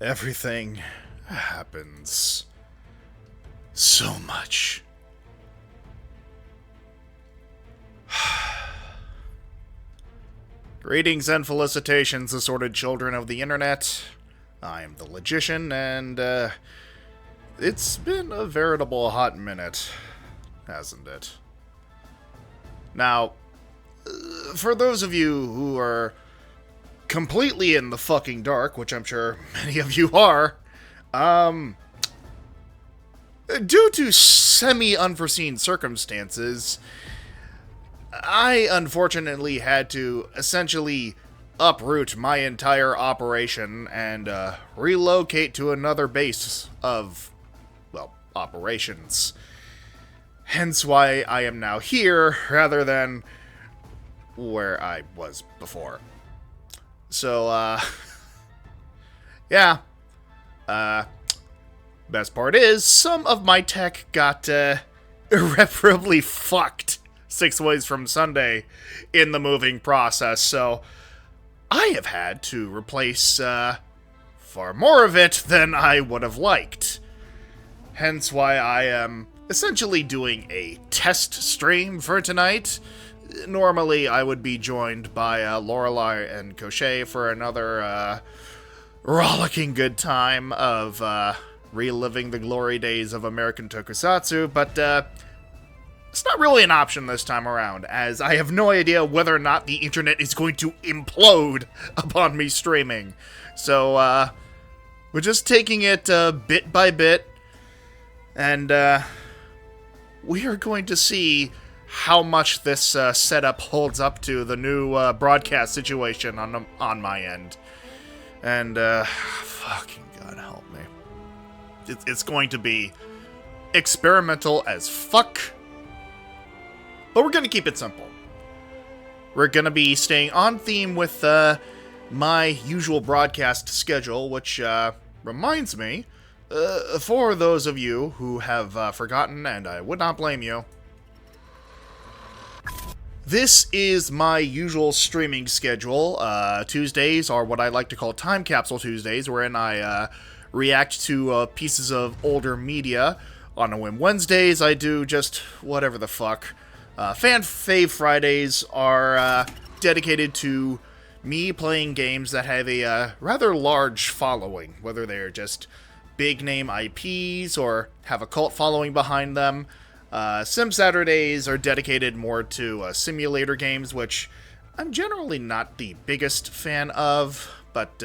Everything happens so much. Greetings and felicitations, assorted children of the internet. I am the Logician, and it's been a veritable hot minute, hasn't it? Now, for those of you who are completely in the fucking dark, which I'm sure many of you are, due to semi-unforeseen circumstances, I unfortunately had to essentially uproot my entire operation and relocate to another base of, well, operations. Hence why I am now here rather than where I was before. So, yeah. Best part is, some of my tech got irreparably fucked 6 ways from Sunday in the moving process, so I have had to replace far more of it than I would have liked. Hence why I am essentially doing a test stream for tonight. Normally, I would be joined by Lorelei and Cochet for another rollicking good time of reliving the glory days of American Tokusatsu, but it's not really an option this time around, as I have no idea whether or not the internet is going to implode upon me streaming. So, we're just taking it bit by bit, and we are going to see how much this setup holds up to the new broadcast situation on my end. And, fucking God help me. It's going to be experimental as fuck, but we're going to keep it simple. We're going to be staying on theme with my usual broadcast schedule, which reminds me, for those of you who have forgotten, and I would not blame you, this is my usual streaming schedule. Tuesdays are what I like to call Time Capsule Tuesdays, wherein I react to pieces of older media. On a whim Wednesdays, I do just whatever the fuck. Fan Fave Fridays are dedicated to me playing games that have a rather large following, whether they're just big name IPs or have a cult following behind them. Sim Saturdays are dedicated more to simulator games, which I'm generally not the biggest fan of, but,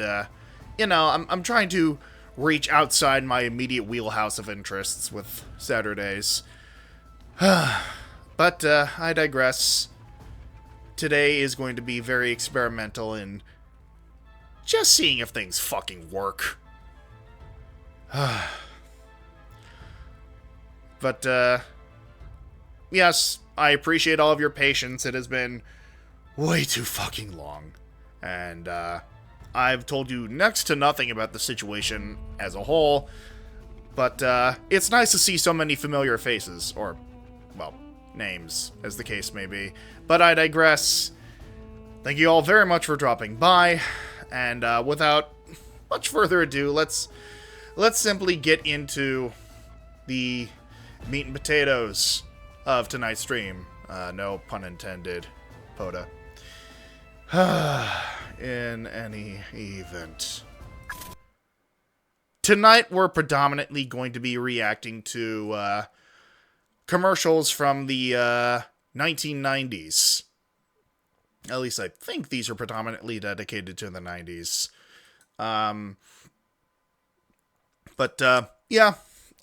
you know, I'm trying to reach outside my immediate wheelhouse of interests with Saturdays. But, I digress. Today is going to be very experimental in just seeing if things fucking work. But, yes, I appreciate all of your patience. It has been way too fucking long. And, I've told you next to nothing about the situation as a whole. But, it's nice to see so many familiar faces. Or, well, names, as the case may be. But I digress. Thank you all very much for dropping by. And, without much further ado, let's simply get into the meat and potatoes of tonight's stream. No pun intended, Poda. In any event. Tonight we're predominantly going to be reacting to commercials from the 1990s. At least I think these are predominantly dedicated to the 90s. But yeah,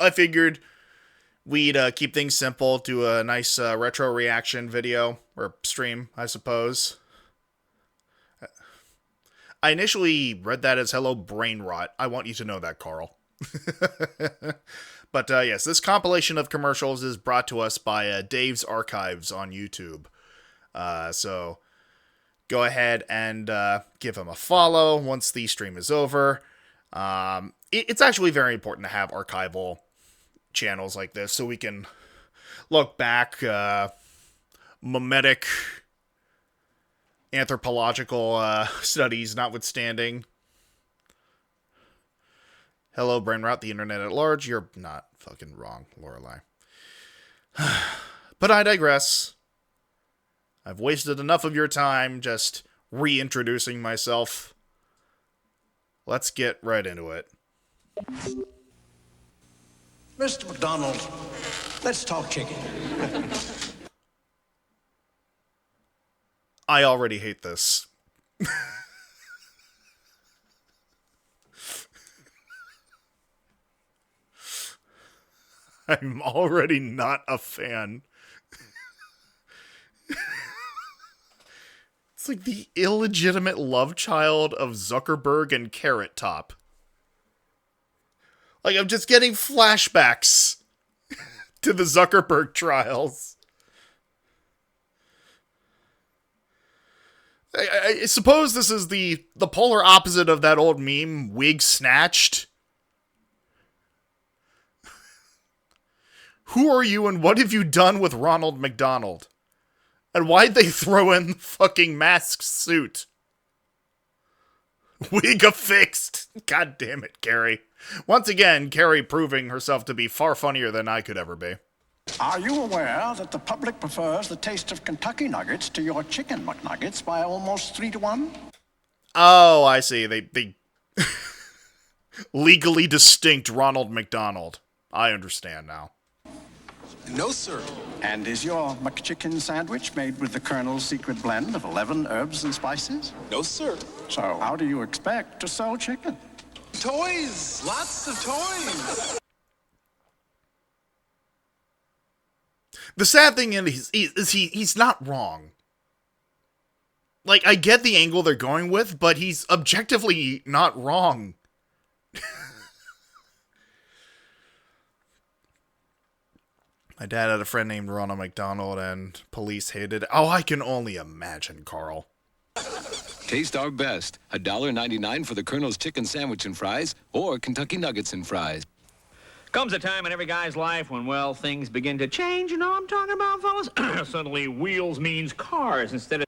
I figured we'd keep things simple, do a nice retro reaction video, or stream, I suppose. I initially read that as hello brain rot. I want you to know that, Carl. But yes, this compilation of commercials is brought to us by Dave's Archives on YouTube. So go ahead and give him a follow once the stream is over. It's actually very important to have archival channels like this so we can look back, mimetic anthropological studies notwithstanding. Hello, brain rot, the internet at large. You're not fucking wrong, Lorelei. But I digress. I've wasted enough of your time just reintroducing myself. Let's get right into it. Mr. McDonald, let's talk chicken. I already hate this. I'm already not a fan. It's like the illegitimate love child of Zuckerberg and Carrot Top. Like, I'm just getting flashbacks to the Zuckerberg trials. I suppose this is the polar opposite of that old meme, wig snatched. Who are you and what have you done with Ronald McDonald? And why'd they throw in the fucking mask suit? Wig affixed. God damn it, Carrie. Once again, Carrie proving herself to be far funnier than I could ever be. Are you aware that the public prefers the taste of Kentucky Nuggets to your chicken McNuggets by almost 3-1? Oh, I see. They legally distinct Ronald McDonald. I understand now. No, sir. And is your McChicken sandwich made with the Colonel's secret blend of 11 herbs and spices? No, sir. So how do you expect to sell chicken? Toys! Lots of toys! The sad thing is he's not wrong. Like, I get the angle they're going with, but he's objectively not wrong. My dad had a friend named Ronald McDonald, and police hated it. Oh, I can only imagine, Carl. Taste our best. $1.99 for the Colonel's chicken sandwich and fries, or Kentucky Nuggets and fries. Comes a time in every guy's life when, well, things begin to change. You know what I'm talking about, fellas? Suddenly, wheels means cars instead of...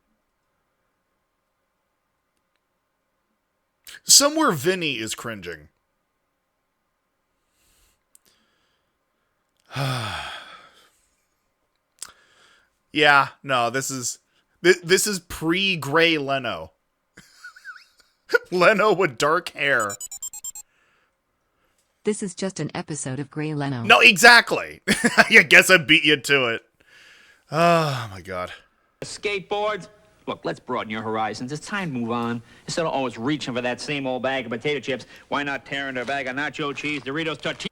Somewhere Vinny is cringing. Yeah, no, this is pre-gray Leno. Leno with dark hair. This is just an episode of Grey Leno. No, exactly. I guess I beat you to it. Oh, my God. skateboards. Look, let's broaden your horizons. It's time to move on. Instead of always reaching for that same old bag of potato chips, why not tear into a bag of nacho cheese, Doritos, tortillas?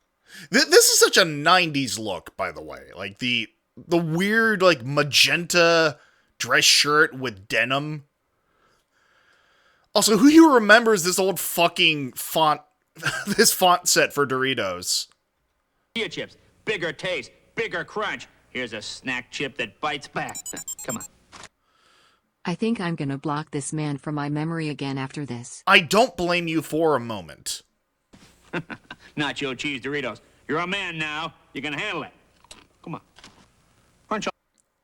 This is such a 90s look, by the way. Like, the weird, like, magenta dress shirt with denim. Also, who here remembers this old fucking font, this font set for Doritos? Tortilla chips, bigger taste, bigger crunch. Here's a snack chip that bites back. Come on. I think I'm gonna block this man from my memory again after this. I don't blame you for a moment. Nacho cheese, Doritos. You're a man now. You can handle it. Come on. Crunch on.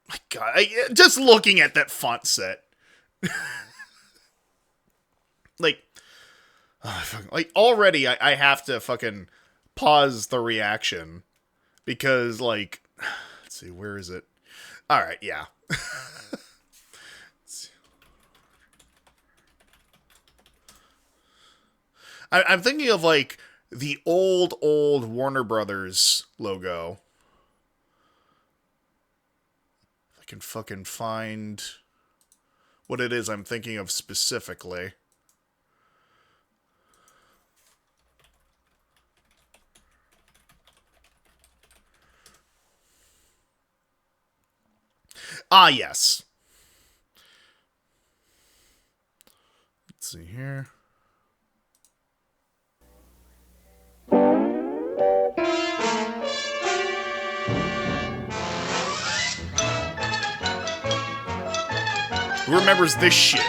My God, just looking at that font set. Like already I have to fucking pause the reaction because, like, let's see, where is it? All right, yeah. I'm thinking of, like, the old Warner Brothers logo. If I can fucking find what it is I'm thinking of specifically. Ah, yes. Let's see here. Who remembers this shit?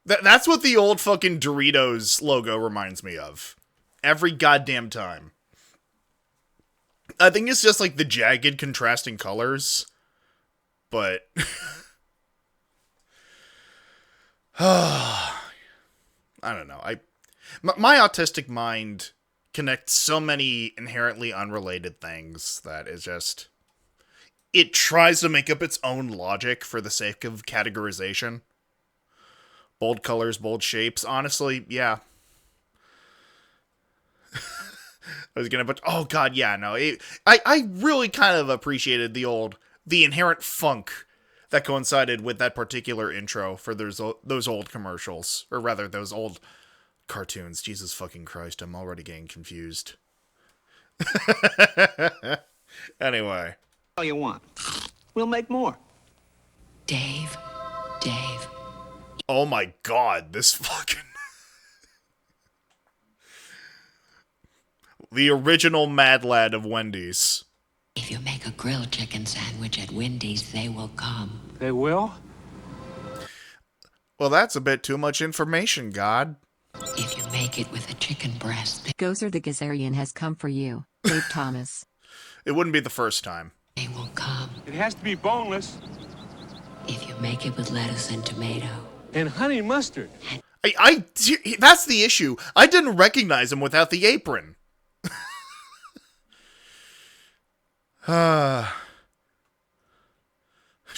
That's what the old fucking Doritos logo reminds me of. Every goddamn time. I think it's just like the jagged contrasting colors. But I don't know. My autistic mind connects so many inherently unrelated things that is just... It tries to make up its own logic for the sake of categorization. Bold colors, bold shapes. Honestly, yeah. I was gonna, but oh god, yeah, no. I really kind of appreciated the inherent funk that coincided with that particular intro for those old commercials, or rather, those old cartoons. Jesus fucking Christ, I'm already getting confused. Anyway. All you want. We'll make more. Dave. Oh my god, this fucking... The original Mad Lad of Wendy's. If you make a grilled chicken sandwich at Wendy's, they will come. They will? Well, that's a bit too much information, God. If you make it with a chicken breast, Gozer the Gazarian has come for you, Dave Thomas. It wouldn't be the first time. they will come. It has to be boneless. If you make it with lettuce and tomato, And honey mustard. That's the issue. I didn't recognize him without the apron.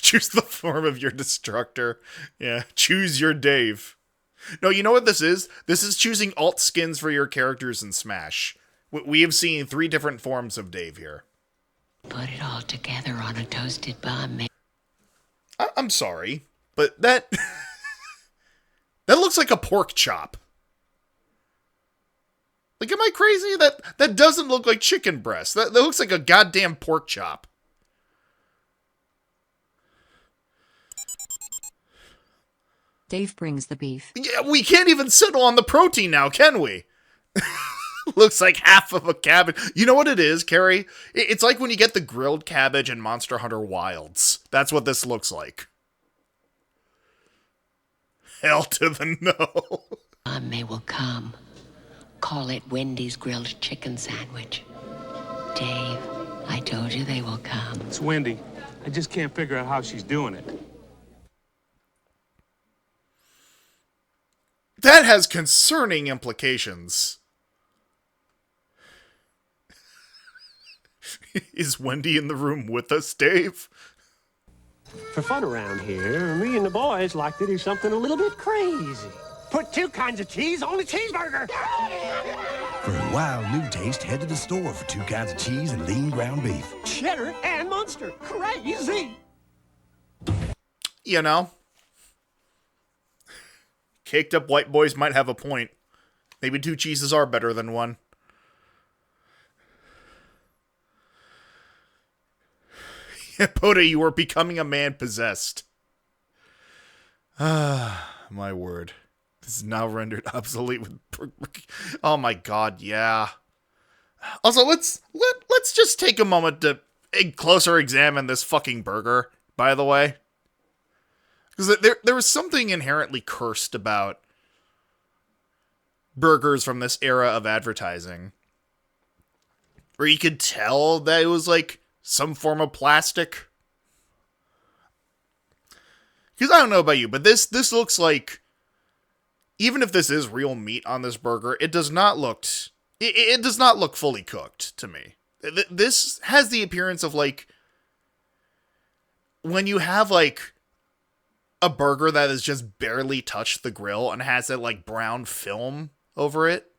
Choose the form of your destructor. Yeah, choose your Dave. No, you know what this is? This is choosing alt skins for your characters in Smash. We have seen 3 different forms of Dave here. put it all together on a toasted bun. I'm sorry, but that... that looks like a pork chop. Like, am I crazy? That doesn't look like chicken breast. That looks like a goddamn pork chop. Dave brings the beef. Yeah, we can't even settle on the protein now, can we? Looks like half of a cabbage. You know what it is, Carrie? It's like when you get the grilled cabbage in Monster Hunter Wilds. That's what this looks like. Hell to the no. They will come. Call it Wendy's grilled chicken sandwich. Dave, I told you they will come. It's Wendy. I just can't figure out how she's doing it. That has concerning implications. Is Wendy in the room with us, Dave? For fun around here, me and the boys like to do something a little bit crazy. Put 2 kinds of cheese on a cheeseburger. For a wild new taste, head to the store for 2 kinds of cheese and lean ground beef. Cheddar and Munster. Crazy. You know. Caked up white boys might have a point. Maybe 2 cheeses are better than 1. Poda, you are becoming a man possessed. Ah, my word. This is now rendered obsolete with... Oh my god, yeah. Also, let's just take a moment to closer examine this fucking burger, by the way. Because there was something inherently cursed about burgers from this era of advertising. Where you could tell that it was like some form of plastic. Because I don't know about you, but this looks like, even if this is real meat on this burger, it does not look fully cooked to me. This has the appearance of like when you have like a burger that has just barely touched the grill and has that like brown film over it.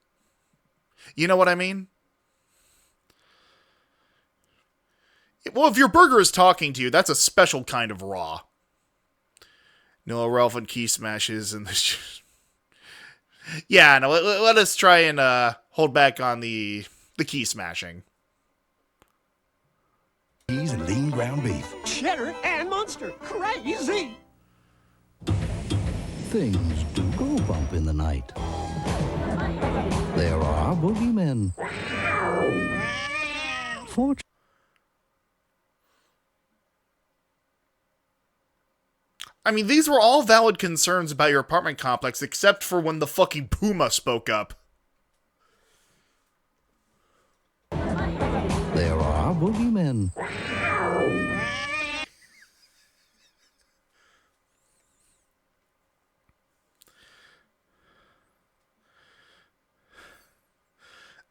You know what I mean? Well, if your burger is talking to you, that's a special kind of raw. No irrelevant key smashes and this. Yeah, no. Let us try and hold back on the key smashing. Cheese and lean ground beef. Cheddar and Munster. Crazy. Things do go bump in the night. There are boogeymen. I mean, these were all valid concerns about your apartment complex, except for when the fucking puma spoke up. There are boogeymen.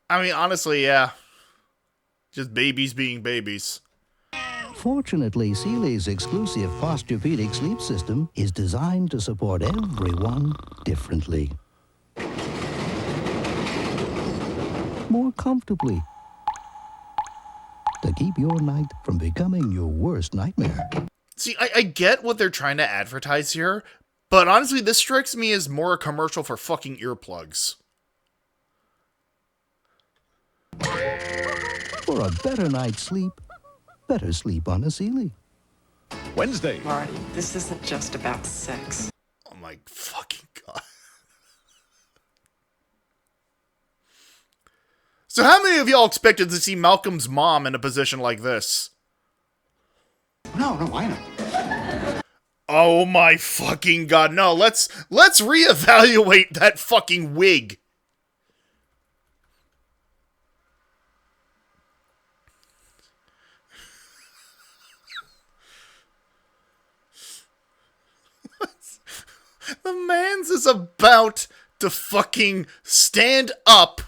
I mean, honestly, yeah. Just babies being babies. Fortunately, Sealy's exclusive Posturepedic sleep system is designed to support everyone differently. More comfortably. To keep your night from becoming your worst nightmare. See, I get what they're trying to advertise here, but honestly, this strikes me as more a commercial for fucking earplugs. For a better night's sleep, better sleep on a Sealy. Wednesday. Marty, this isn't just about sex. Oh my fucking god. So how many of y'all expected to see Malcolm's mom in a position like this? No, I know. Oh my fucking god, no, let's reevaluate that fucking wig. The man's is about to fucking stand up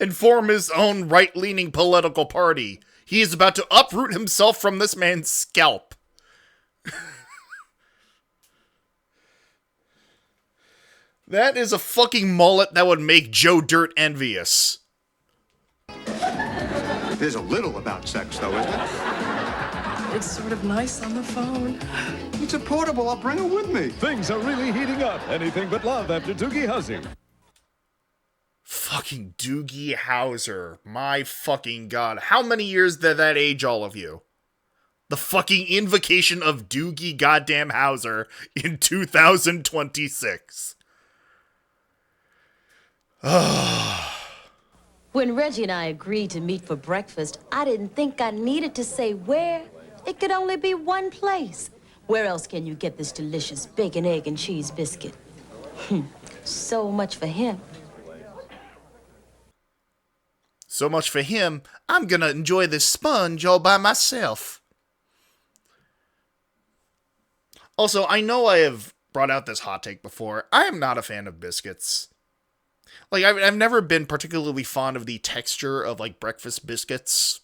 and form his own right-leaning political party. He is about to uproot himself from this man's scalp. That is a fucking mullet that would make Joe Dirt envious. There's a little about sex, though, isn't it? It's sort of nice on the phone. It's a portable. I'll bring it with me. Things are really heating up. Anything but love after Doogie Howser. Fucking Doogie Howser. My fucking god. How many years did that age all of you? The fucking invocation of Doogie goddamn Howser in 2026. When Reggie and I agreed to meet for breakfast, I didn't think I needed to say where. It could only be one place. Where else can you get this delicious bacon, egg, and cheese biscuit? So much for him. So much for him. I'm gonna enjoy this sponge all by myself. Also, I know I have brought out this hot take before. I am not a fan of biscuits. Like, I've never been particularly fond of the texture of, like, breakfast biscuits.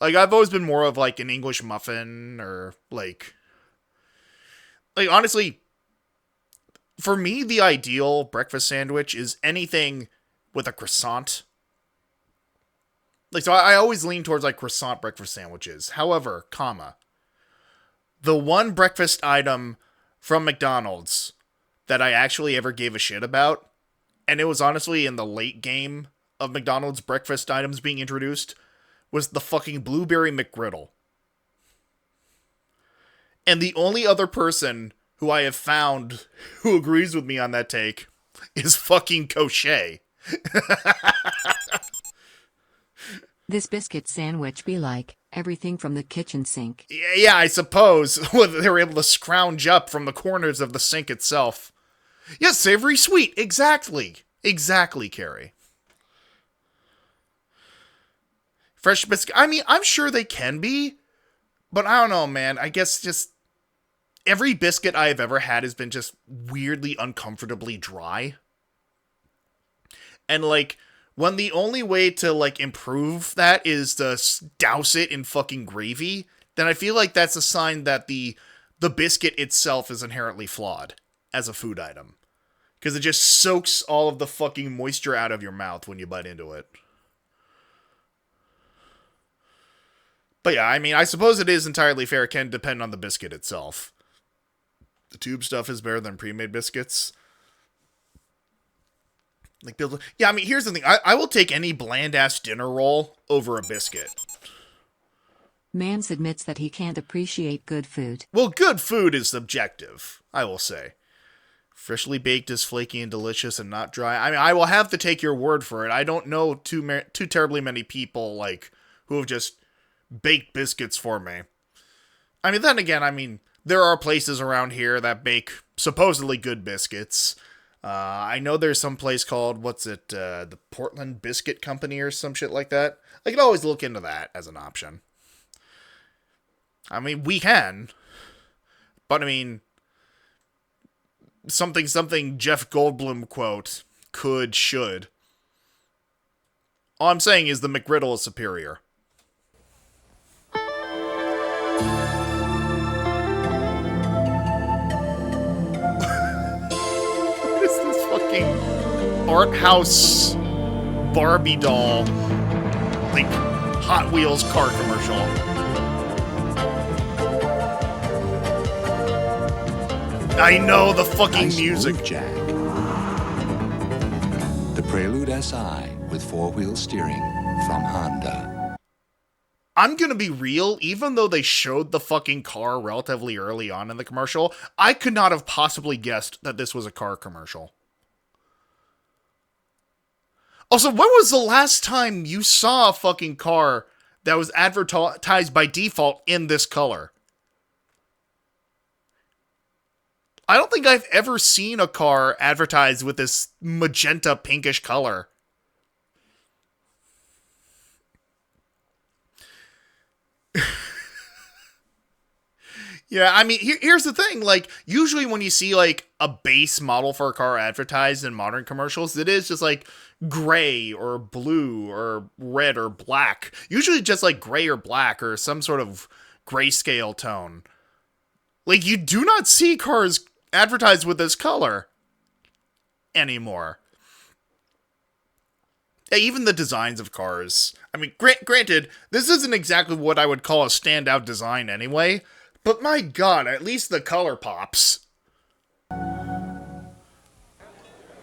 Like, I've always been more of, like, an English muffin, or, like, honestly, for me, the ideal breakfast sandwich is anything with a croissant. Like, so I always lean towards, like, croissant breakfast sandwiches. However, the one breakfast item from McDonald's that I actually ever gave a shit about, and it was honestly in the late game of McDonald's breakfast items being introduced, was the fucking Blueberry McGriddle. And the only other person who I have found who agrees with me on that take is fucking Cochet. This biscuit sandwich be like everything from the kitchen sink. Yeah, I suppose. They were able to scrounge up from the corners of the sink itself. Yes, savory sweet. Exactly. Exactly, Carrie. Fresh biscuit. I mean, I'm sure they can be, but I don't know, man. I guess just every biscuit I have ever had has been just weirdly uncomfortably dry. And, like, when the only way to, like, improve that is to douse it in fucking gravy, then I feel like that's a sign that the biscuit itself is inherently flawed as a food item. Because it just soaks all of the fucking moisture out of your mouth when you bite into it. But yeah, I mean, I suppose it is entirely fair. It can depend on the biscuit itself. The tube stuff is better than pre-made biscuits. Like, yeah, I mean, here's the thing. I will take any bland-ass dinner roll over a biscuit. Mans admits that he can't appreciate good food. Well, good food is subjective, I will say. Freshly baked is flaky and delicious and not dry. I mean, I will have to take your word for it. I don't know too terribly many people, like, who have just baked biscuits for me. I mean, then again, I mean, there are places around here that bake supposedly good biscuits. I know there's some place called, the Portland Biscuit Company or some shit like that. I could always look into that as an option. I mean, we can. But, I mean, something Jeff Goldblum quote, should. All I'm saying is the McGriddle is superior. What is this fucking art house Barbie doll, like, Hot Wheels car commercial? I know the fucking music. Move, Jack. The Prelude SI with four-wheel steering from Honda. I'm gonna be real, even though they showed the fucking car relatively early on in the commercial, I could not have possibly guessed that this was a car commercial. Also, when was the last time you saw a fucking car that was advertised by default in this color? I don't think I've ever seen a car advertised with this magenta pinkish color. Yeah, I mean, here's the thing. Like, usually when you see, like, a base model for a car advertised in modern commercials, it is just, like, gray or blue or red or black. Usually just, like, gray or black or some sort of grayscale tone. Like, you do not see cars advertised with this color anymore. Even the designs of cars. I mean, granted, this isn't exactly what I would call a standout design anyway, but my god, at least the color pops.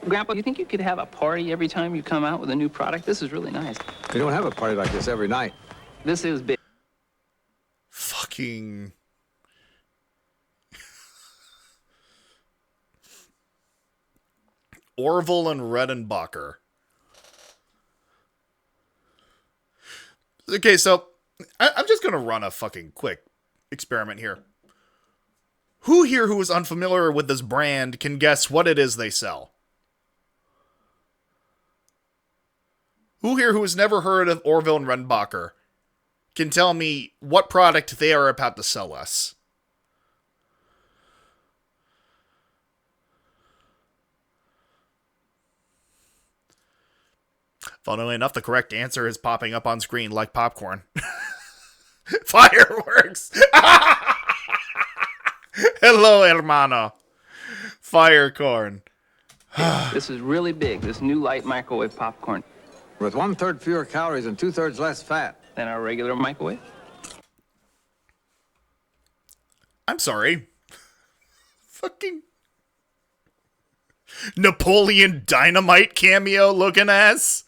Grandpa, you think you could have a party every time you come out with a new product? This is really nice. We don't have a party like this every night. This is big. Fucking... Orville and Redenbacher. Okay, so I'm just gonna run a fucking quick experiment here. Who here who is unfamiliar with this brand can guess what it is they sell? Who here who has never heard of Orville and Redenbacher can tell me what product they are about to sell us? Funnily enough, the correct answer is popping up on screen like popcorn. Fireworks! Hello, hermano. Firecorn. This is really big, this new light microwave popcorn. With 1/3 fewer calories and 2/3 less fat than our regular microwave? I'm sorry. Fucking Napoleon Dynamite cameo looking ass.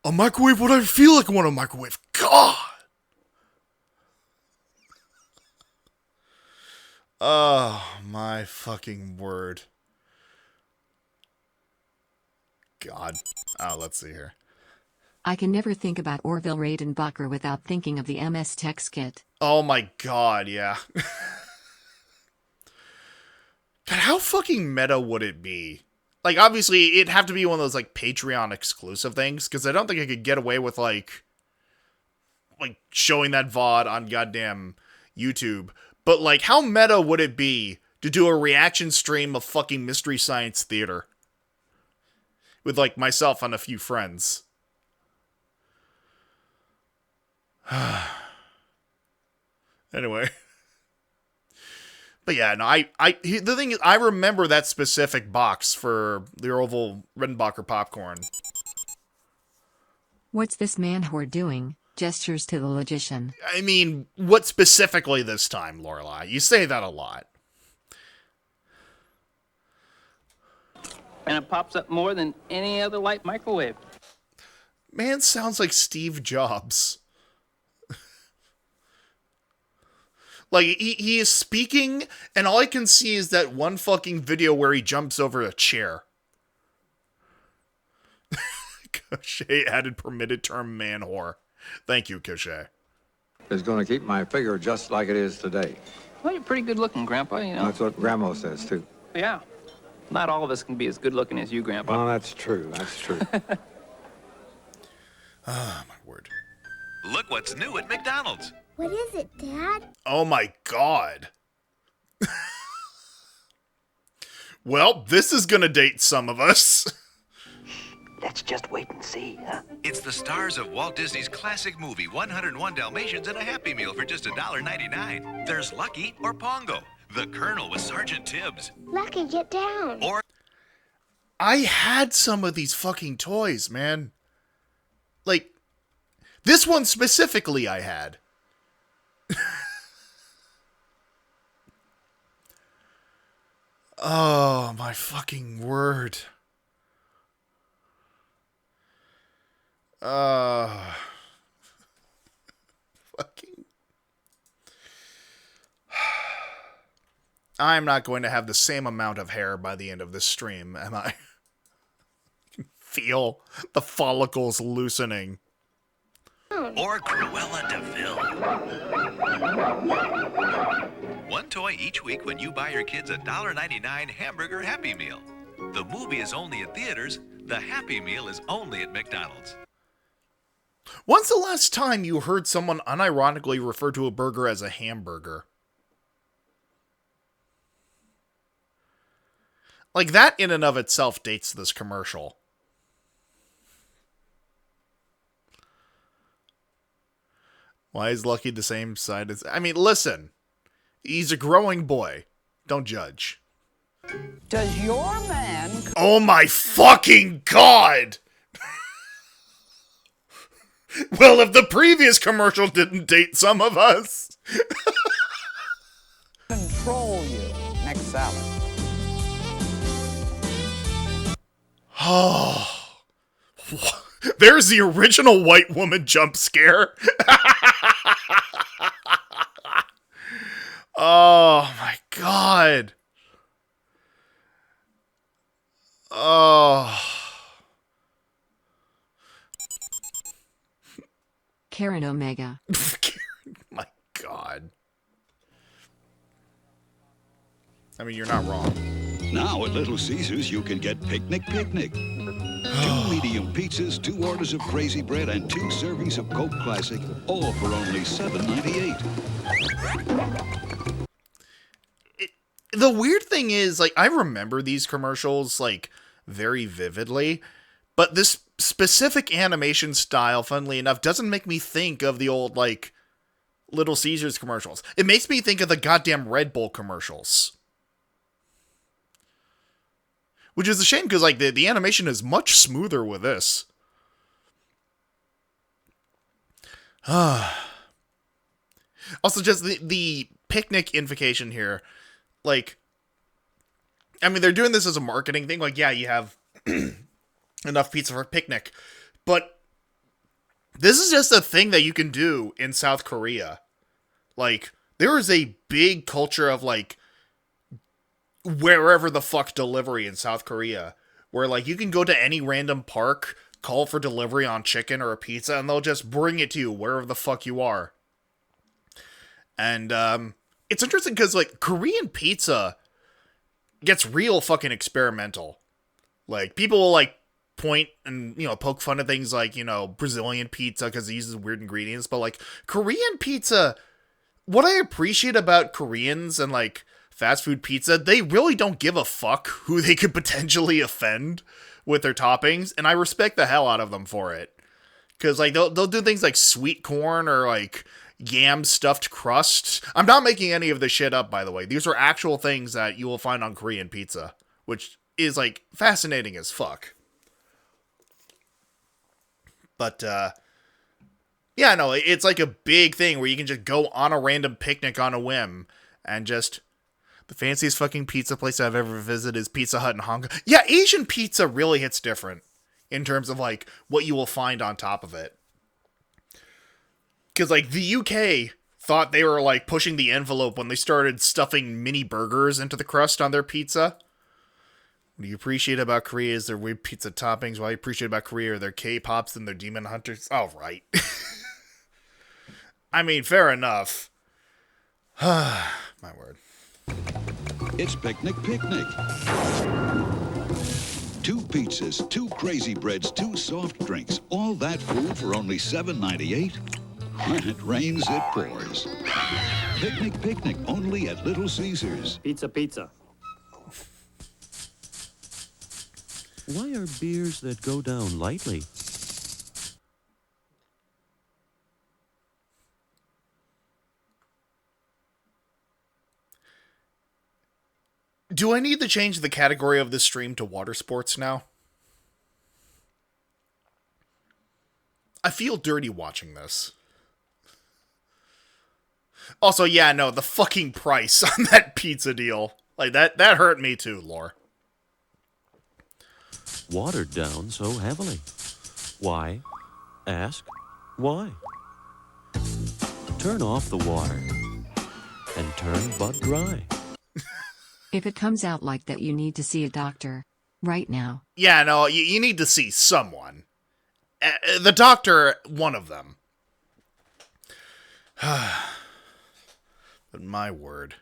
A microwave what I feel like I want a microwave. God. Oh, my fucking word. God. Oh, let's see here. I can never think about Orville Redenbacher without thinking of the MS Text kit. Oh my god, yeah. God, how fucking meta would it be? Like, obviously, it'd have to be one of those, like, Patreon exclusive things, because I don't think I could get away with, like, showing that VOD on goddamn YouTube. But, like, how meta would it be to do a reaction stream of fucking Mystery Science Theater? With, like, myself and a few friends. Anyway. But yeah, no, the thing is, I remember that specific box for the Orville Redenbacher popcorn. What's this man whore doing? Gestures to the Logician. I mean, what specifically this time, Lorelai? You say that a lot. And it pops up more than any other light microwave. Man sounds like Steve Jobs. Like, he is speaking, and all I can see is that one fucking video where he jumps over a chair. Cochet added permitted term man whore. Thank you, Cochet. is going to keep my figure just like it is today. Well, you're pretty good looking, Grandpa, you know. That's what Grandma says, too. Yeah. Not all of us can be as good looking as you, Grandpa. Well, that's true. That's true. Ah, my word. Look what's new at McDonald's. What is it, Dad? Oh my god. Well, this is gonna date some of us. Let's just wait and see, huh? It's the stars of Walt Disney's classic movie 101 Dalmatians in a Happy Meal for just $1.99. There's Lucky or Pongo, the Colonel with Sergeant Tibbs. Lucky, get down. Or I had some of these fucking toys, man. Like, this one specifically I had. Oh, my fucking word. Fucking. I'm not going to have the same amount of hair by the end of this stream, am I? I can feel the follicles loosening. Or Cruella DeVille. One toy each week when you buy your kids a $1.99 hamburger Happy Meal. The movie is only at theaters. The Happy Meal is only at McDonald's. When's the last time you heard someone unironically refer to a burger as a hamburger? Like, that in and of itself dates this commercial. Why is Lucky the same side as... I mean, listen. He's a growing boy. Don't judge. Does your man... Oh my fucking god! Well, if the previous commercial didn't date some of us... control you? Next salad. Oh... There's the original white woman jump scare. Oh my god. Oh. Karen Omega. My god. I mean, you're not wrong. Now at Little Caesars, you can get Picnic. 2 medium pizzas, 2 orders of crazy bread, and 2 servings of Coke Classic, all for only $7.98. The weird thing is, like, I remember these commercials, like, very vividly, but this specific animation style, funnily enough, doesn't make me think of the old, like, Little Caesars commercials. It makes me think of the goddamn Red Bull commercials. Which is a shame, because, like, the animation is much smoother with this. Also, just the picnic invocation here. Like, I mean, they're doing this as a marketing thing. Like, yeah, you have enough pizza for a picnic. But this is just a thing that you can do in South Korea. Like, there is a big culture of, like, wherever the fuck delivery in South Korea, where, like, you can go to any random park, call for delivery on chicken or a pizza, and they'll just bring it to you wherever the fuck you are. And it's interesting because, like, Korean pizza gets real fucking experimental. Like, people will, like, point and, you know, poke fun at things like, you know, Brazilian pizza because it uses weird ingredients, but, like, Korean pizza, what I appreciate about Koreans and, like, fast food pizza, they really don't give a fuck who they could potentially offend with their toppings, and I respect the hell out of them for it. Because, like, they'll do things like sweet corn or, like, yam stuffed crust. I'm not making any of this shit up, by the way. These are actual things that you will find on Korean pizza, which is, like, fascinating as fuck. But, yeah, no, it's like a big thing where you can just go on a random picnic on a whim and just... The fanciest fucking pizza place I've ever visited is Pizza Hut in Hong Kong. Yeah, Asian pizza really hits different in terms of, like, what you will find on top of it. Because, like, the UK thought they were, like, pushing the envelope when they started stuffing mini burgers into the crust on their pizza. What you appreciate about Korea is their weird pizza toppings. What I appreciate about Korea are their K-pops and their demon hunters. Oh, right. I mean, fair enough. My word. It's Picnic. 2 pizzas, 2 crazy breads, 2 soft drinks. All that food for only $7.98. When it rains, it pours. Picnic, only at Little Caesars. Pizza. Why are beers that go down lightly? Do I need to change the category of this stream to water sports now? I feel dirty watching this. Also, yeah, no, the fucking price on that pizza deal. Like, that hurt me too, Lore. Watered down so heavily. Why? Ask why. Turn off the water and turn Bud dry. If it comes out like that, you need to see a doctor. Right now. Yeah, no, you need to see someone. The doctor, one of them. But my word.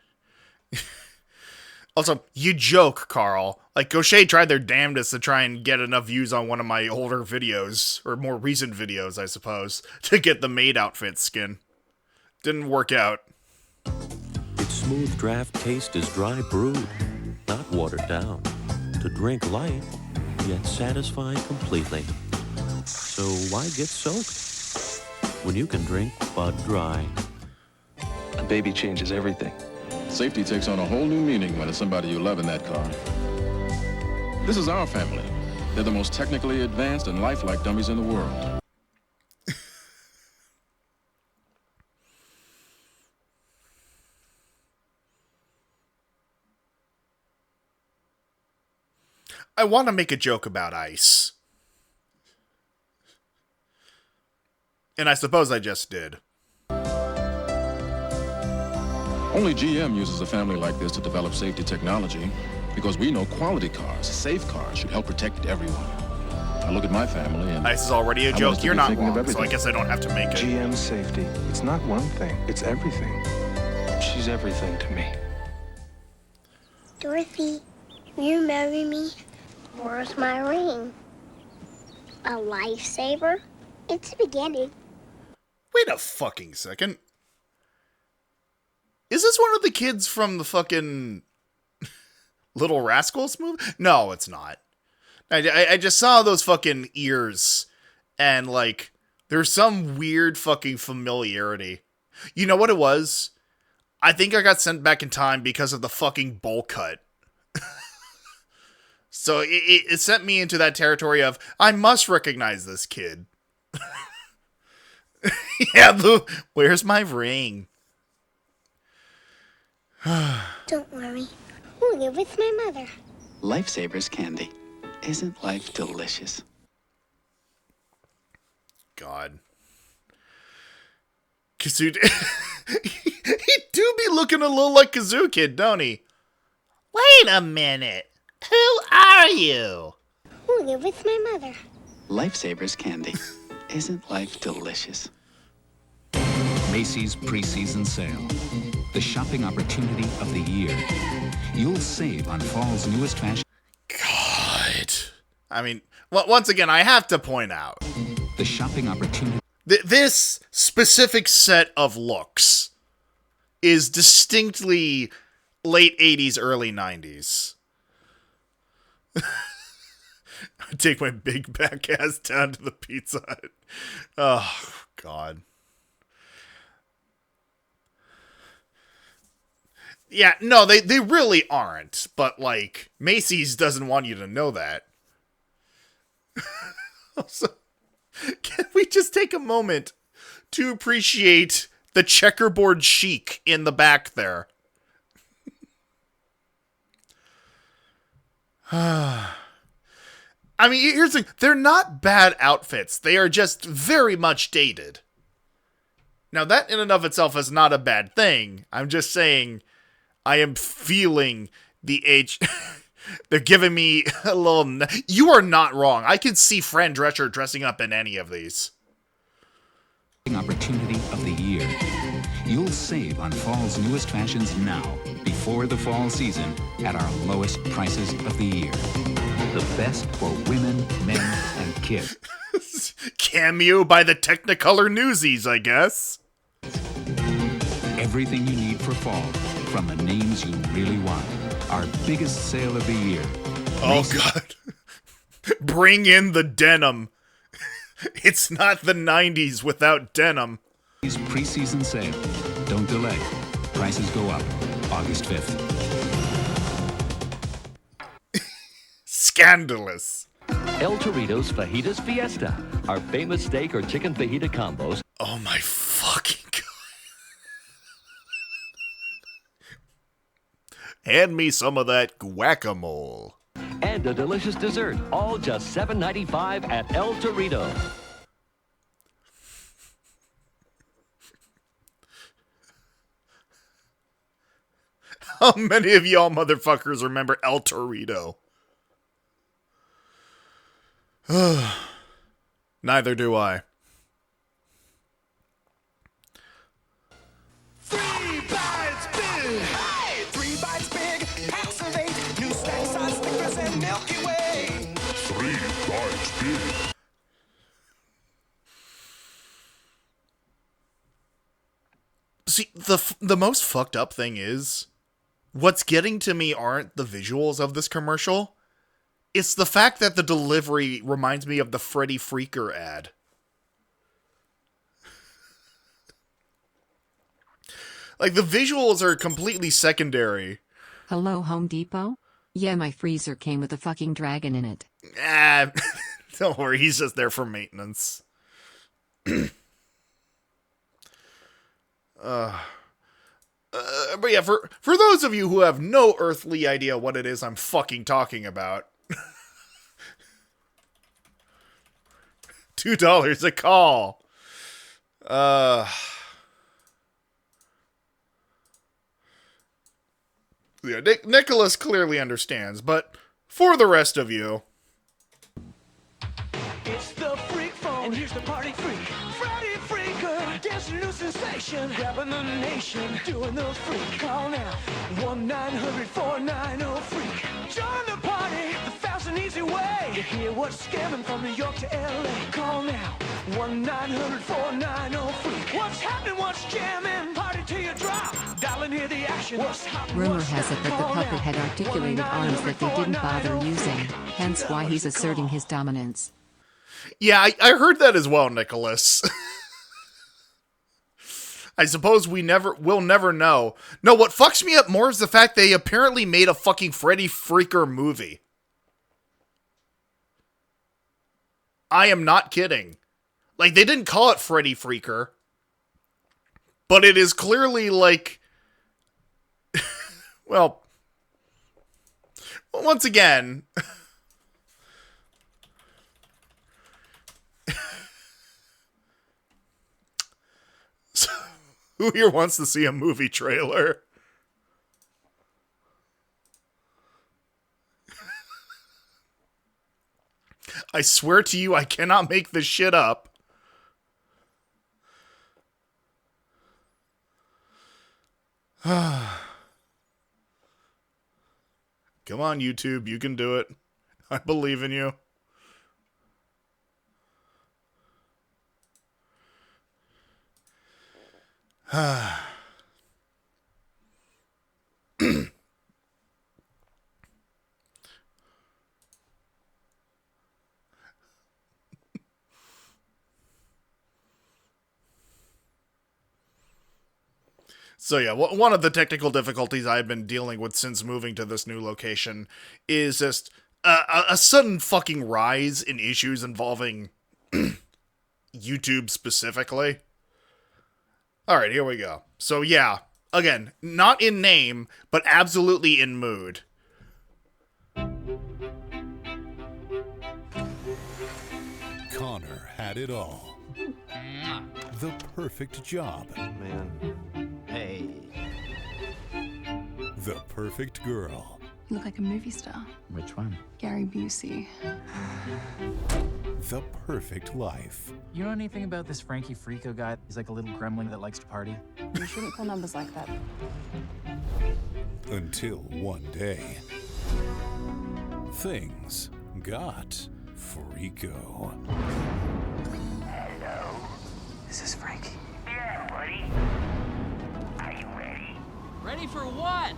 Also, you joke, Carl. Like, Gaucher tried their damnedest to try and get enough views on one of my older videos, or more recent videos, I suppose, to get the maid outfit skin. Didn't work out. Its smooth draft taste is dry brewed, not watered down. To drink light, yet satisfy completely. So why get soaked when you can drink Bud Dry? A baby changes everything. Safety takes on a whole new meaning when it's somebody you love in that car. This is our family. They're the most technically advanced and lifelike dummies in the world. I want to make a joke about ice. And I suppose I just did. Only GM uses a family like this to develop safety technology because we know quality cars, safe cars, should help protect everyone. I look at my family and... Ice is already a joke. You're not wrong, so I guess I don't have to make it. GM safety. It's not one thing. It's everything. She's everything to me. Dorothy, will you marry me? Where's my ring? A lifesaver? It's a beginning. Wait a fucking second. Is this one of the kids from the fucking Little Rascals movie? No, it's not. I just saw those fucking ears, and, like, there's some weird fucking familiarity. You know what it was? I think I got sent back in time because of the fucking bowl cut. So it sent me into that territory of, I must recognize this kid. Yeah, where's my ring? Don't worry. We'll live with my mother. Lifesavers candy. Isn't life delicious? God. Kazoo... he do be looking a little like Kazoo Kid, don't he? Wait a minute. Who are you? We'll live with my mother. Lifesavers candy. Isn't life delicious? Macy's preseason sale. The shopping opportunity of the year. You'll save on fall's newest fashion. God. I mean, once again, I have to point out. The shopping opportunity. This specific set of looks is distinctly late 80s, early 90s. I take my big back ass down to the Pizza Hut. Oh, God. Yeah, no, they really aren't. But, like, Macy's doesn't want you to know that. Also, can we just take a moment to appreciate the checkerboard chic in the back there? I mean, here's the thing. They're not bad outfits. They are just very much dated. Now, that in and of itself is not a bad thing. I'm just saying I am feeling the age... They're giving me a little... You are not wrong. I can see Fran Drescher dressing up in any of these. Opportunity of the year. You'll save on fall's newest fashions now, before the fall season, at our lowest prices of the year. The best for women, men, and kids. Cameo by the Technicolor Newsies, I guess. Everything you need for fall, from the names you really want. Our biggest sale of the year. Oh, God. Bring in the denim. It's not the 90s without denim. Preseason sale. Don't delay. Prices go up August 5th. Scandalous. El Torito's Fajitas Fiesta. Our famous steak or chicken fajita combos. Oh my fucking god. Hand me some of that guacamole. And a delicious dessert. All just $7.95 at El Torito. How many of y'all motherfuckers remember El Torito? Neither do I. 3 bites big. Hey, 3 bites big. Packs of 8. New snacks on Snickers and Milky Way. 3 bites big. See, the most fucked up thing is, what's getting to me aren't the visuals of this commercial. It's the fact that the delivery reminds me of the Freddy Freaker ad. Like, the visuals are completely secondary. Hello, Home Depot? Yeah, my freezer came with a fucking dragon in it. Ah, don't worry, he's just there for maintenance. But yeah, for those of you who have no earthly idea what it is I'm fucking talking about, $2 a call. Yeah, Nicholas clearly understands, but for the rest of you, It's the freak phone, and here's the party freak. Freddy Freaker, dancing new sensation, grabbing the nation, doing the freak. Call now, 1-900-490-FREAK. Join the party, the fast and easy way to hear what's scamming from New York to LA. Call now, 1-900-490-FREAK. What's happening, what's jamming? Party till you drop, dial and hear the action. What's happening, Rumor what's has it that the puppet had articulated arms that they didn't bother using, hence why he's asserting his dominance. yeah, I heard that as well, Nicholas. I suppose we'll never know. No, what fucks me up more is the fact they apparently made a fucking Freddy Freaker movie. I am not kidding. Like, they didn't call it Freddy Freaker, but it is clearly like, well, once again, so, who here wants to see a movie trailer? I swear to you, I cannot make this shit up. Come on, YouTube, you can do it. I believe in you. So yeah, one of the technical difficulties I've been dealing with since moving to this new location is just a sudden fucking rise in issues involving YouTube specifically. Alright, here we go. So yeah, again, not in name, but absolutely in mood. Connor had it all. The perfect job. Man. Hey. The perfect girl. You look like a movie star. Which one? Gary Busey. The perfect life. You know anything about this Frankie Frico guy? He's like a little gremlin that likes to party. You shouldn't call numbers like that. Until one day, things got Frico. Hello? This is Frankie. Yeah, buddy. Are you ready? Ready for what?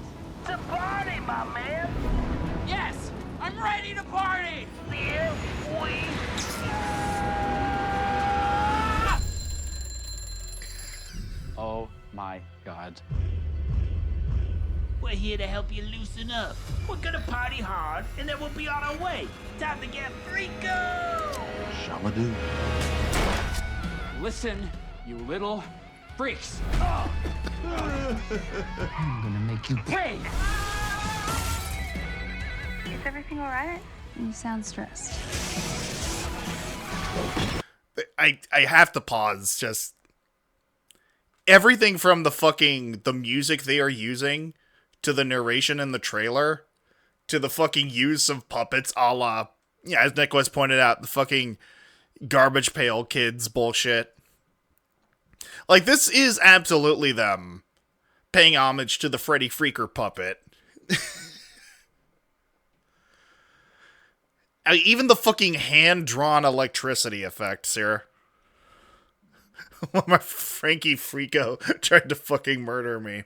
To party, my man. Yes, I'm ready to party! Oh my god. We're here to help you loosen up. We're gonna party hard, and then we'll be on our way. Time to get freako! Shamadoo. Listen, you little freaks. I'm gonna make you pay! Is everything alright? You sound stressed. I have to pause. Just everything from the music they are using to the narration in the trailer to the fucking use of puppets, a la, yeah, as Nick was pointed out, the fucking Garbage Pail Kids bullshit. Like, this is absolutely them paying homage to the Freddy Freaker puppet. Even the fucking hand-drawn electricity effects here. My Frankie Frico tried to fucking murder me.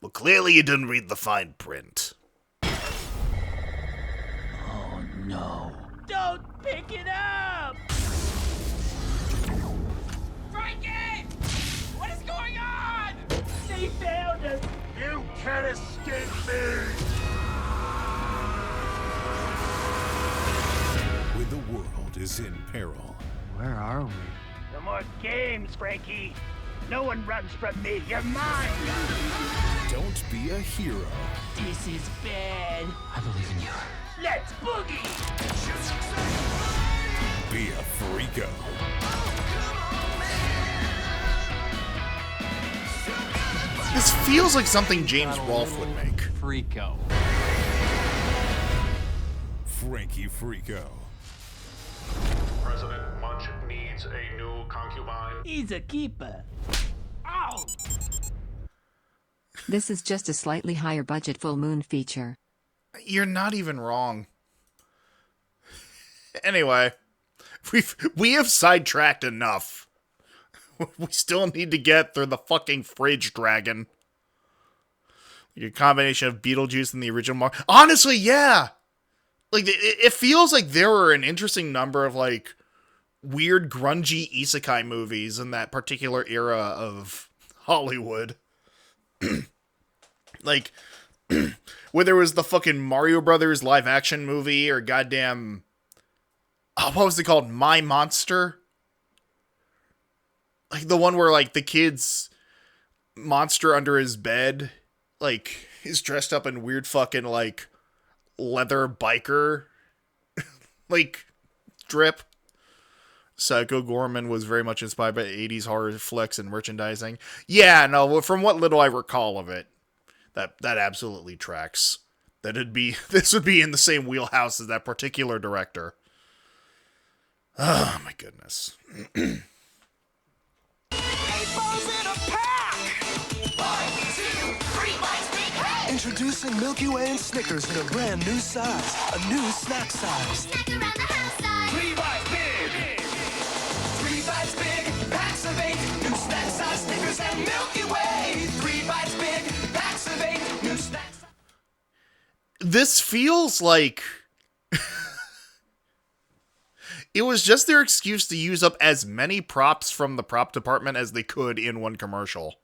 Well, clearly you didn't read the fine print. Oh no. Don't pick it up! Frankie! What is going on? They found us! You can't escape me! When the world is in peril. Where are we? No more games, Frankie. No one runs from me. You're mine. Don't be a hero. This is bad. I believe in you. Let's boogie. Be a freako. This feels like something James Rolfe would make. Freako. Frankie Freako. President Munch needs a new concubine. He's a keeper. Ow! This is just a slightly higher budget full moon feature. You're not even wrong. Anyway, we have sidetracked enough. We still need to get through the fucking fridge dragon. Like a combination of Beetlejuice and the original honestly, yeah! Like, it feels like there were an interesting number of, like, weird, grungy isekai movies in that particular era of Hollywood. Like, whether it was the fucking Mario Brothers live-action movie or goddamn... Oh, what was it called? My Monster? Like, the one where, like, the kid's monster under his bed, like, is dressed up in weird fucking, like, leather biker, like, drip. Psycho Gorman was very much inspired by 80s horror flicks and merchandising. Yeah, no, from what little I recall of it, that absolutely tracks. This would be in the same wheelhouse as that particular director. Oh, my goodness. Introducing Milky Way and Snickers in a brand new size. A new snack size. 3 bites big. 3 bites big. Packs of 8. New snack size Snickers and Milky Way. 3 bites big. Packs of 8. New snack size. This feels like it was just their excuse to use up as many props from the prop department as they could in one commercial.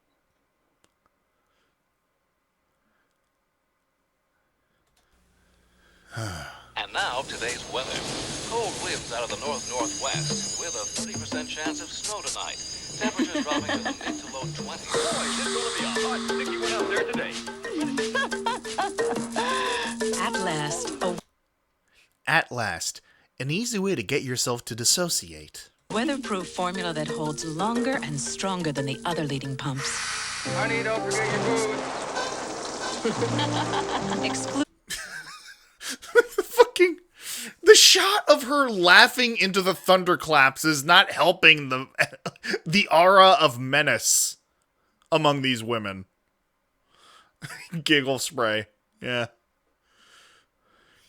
And now, today's weather. Cold winds out of the north-northwest, with a 30% chance of snow tonight. Temperatures dropping to the mid to low 20s. Boy, it's going to be a hot, sticky one out there today. At last, At last, an easy way to get yourself to dissociate. Weatherproof formula that holds longer and stronger than the other leading pumps. Honey, don't forget your food. The shot of her laughing into the thunderclaps is not helping the aura of menace among these women. Giggle spray. Yeah.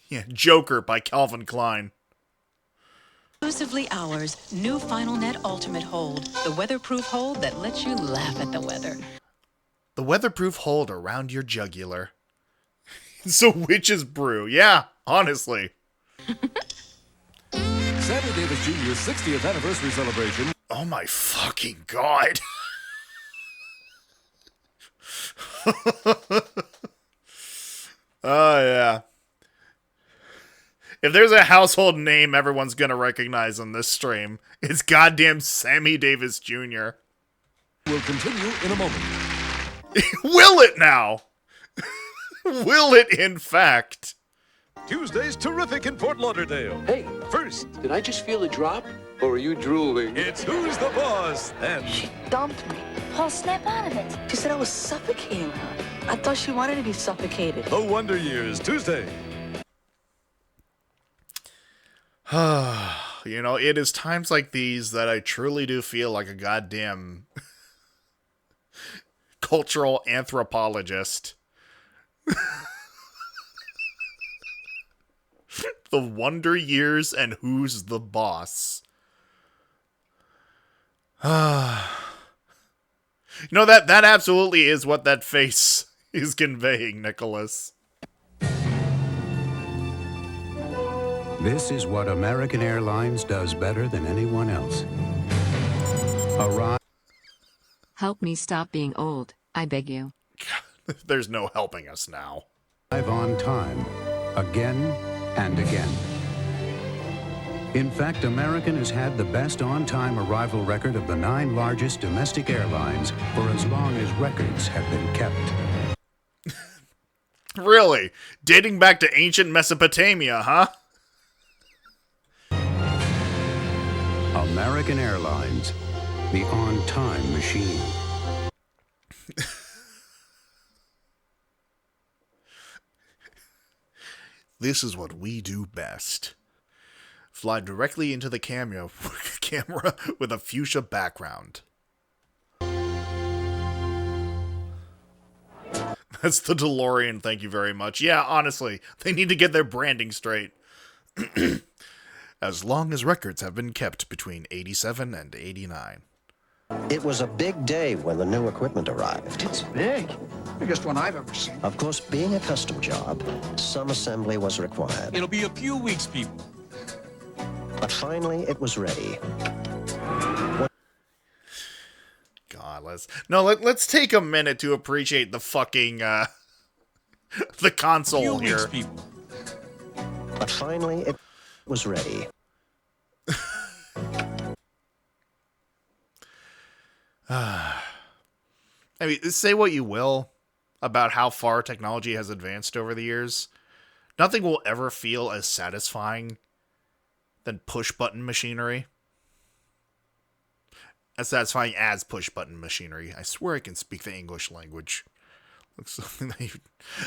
Yeah, Joker by Calvin Klein. Exclusively ours, new Final Net Ultimate Hold. The weatherproof hold that lets you laugh at the weather. The weatherproof hold around your jugular. It's a witch's brew. Yeah, honestly. Sammy Davis Jr.'s 60th anniversary celebration. Oh my fucking god. Oh, yeah. If there's a household name everyone's gonna recognize on this stream, it's goddamn Sammy Davis Jr. Will continue in a moment. Will it now? Will it, in fact? Tuesday's terrific in Fort Lauderdale. Hey, First, did I just feel a drop? Or are you drooling? it's Who's the Boss? And Dumped me. Paul, snap out of it. She said I was suffocating her. I thought she wanted to be suffocated. The Wonder Years, Tuesday. You know, it is times like these that I truly do feel like a goddamn cultural anthropologist. The Wonder Years and Who's the Boss. You know, that absolutely is what that face is conveying, Nicholas. This is what American Airlines does better than anyone else. Arrive Help me stop being old, I beg you. There's no helping us now. on time, again and again. In fact, American has had the best on-time arrival record of the 9 largest domestic airlines for as long as records have been kept. Really? Dating back to ancient Mesopotamia, huh? American Airlines, the on-time machine. This is what we do best. Fly directly into the camera with a fuchsia background. That's the DeLorean, thank you very much. Yeah, honestly, they need to get their branding straight. As long as records have been kept between 87 and 89. It was a big day when the new equipment arrived. It's big. Biggest one I've ever seen. Of course, being a custom job, some assembly was required. It'll be a few weeks, people. But finally, it was ready. God, let's take a minute to appreciate the fucking the console Few here. weeks, people. But finally, it was ready. I mean, say what you will about how far technology has advanced over the years. Nothing will ever feel as satisfying than push-button machinery. As satisfying as push-button machinery. I swear I can speak the English language.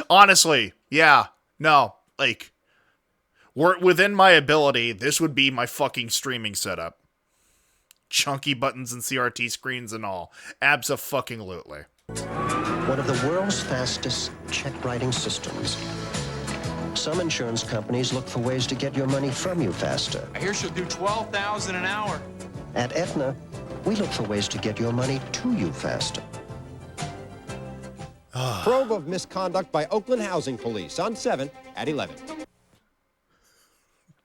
Honestly, yeah, no, like, were it within my ability, this would be my fucking streaming setup. Chunky buttons and CRT screens and all. Abso-fucking-lutely. One of the world's fastest check-writing systems. Some insurance companies look for ways to get your money from you faster. I hear she'll do $12,000 an hour. At Aetna, we look for ways to get your money to you faster. Probe of misconduct by Oakland Housing Police on 7 at 11.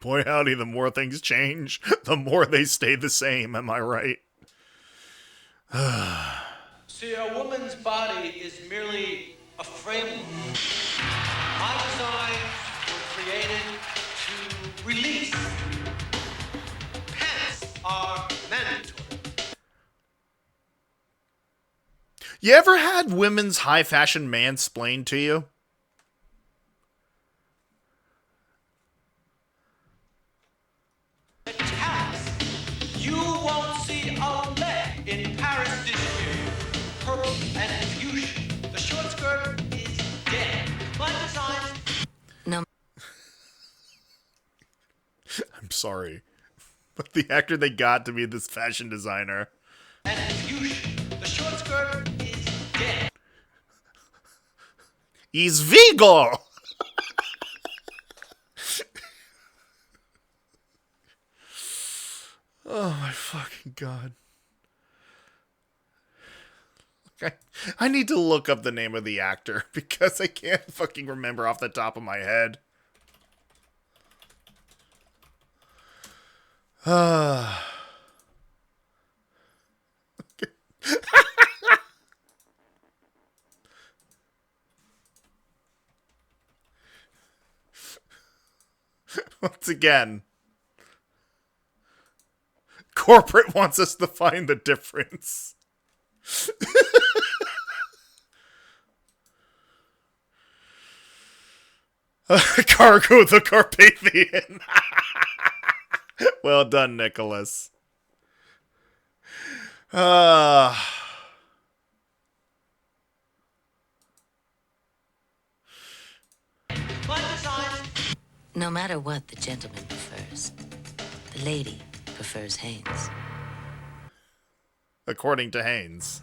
Boy howdy, the more things change, the more they stay the same, am I right? See, a woman's body is merely a framework. My designs were created to release. Pants are mandatory. You ever had women's high fashion mansplained to you? You won't see a leg in Paris this year. Purple and fuchsia. The short skirt is dead. My designs. No. I'm sorry, but the actor they got to be this fashion designer. And fuchsia. The short skirt is dead. He's Vigo! Oh my fucking god. I need to look up the name of the actor because I can't fucking remember off the top of my head. Once again, corporate wants us to find the difference. Cargo the Carpathian. Well done, Nicholas. No matter what the gentleman prefers, the lady prefers Hanes. According to Haynes.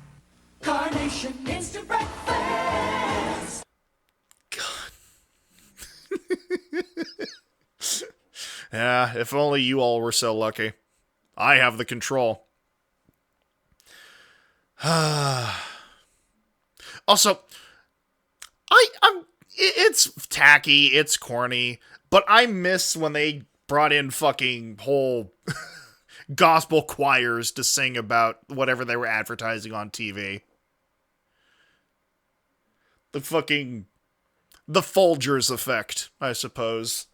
Carnation instant breakfast. Yeah, if only you all were so lucky. I have the control. Also, it's tacky, it's corny, but I miss when they brought in fucking whole gospel choirs to sing about whatever they were advertising on TV. The Folgers effect, I suppose.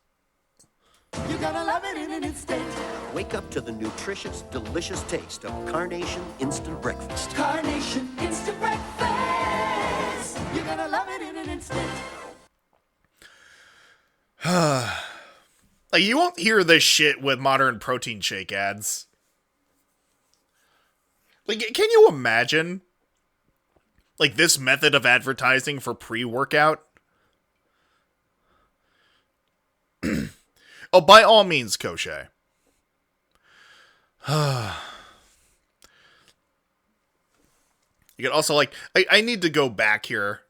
You're gonna love it in an instant. Wake up to the nutritious, delicious taste of Carnation Instant Breakfast. Carnation instant breakfast. You're gonna love it in an instant. Like, you won't hear this shit with modern protein shake ads. Like, can you imagine, like, this method of advertising for pre-workout? Oh, by all means, Koshe. You can also, like, I need to go back here.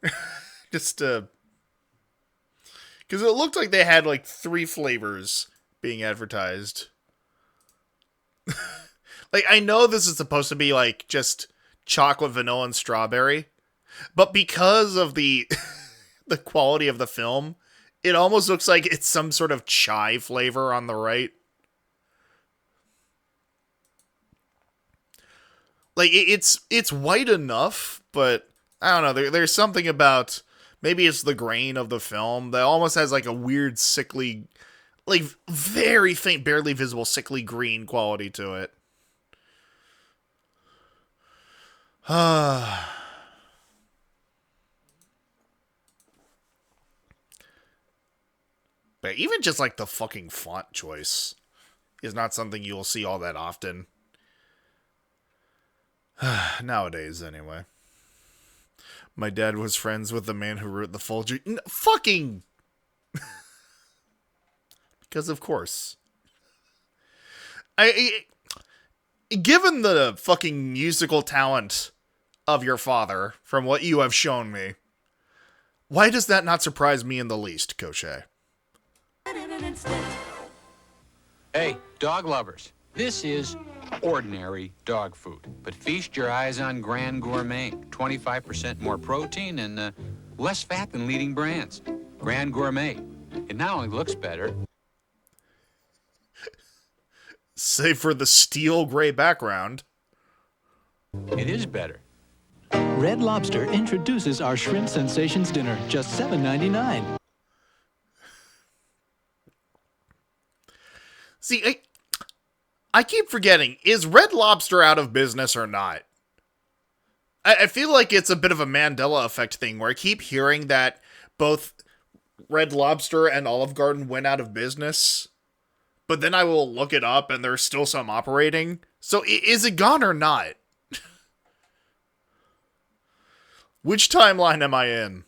Just to... Because it looked like they had, like, 3 flavors being advertised. Like, I know this is supposed to be, like, just chocolate, vanilla, and strawberry. But because of the the quality of the film, it almost looks like it's some sort of chai flavor on the right. Like, it's white enough, but I don't know. There's something about, maybe it's the grain of the film that almost has like a weird sickly, like very faint, barely visible sickly green quality to it. But even just like the fucking font choice is not something you'll see all that often. Nowadays, anyway. My dad was friends with the man who wrote the Folger. Fucking! Because of course. Given the fucking musical talent of your father, from what you have shown me, why does that not surprise me in the least, Koshe? Hey, dog lovers, this is ordinary dog food. But feast your eyes on Grand Gourmet. 25% more protein and less fat than leading brands. Grand Gourmet. It not only looks better, save for the steel gray background, it is better. Red Lobster introduces our Shrimp Sensations dinner, just $7.99. See, I keep forgetting, is Red Lobster out of business or not? I feel like it's a bit of a Mandela effect thing, where I keep hearing that both Red Lobster and Olive Garden went out of business, but then I will look it up and there's still some operating. So is it gone or not? Which timeline am I in?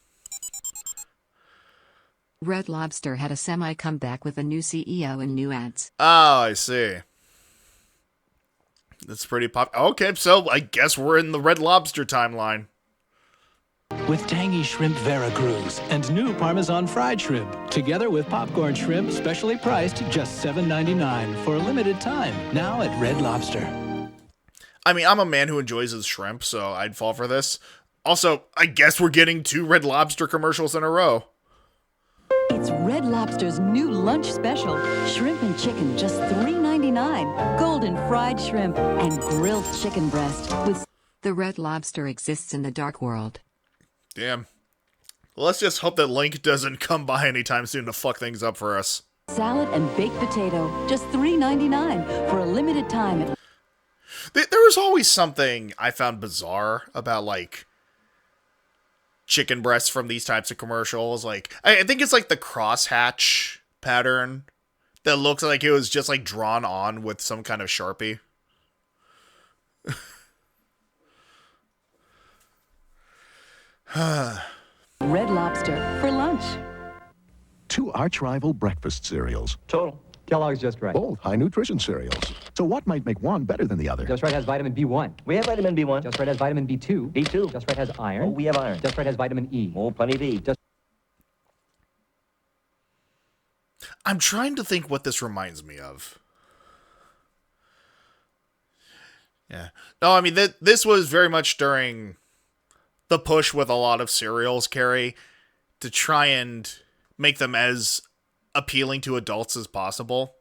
Red Lobster had a semi-comeback with a new CEO and new ads. Oh, I see. That's pretty okay, so I guess we're in the Red Lobster timeline. With tangy shrimp Veracruz and new Parmesan fried shrimp, together with popcorn shrimp, specially priced just $7.99 for a limited time, now at Red Lobster. I mean, I'm a man who enjoys his shrimp, so I'd fall for this. Also, I guess we're getting 2 Red Lobster commercials in a row. It's Red Lobster's new lunch special. Shrimp and chicken, just $3.99. Golden fried shrimp and grilled chicken breast with... The Red Lobster exists in the dark world. Damn. Let's just hope that Link doesn't come by anytime soon to fuck things up for us. salad and baked potato, just $3.99 for a limited time. There was always something I found bizarre about, like, chicken breasts from these types of commercials. Like, I think it's like the crosshatch pattern that looks like it was just like drawn on with some kind of Sharpie. Red Lobster for lunch. 2 arch-rival breakfast cereals. Total. Kellogg's Just Right. Both high-nutrition cereals. So what might make one better than the other? Just Right has vitamin B1. We have vitamin B1. Just Right has vitamin B2. B2. Just Right has iron. Oh, we have iron. Just Right has vitamin E. Oh, plenty of E. I'm trying to think what this reminds me of. Yeah. No, I mean, this was very much during the push with a lot of cereals, Carrie, to try and make them as appealing to adults as possible.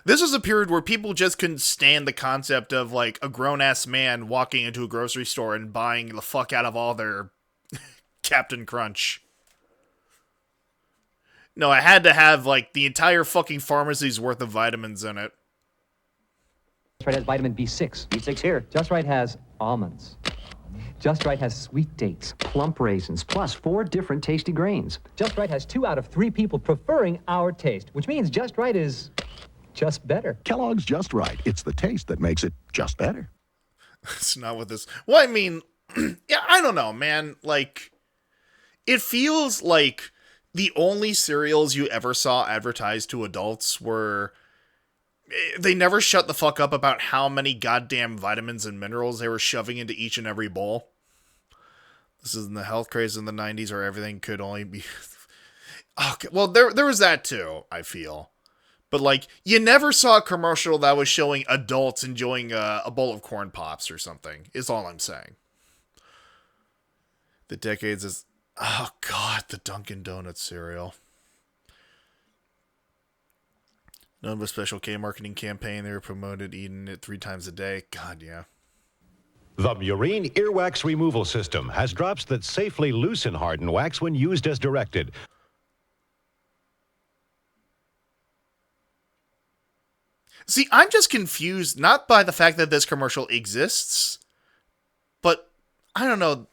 This was a period where people just couldn't stand the concept of, like, a grown-ass man walking into a grocery store and buying the fuck out of all their Captain Crunch. No, I had to have, like, the entire fucking pharmacy's worth of vitamins in it. Just Right has vitamin B6. B6 here. Just Right has almonds. Just Right has sweet dates, plump raisins, plus 4 different tasty grains. Just Right has 2 out of 3 people preferring our taste, which means Just Right is just better. Kellogg's Just Right. It's the taste that makes it just better. It's not what this... Well, I mean, yeah, I don't know, man. Like, it feels like the only cereals you ever saw advertised to adults were... They never shut the fuck up about how many goddamn vitamins and minerals they were shoving into each and every bowl. This is in the health craze in the 90s where everything could only be... Okay, well, there was that too, I feel. But, like, you never saw a commercial that was showing adults enjoying a bowl of corn pops or something, is all I'm saying. The decades is... Oh, God, the Dunkin' Donuts cereal. None of a Special K marketing campaign. They were promoted eating it 3 times a day. God, yeah. The Murine Earwax Removal System has drops that safely loosen hardened wax when used as directed. See, I'm just confused, not by the fact that this commercial exists, but, I don't know,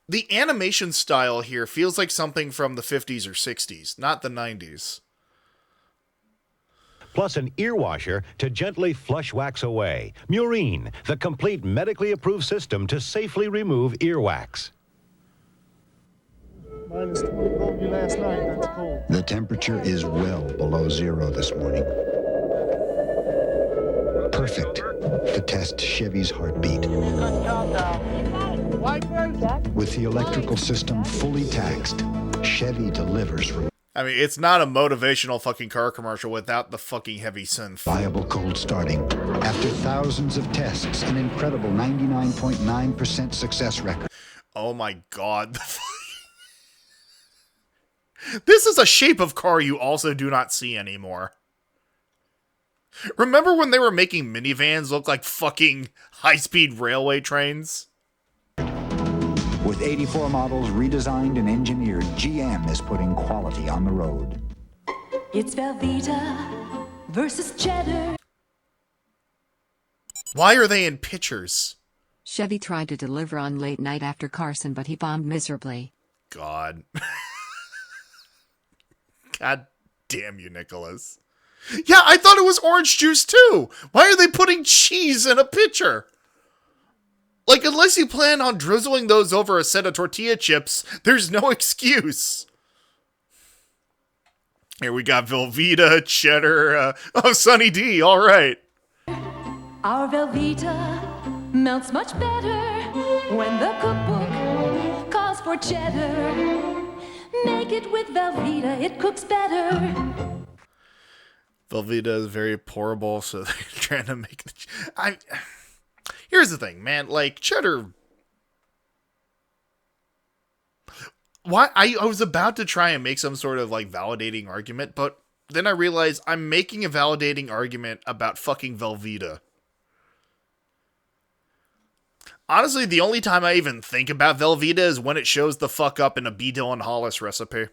the animation style here feels like something from the 50s or 60s, not the 90s. Plus an ear washer to gently flush wax away. Murine, the complete medically approved system to safely remove earwax. Minus 20 told you last night, that's cold. The temperature is well below 0 this morning. Perfect to test Chevy's heartbeat. With the electrical system fully taxed, Chevy delivers I mean, it's not a motivational fucking car commercial without the fucking heavy synth. reliable cold starting. After thousands of tests, an incredible 99.9% success record. Oh my God. This is a shape of car you also do not see anymore. Remember when they were making minivans look like fucking high-speed railway trains? With 84 models redesigned and engineered, GM is putting quality on the road. It's Velveeta versus Cheddar. Why are they in pictures? Chevy tried to deliver on Late Night After Carson, but he bombed miserably. God. God damn you, Nicholas. Yeah, I thought it was orange juice too. Why are they putting cheese in a pitcher? Like, unless you plan on drizzling those over a set of tortilla chips, there's no excuse. Here we got Velveeta, Cheddar, Sunny D, all right. Our Velveeta melts much better when the cookbook calls for cheddar. Make it with Velveeta, it cooks better. Velveeta is very pourable, so they're trying to make the... Here's the thing, man. Like, cheddar Why I was about to try and make some sort of like validating argument, but then I realized I'm making a validating argument about fucking Velveeta. Honestly, the only time I even think about Velveeta is when it shows the fuck up in a B. Dylan Hollis recipe.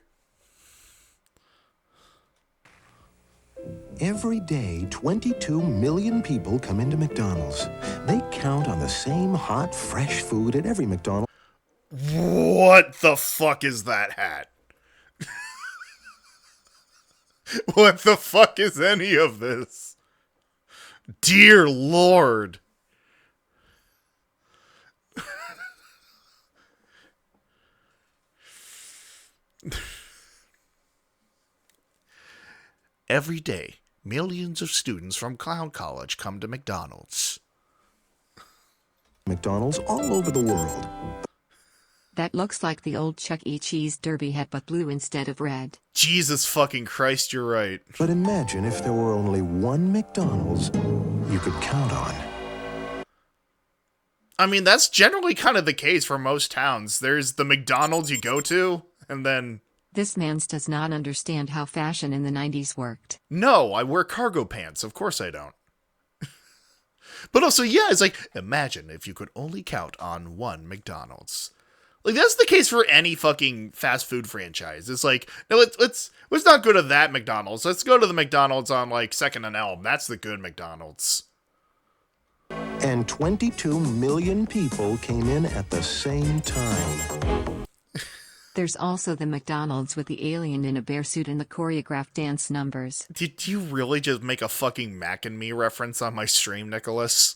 Every day, 22 million people come into McDonald's. They count on the same hot, fresh food at every McDonald's. What the fuck is that hat? What the fuck is any of this? Dear Lord. Every day, millions of students from Clown College come to McDonald's. McDonald's all over the world. That looks like the old Chuck E. Cheese derby hat, but blue instead of red. Jesus fucking Christ, you're right. But imagine if there were only one McDonald's you could count on. I mean, that's generally kind of the case for most towns. There's the McDonald's you go to, and then... This man does not understand how fashion in the 90s worked. No, I wear cargo pants. Of course I don't. But also, yeah, it's like, imagine if you could only count on one McDonald's. Like, that's the case for any fucking fast food franchise. It's like, no, let's not go to that McDonald's. Let's go to the McDonald's on, like, 2nd and Elm. That's the good McDonald's. And 22 million people came in at the same time. There's also the McDonald's with the alien in a bear suit and the choreographed dance numbers. Did you really just make a fucking Mac and Me reference on my stream, Nicholas?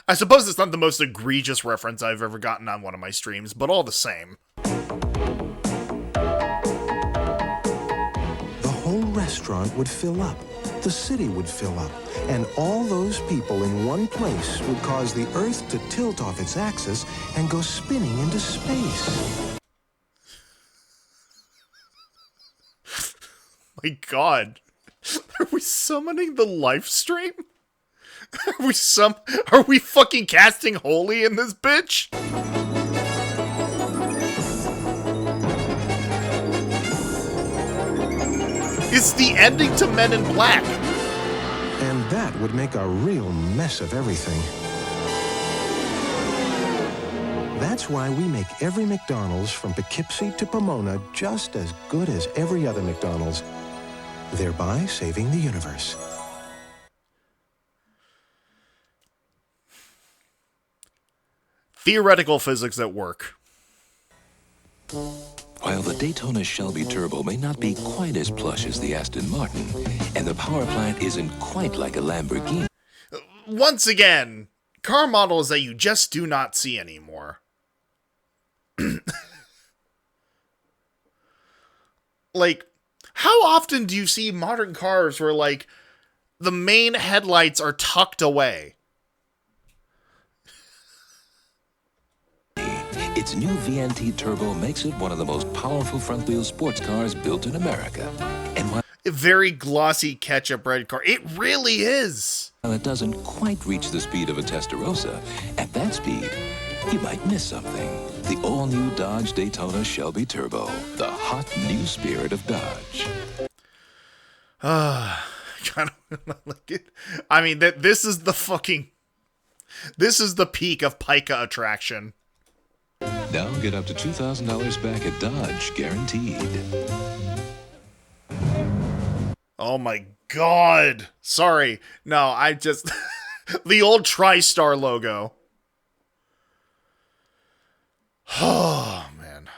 I suppose it's not the most egregious reference I've ever gotten on one of my streams, but all the same. The whole restaurant would fill up. The city would fill up. And all those people in one place would cause the Earth to tilt off its axis and go spinning into space. My God, are we summoning the live stream? Are we fucking casting Holy in this bitch? It's the ending to Men in Black. And that would make a real mess of everything. That's why we make every McDonald's from Poughkeepsie to Pomona just as good as every other McDonald's, thereby saving the universe. Theoretical physics at work. While the Daytona Shelby Turbo may not be quite as plush as the Aston Martin, and the power plant isn't quite like a Lamborghini. Once again, car models that you just do not see anymore. Like, how often do you see modern cars where, like, the main headlights are tucked away? Its new VNT Turbo makes it one of the most powerful front-wheel sports cars built in America. And while A very glossy ketchup red car. It really is. it doesn't quite reach the speed of a Testarossa, at that speed, you might miss something. The all-new Dodge Daytona Shelby Turbo, the hot new spirit of Dodge. Kind of like it. I mean, this is the peak of pica attraction. Now get up to $2,000 back at Dodge, guaranteed. Oh my God. Sorry. No, I just... the old TriStar logo. Oh, man.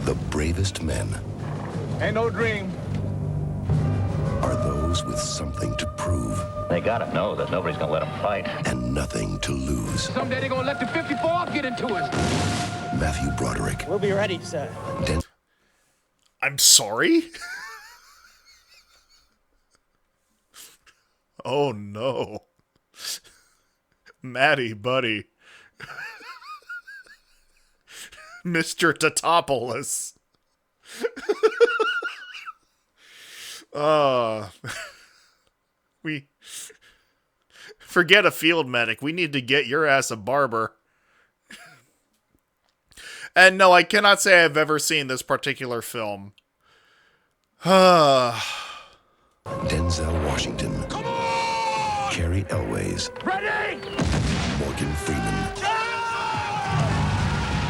The bravest men Ain't no dream. are those with something to prove. They gotta know that nobody's gonna let them fight. And nothing to lose. Someday they're gonna let the 54 get into us. Matthew Broderick. We'll be ready, sir. I'm sorry? Oh, no. Maddie, buddy. Mr. Tatopoulos. We forget a field medic. We need to get your ass a barber. And no, I cannot say I've ever seen this particular film. Denzel Washington. Come on! Carrie Elways. Ready! Morgan Freeman.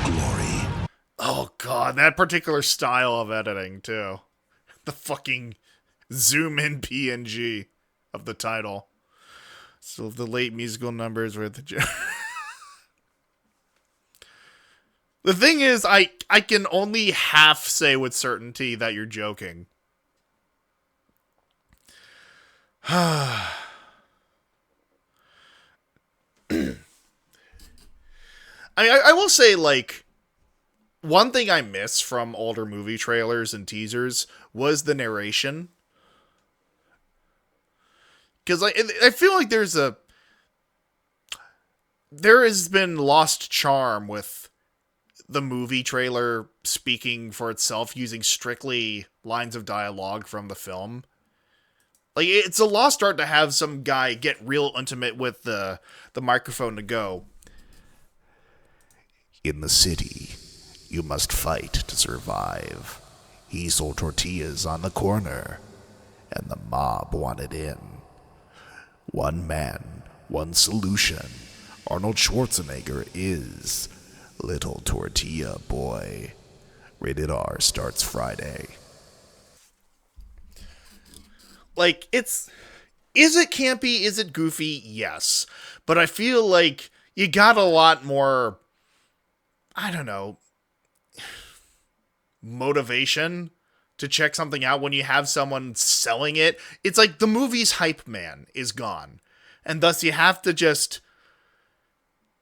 Glory. Oh god, that particular style of editing, too. The fucking zoom in PNG of the title. So the late musical numbers were the... The thing is, I can only half say with certainty that you're joking. I will say, like, one thing I miss from older movie trailers and teasers was the narration. Because I feel like there has been lost charm with the movie trailer speaking for itself using strictly lines of dialogue from the film. Like, it's a lost art to have some guy get real intimate with the microphone to go, "In the city, you must fight to survive. He sold tortillas on the corner, and the mob wanted in. One man, one solution. Arnold Schwarzenegger is Little Tortilla Boy. Rated R starts Friday." Like, is it campy? Is it goofy? Yes. But I feel like you got a lot more, I don't know, motivation to check something out when you have someone selling it. It's like the movie's hype man is gone. And thus you have to just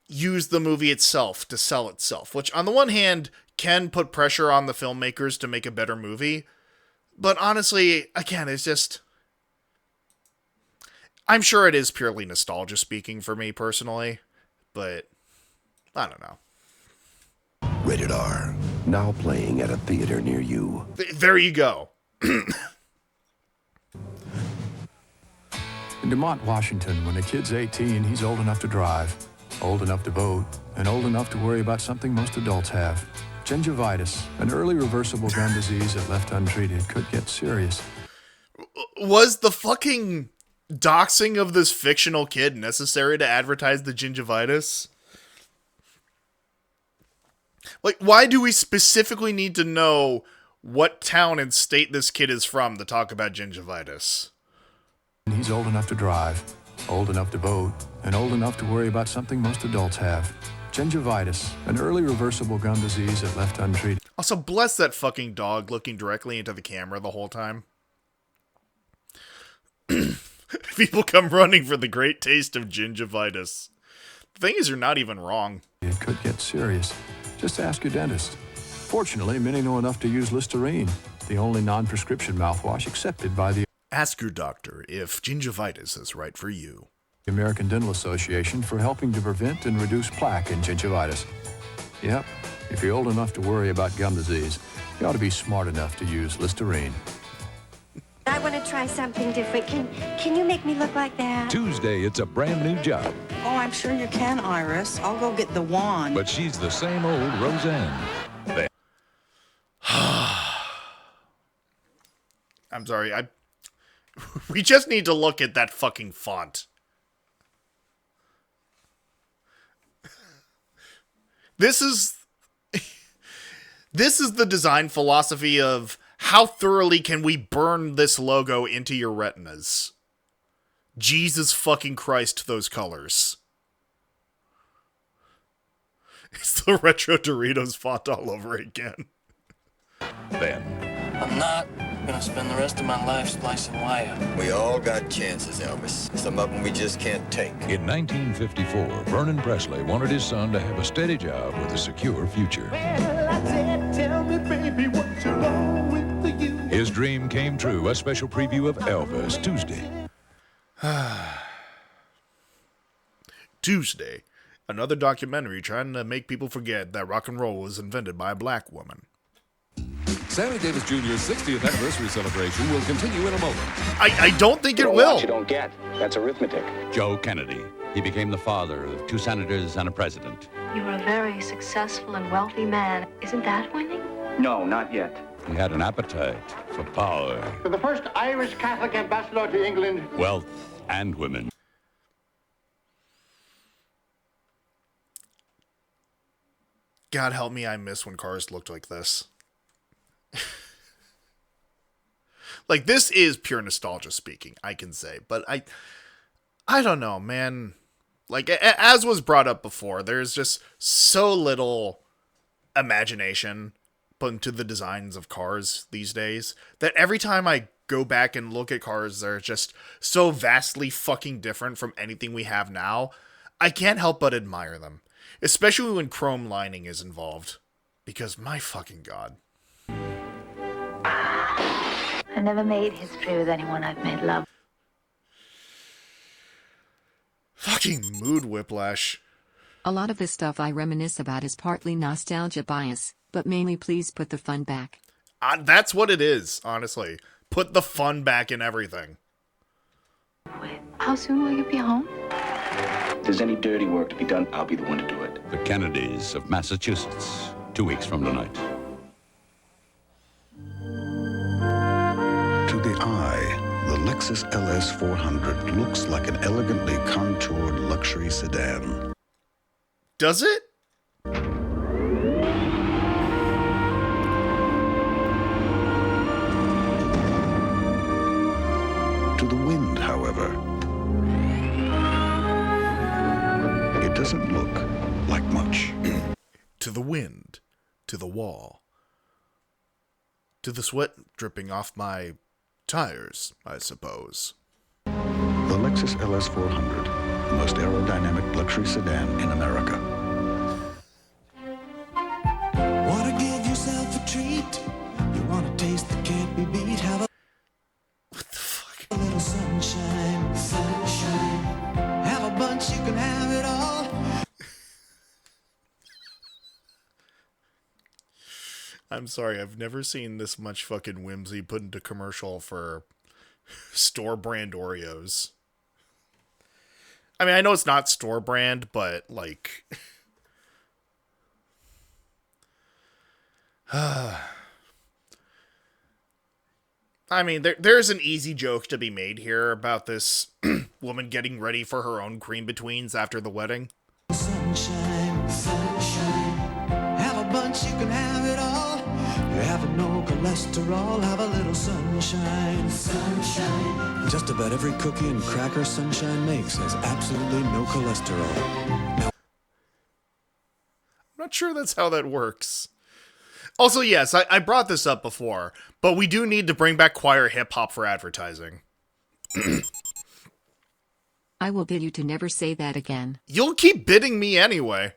use the movie itself to sell itself. Which, on the one hand, can put pressure on the filmmakers to make a better movie. But honestly, again, it's just... I'm sure it is purely nostalgia speaking for me personally, but I don't know. Rated R. Now playing at a theater near you. There you go. In Demont, Washington, when a kid's 18, he's old enough to drive, old enough to vote, and old enough to worry about something most adults have. Gingivitis, an early reversible gum disease that left untreated could get serious. Was the fucking doxing of this fictional kid necessary to advertise the gingivitis? Like, why do we specifically need to know what town and state this kid is from to talk about gingivitis? He's old enough to drive, old enough to vote, and old enough to worry about something most adults have. Gingivitis, an early reversible gum disease that left untreated. Also, bless that fucking dog looking directly into the camera the whole time. People come running for the great taste of gingivitis. The thing is, you're not even wrong. It could get serious. Just ask your dentist. Fortunately, many know enough to use Listerine, the only non-prescription mouthwash accepted by the... Ask your doctor if gingivitis is right for you. American Dental Association for helping to prevent and reduce plaque in gingivitis. Yep, if you're old enough to worry about gum disease, you ought to be smart enough to use Listerine. I want to try something different. Can you make me look like that? Tuesday, it's a brand new job. Oh, I'm sure you can, Iris. I'll go get the wand. But she's the same old Roseanne. I'm sorry, we just need to look at that fucking font. This is the design philosophy of how thoroughly can we burn this logo into your retinas? Jesus fucking Christ, those colors. It's the retro Doritos font all over again. Then. I'm not gonna spend the rest of my life splicing wire. We all got chances, Elvis. Some of them we just can't take. In 1954, Vernon Presley wanted his son to have a steady job with a secure future. Well, I said, tell me, baby, what's wrong with you? His dream came true. A special preview of Elvis, Tuesday. Tuesday. Another documentary trying to make people forget that rock and roll was invented by a black woman. Sammy Davis Jr.'s 60th anniversary celebration will continue in a moment. I don't think it will. What you don't get. That's arithmetic. Joe Kennedy. he became the father of 2 senators and a president. You're a very successful and wealthy man. Isn't that winning? No, not yet. He had an appetite for power, The first Irish Catholic ambassador to England. wealth, and women. God help me, I miss when cars looked like this. Like, this is pure nostalgia speaking, I can say. But I don't know, man. Like, as was brought up before, there's just so little imagination put into the designs of cars these days that every time I go back and look at cars, they're just so vastly fucking different from anything we have now. I can't help but admire them. Especially when chrome lining is involved. Because my fucking god. I never made history with anyone I've made love. Fucking mood whiplash. A lot of the stuff I reminisce about is partly nostalgia bias, but mainly please put the fun back. That's what it is, honestly. Put the fun back in everything. How soon will you be home? If there's any dirty work to be done, I'll be the one to do it. The Kennedys of Massachusetts, 2 weeks from tonight. To the eye, the Lexus LS 400 looks like an elegantly contoured luxury sedan. Does it? To the wind, however, it doesn't look like much. To the wind. To the wall. To the sweat dripping off my tires, I suppose. The Lexus LS 400, the most aerodynamic luxury sedan in America. Wanna give yourself a treat? You want a taste that can't be beat? Have a little sunshine, sunshine. Have a bunch, you can have it all. I'm sorry, I've never seen this much fucking whimsy put into commercial for store brand Oreos. I mean, I know it's not store brand, but like... I mean, there's an easy joke to be made here about this woman getting ready for her own cream-betweens after the wedding. Sunshine, sunshine. Have a bunch, you can have it all. You have no cholesterol, have a little sunshine, sunshine. Just about every cookie and cracker Sunshine makes has absolutely no cholesterol. Now, I'm not sure that's how that works. Also, yes, I brought this up before, but we do need to bring back choir hip-hop for advertising. I will bid you to never say that again. You'll keep bidding me anyway.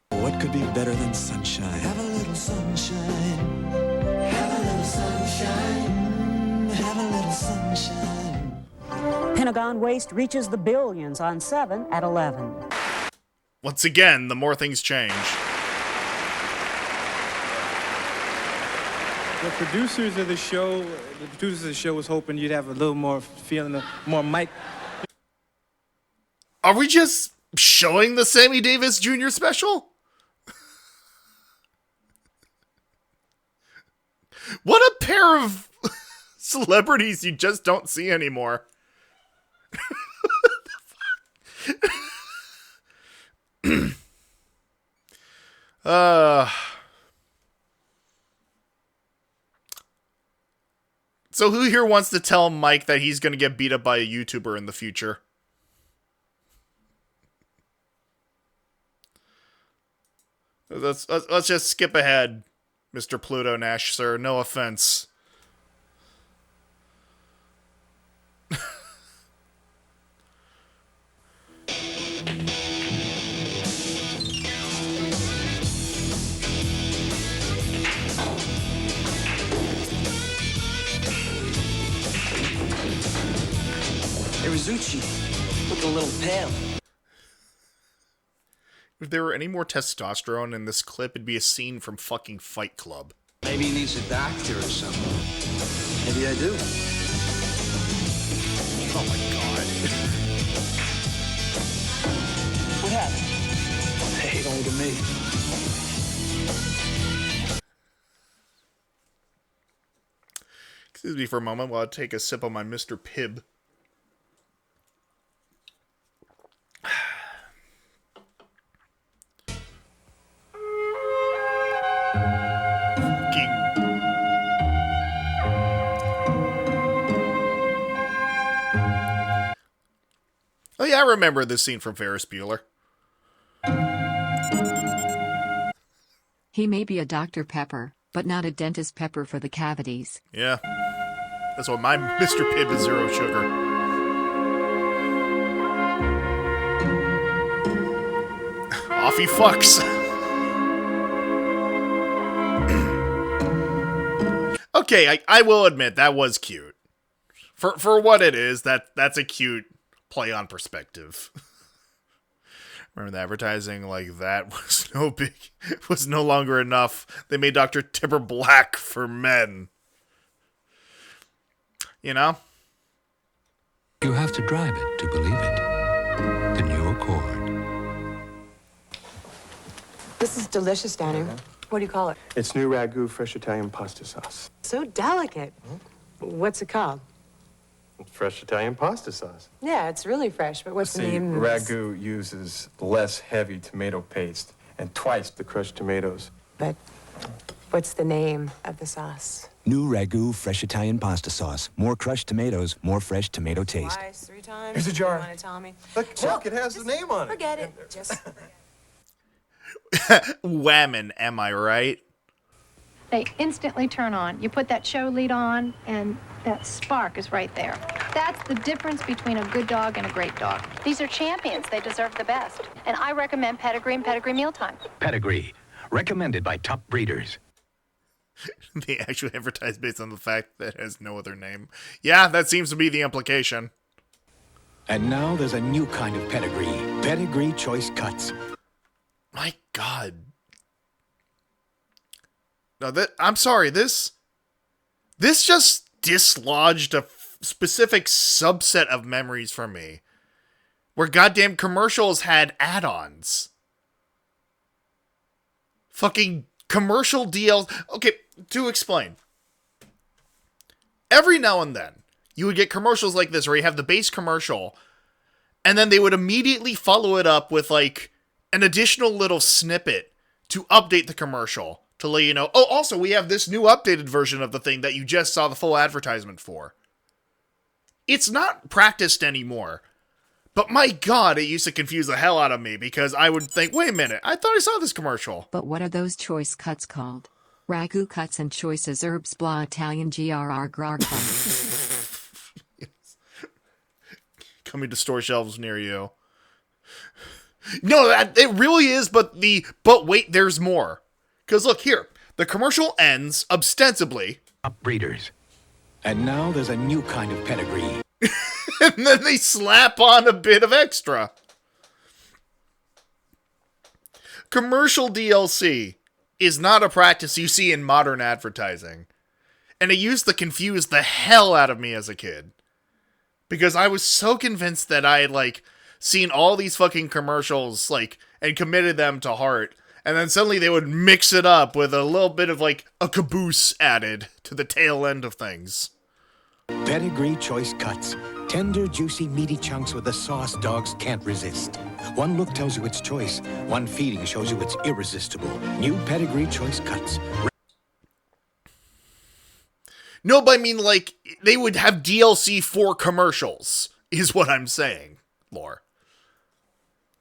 what could be better than sunshine? Have a little sunshine. Have a little sunshine. Have a little sunshine. Pentagon waste reaches the billions on 7 at 11. Once again, the more things change. The producers of the show was hoping you'd have a little more feeling, more mic. Are we just showing the Sammy Davis Jr. special? What a pair of celebrities you just don't see anymore. So who here wants to tell Mike that he's going to get beat up by a YouTuber in the future? Let's just skip ahead, Mr. Pluto Nash, sir. No offense. Hey, Rizuchi, looking a little pale. If there were any more testosterone in this clip, it'd be a scene from fucking Fight Club. Maybe he needs a doctor or something. Maybe I do. Oh my god. pet. Hey, don't look at me. Excuse me for a moment while I take a sip of my Mr. Pibb. Oh yeah, I remember this scene from Ferris Bueller. He may be a Dr. Pepper, but not a dentist pepper for the cavities. Yeah. That's why my Mr. Pibb is zero sugar. Off he fucks. Okay, I will admit that was cute. For what it is, that's a cute play on perspective. Remember the advertising like that was no longer enough. They made Dr. Tipper black for men. You know? You have to drive it to believe it. The new Accord. This is delicious, Danny. What do you call it? It's new ragu fresh Italian pasta sauce. So delicate. What's it called? Fresh Italian pasta sauce. Yeah, it's really fresh, but what's the See, name of this? ragu uses less heavy tomato paste and twice the crushed tomatoes. But what's the name of the sauce? New ragu fresh Italian pasta sauce. More crushed tomatoes, more fresh tomato taste. Twice, 3 times? Here's a jar. You want to tell me? Look, it has the name on it. Forget it. Just Whammon, am I right? They instantly turn on. You put that show lead on, and that spark is right there. That's the difference between a good dog and a great dog. These are champions. They deserve the best. And I recommend Pedigree and Pedigree Mealtime. Pedigree, recommended by top breeders. They actually advertise based on the fact that it has no other name. Yeah, that seems to be the implication. And now there's a new kind of pedigree. Pedigree Choice Cuts. My God. No, I'm sorry, this just dislodged a specific subset of memories from me. Where goddamn commercials had add-ons. Fucking commercial deals. Okay, to explain. Every now and then, you would get commercials like this where you have the base commercial, and then they would immediately follow it up with, like, an additional little snippet to update the commercial. To let you know, oh, also, we have this new updated version of the thing that you just saw the full advertisement for. It's not practiced anymore. But my God, it used to confuse the hell out of me because I would think, wait a minute, I thought I saw this commercial. But what are those choice cuts called? Ragu cuts and choices herbs blah Italian grr grr. Coming to store shelves near you. No, it really is, but wait, there's more. Because look here, the commercial ends ostensibly. Top breeders. And now there's a new kind of pedigree. And then they slap on a bit of extra. Commercial DLC is not a practice you see in modern advertising. And it used to confuse the hell out of me as a kid. Because I was so convinced that I had, like, seen all these fucking commercials, like, and committed them to heart. And then suddenly they would mix it up with a little bit of, like, a caboose added to the tail end of things. Pedigree Choice Cuts. Tender, juicy, meaty chunks with a sauce dogs can't resist. One look tells you it's choice. One feeding shows you it's irresistible. New Pedigree Choice Cuts. No, but I mean, like, they would have DLC for commercials, is what I'm saying, Lore.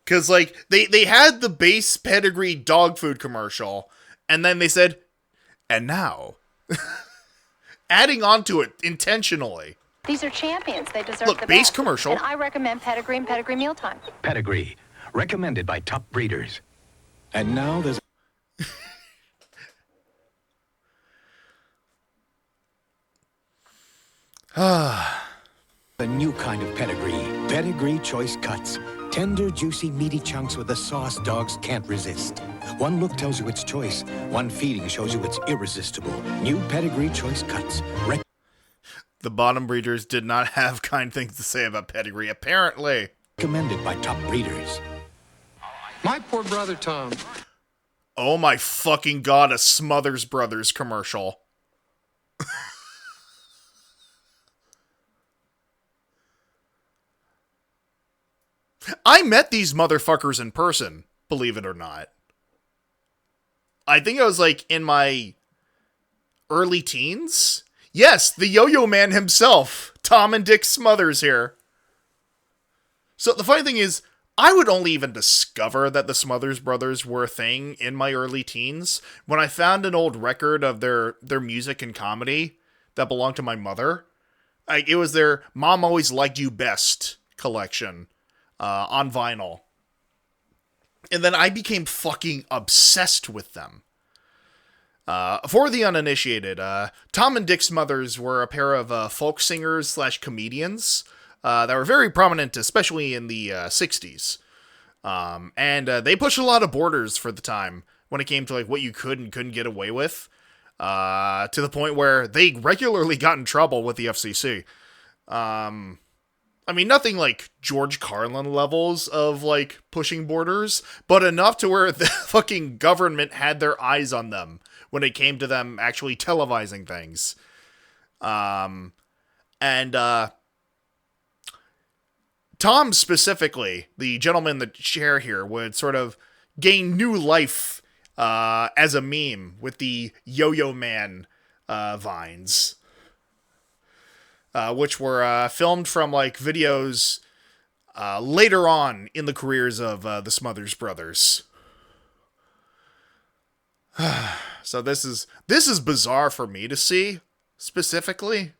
Because, like, they had the base Pedigree dog food commercial, and then they said, and now, adding on to it intentionally. These are champions. They deserve Look, the base best. commercial. And I recommend Pedigree and Pedigree Mealtime. Pedigree, recommended by top breeders. And now there's a new kind of pedigree. Pedigree Choice Cuts. Tender, juicy, meaty chunks with a sauce dogs can't resist. One look tells you it's choice. One feeding shows you it's irresistible. New Pedigree Choice Cuts. The bottom breeders did not have kind things to say about Pedigree, apparently. Recommended by top breeders. My poor brother Tom. Oh my fucking god, a Smothers Brothers commercial. I met these motherfuckers in person, believe it or not. I think I was like in my early teens. Yes, the Yo-Yo Man himself, Tom and Dick Smothers here. So the funny thing is, I would only even discover that the Smothers Brothers were a thing in my early teens when I found an old record of their music and comedy that belonged to my mother. Like, it was their Mom Always Liked You Best collection on vinyl. And then I became fucking obsessed with them. For the uninitiated, Tom and Dick Smothers were a pair of folk singers / comedians that were very prominent, especially in the 60s. And they pushed a lot of borders for the time when it came to like what you could and couldn't get away with, to the point where they regularly got in trouble with the FCC. I mean, nothing like George Carlin levels of like pushing borders, but enough to where the fucking government had their eyes on them when it came to them actually televising things. Tom specifically, the gentleman in the chair here, would sort of gain new life as a meme with the Yo-Yo Man vines, which were filmed from like videos later on in the careers of the Smothers Brothers. So this is bizarre for me to see specifically.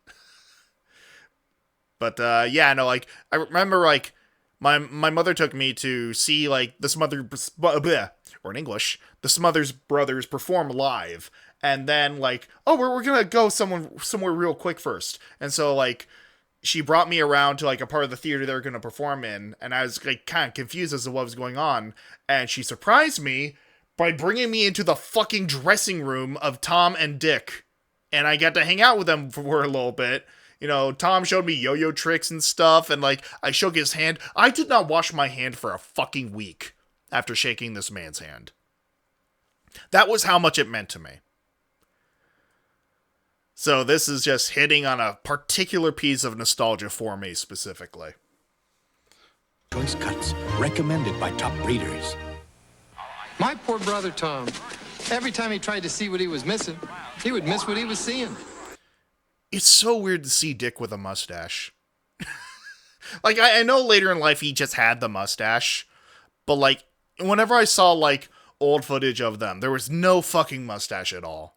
But yeah, no, like I remember like my mother took me to see like the Smothers, or in English, the Smothers Brothers perform live, and then like, oh, we're gonna go somewhere real quick first, and so like she brought me around to like a part of the theater they were gonna perform in, and I was like kind of confused as to what was going on, and she surprised me by bringing me into the fucking dressing room of Tom and Dick, and I got to hang out with them for a little bit. You know, Tom showed me yo-yo tricks and stuff, and, like, I shook his hand. I did not wash my hand for a fucking week after shaking this man's hand. That was how much it meant to me. So this is just hitting on a particular piece of nostalgia for me, specifically. Choice cuts, recommended by top breeders. My poor brother Tom. Every time he tried to see what he was missing, he would miss what he was seeing. It's so weird to see Dick with a mustache. Like, I know later in life he just had the mustache, but, like, whenever I saw, like, old footage of them, there was no fucking mustache at all.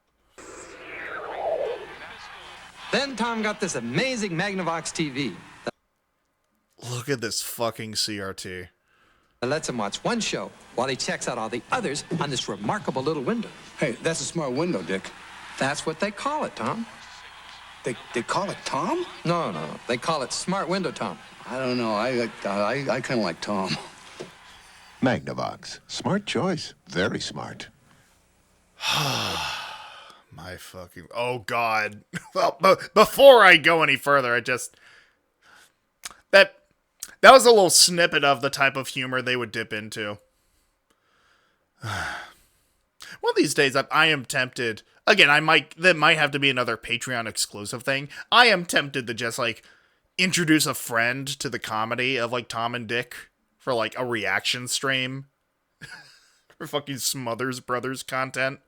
Then Tom got this amazing Magnavox TV. Look at this fucking CRT. That lets him watch one show while he checks out all the others on this remarkable little window. Hey, that's a smart window, Dick. That's what they call it, Tom. They call it Tom? No. They call it Smart Window Tom. I don't know. I kind of like Tom. Magnavox. Smart choice. Very smart. My fucking... Oh, God. Well, before I go any further, I just... That was a little snippet of the type of humor they would dip into. One of these days, I am tempted... Again, that might have to be another Patreon exclusive thing. I am tempted to just, like, introduce a friend to the comedy of, like, Tom and Dick for, like, a reaction stream. For fucking Smothers Brothers content.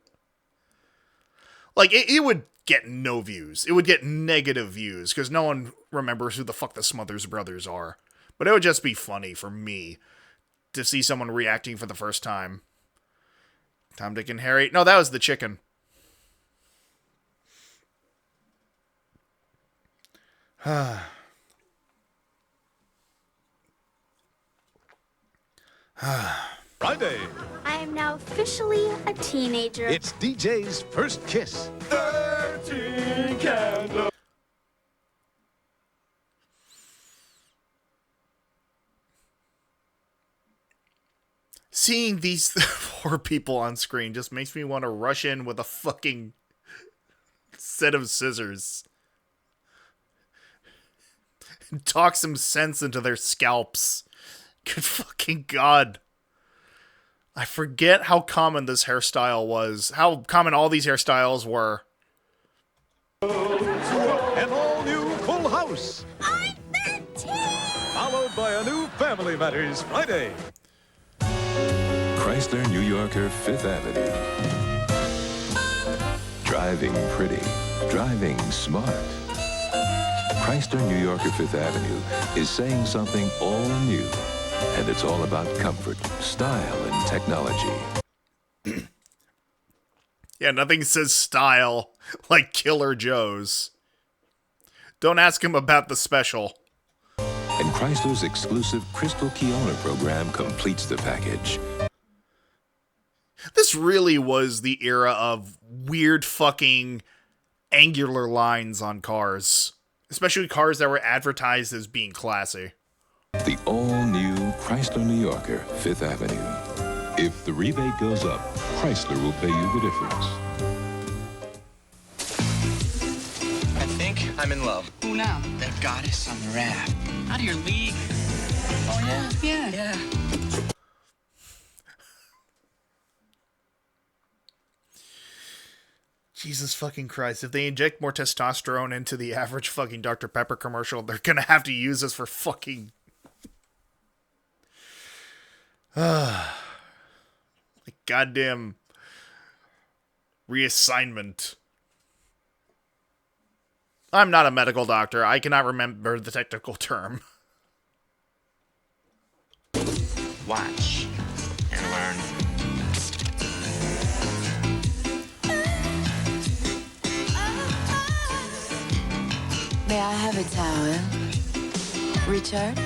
Like, it would get no views. It would get negative views, because no one remembers who the fuck the Smothers Brothers are. But it would just be funny for me to see someone reacting for the first time. Tom, Dick, and Harry. No, that was the chicken. Friday. I am now officially a teenager. It's DJ's first kiss. 13 candles. Seeing these four people on screen just makes me want to rush in with a fucking set of scissors. And talk some sense into their scalps. Good fucking God. I forget how common this hairstyle was. How common all these hairstyles were. An all-new Full House. I'm 13! Followed by a new Family Matters Friday. Chrysler New Yorker 5th Avenue. Driving pretty. Driving smart. Chrysler New Yorker 5th Avenue is saying something all new. And it's all about comfort, style, and technology. Yeah, nothing says style like Killer Joe's. Don't ask him about the special. And Chrysler's exclusive Crystal Key Owner program completes the package. This really was the era of weird fucking angular lines on cars. Especially cars that were advertised as being classy. The all-new Chrysler New Yorker 5th Avenue. If the rebate goes up, Chrysler will pay you the difference. I think I'm in love. Who now? That goddess on the raft. Out of your league. Oh, yeah? Yeah. Jesus fucking Christ. If they inject more testosterone into the average fucking Dr. Pepper commercial, they're gonna have to use this for fucking... like goddamn reassignment. I'm not a medical doctor. I cannot remember the technical term. Watch and learn. May I have a towel? Richard?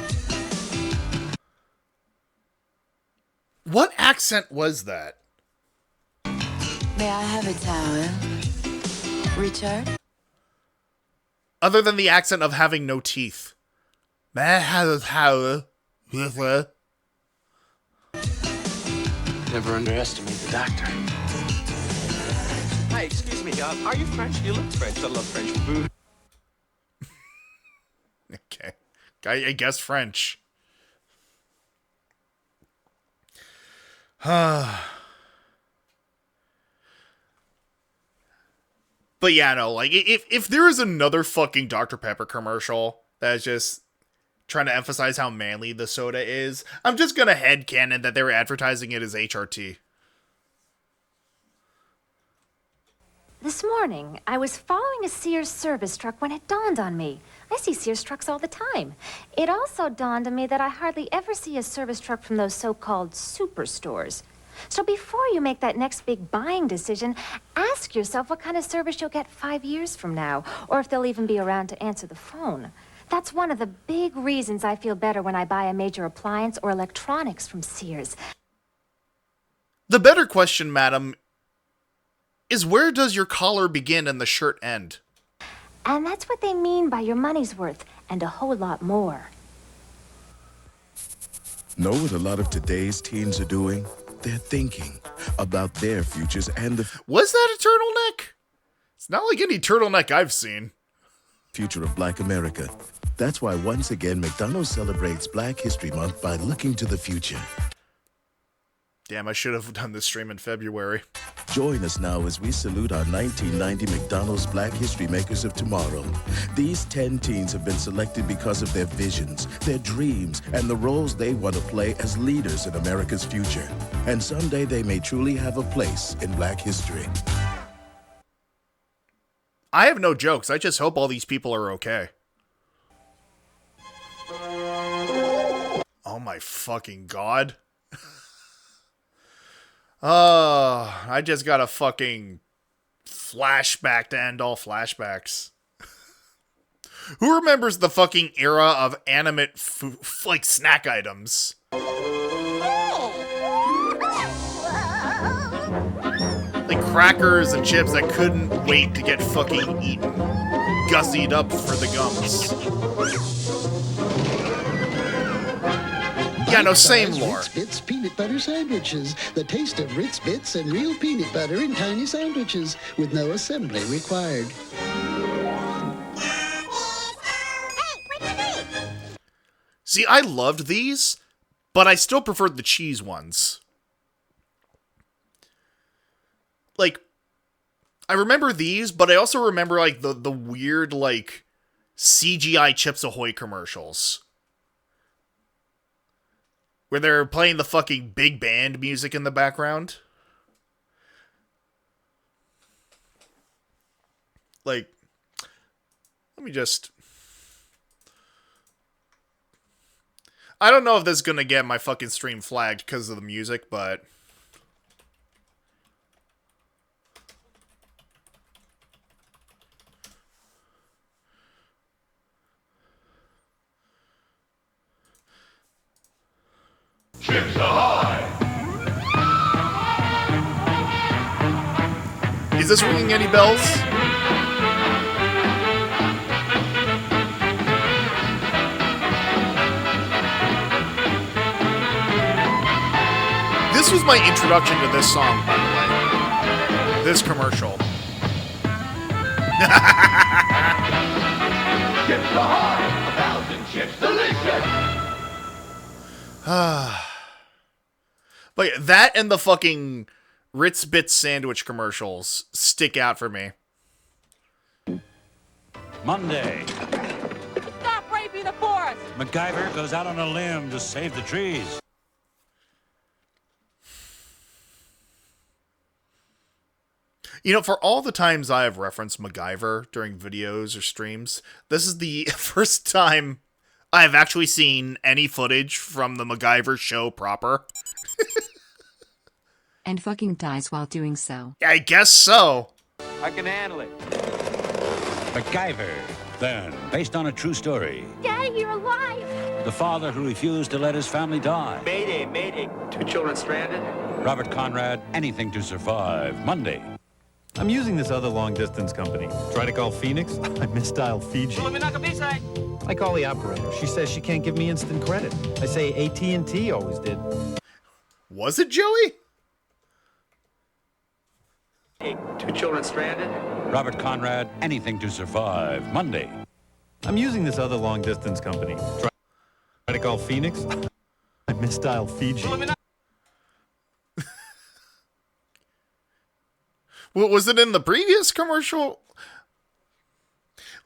What accent was that? May I have a towel? Richard? Other than the accent of having no teeth. May I have a towel? Never underestimate the doctor. Hi, excuse me. Are you French? You look French. I love French food. Okay. I guess French. But yeah, no, like, if there is another fucking Dr. Pepper commercial that's just trying to emphasize how manly the soda is, I'm just gonna headcanon that they were advertising it as HRT. This morning, I was following a Sears service truck when it dawned on me. I see Sears trucks all the time. It also dawned on me that I hardly ever see a service truck from those so-called superstores. So before you make that next big buying decision, ask yourself what kind of service you'll get 5 years from now, or if they'll even be around to answer the phone. That's one of the big reasons I feel better when I buy a major appliance or electronics from Sears. The better question, madam, is where does your collar begin and the shirt end? And that's what they mean by your money's worth, and a whole lot more. Know what a lot of today's teens are doing? They're thinking about their futures and the... Was that a turtleneck? It's not like any turtleneck I've seen. Future of Black America. That's why once again McDonald's celebrates Black History Month by looking to the future. Damn, I should have done this stream in February. Join us now as we salute our 1990 McDonald's Black History Makers of Tomorrow. These 10 teens have been selected because of their visions, their dreams, and the roles they want to play as leaders in America's future. And someday they may truly have a place in Black history. I have no jokes. I just hope all these people are okay. Oh my fucking god. I just got a fucking flashback to end all flashbacks. Who remembers the fucking era of animate, like, snack items? Like crackers and chips that couldn't wait to get fucking eaten. Gussied up for the gums. Yeah, no, same lore. Ritz Bits peanut butter sandwiches. The taste of Ritz Bits and real peanut butter in tiny sandwiches with no assembly required. See, I loved these, but I still preferred the cheese ones. like, I remember these, but I also remember, like, the weird, like, CGI Chips Ahoy commercials. Where they're playing the fucking big band music in the background. Like, let me just... I don't know if this is gonna get my fucking stream flagged because of the music, but... Chips Ahoy! Is this ringing any bells? This was my introduction to this song, by the way. This commercial. Chips Ahoy! 1,000 chips delicious! But yeah, that and the fucking Ritz Bits sandwich commercials stick out for me. Monday. Stop raping the forest! MacGyver goes out on a limb to save the trees. You know, for all the times I have referenced MacGyver during videos or streams, this is the first time I have actually seen any footage from the MacGyver show proper. And fucking dies while doing so. I guess so. I can handle it. MacGyver, then, based on a true story. Daddy, you're alive! The father who refused to let his family die. Mayday, mayday. 2 children stranded. Robert Conrad, anything to survive. Monday. I'm using this other long-distance company. Try to call Phoenix, I misdialed Fiji. I call the operator. She says she can't give me instant credit. I say AT&T always did. Was it Joey? 2 children stranded. Robert Conrad, anything to survive. Monday. I'm using this other long-distance company. Try to call Phoenix, I misdialed Fiji. Was it in the previous commercial?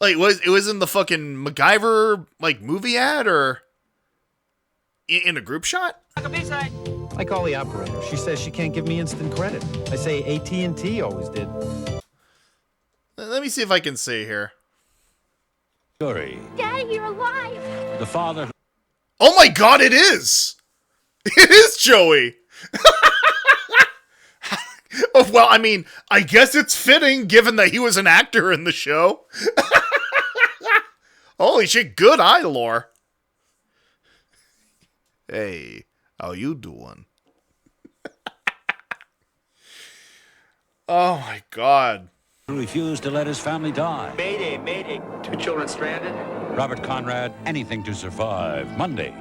Like, it was in the fucking MacGyver, like, movie ad, or in a group shot? I call the operator. She says she can't give me instant credit. I say AT&T always did. Let me see if I can see here. Story. Daddy, you're alive! The father... Oh my god, it is! It is Joey! Oh, well, I mean, I guess it's fitting, given that he was an actor in the show. Holy shit, good eye lore. Hey, how you doing? Oh my god. Who refused to let his family die. Mayday, mayday. 2 children stranded. Robert Conrad, anything to survive. Monday.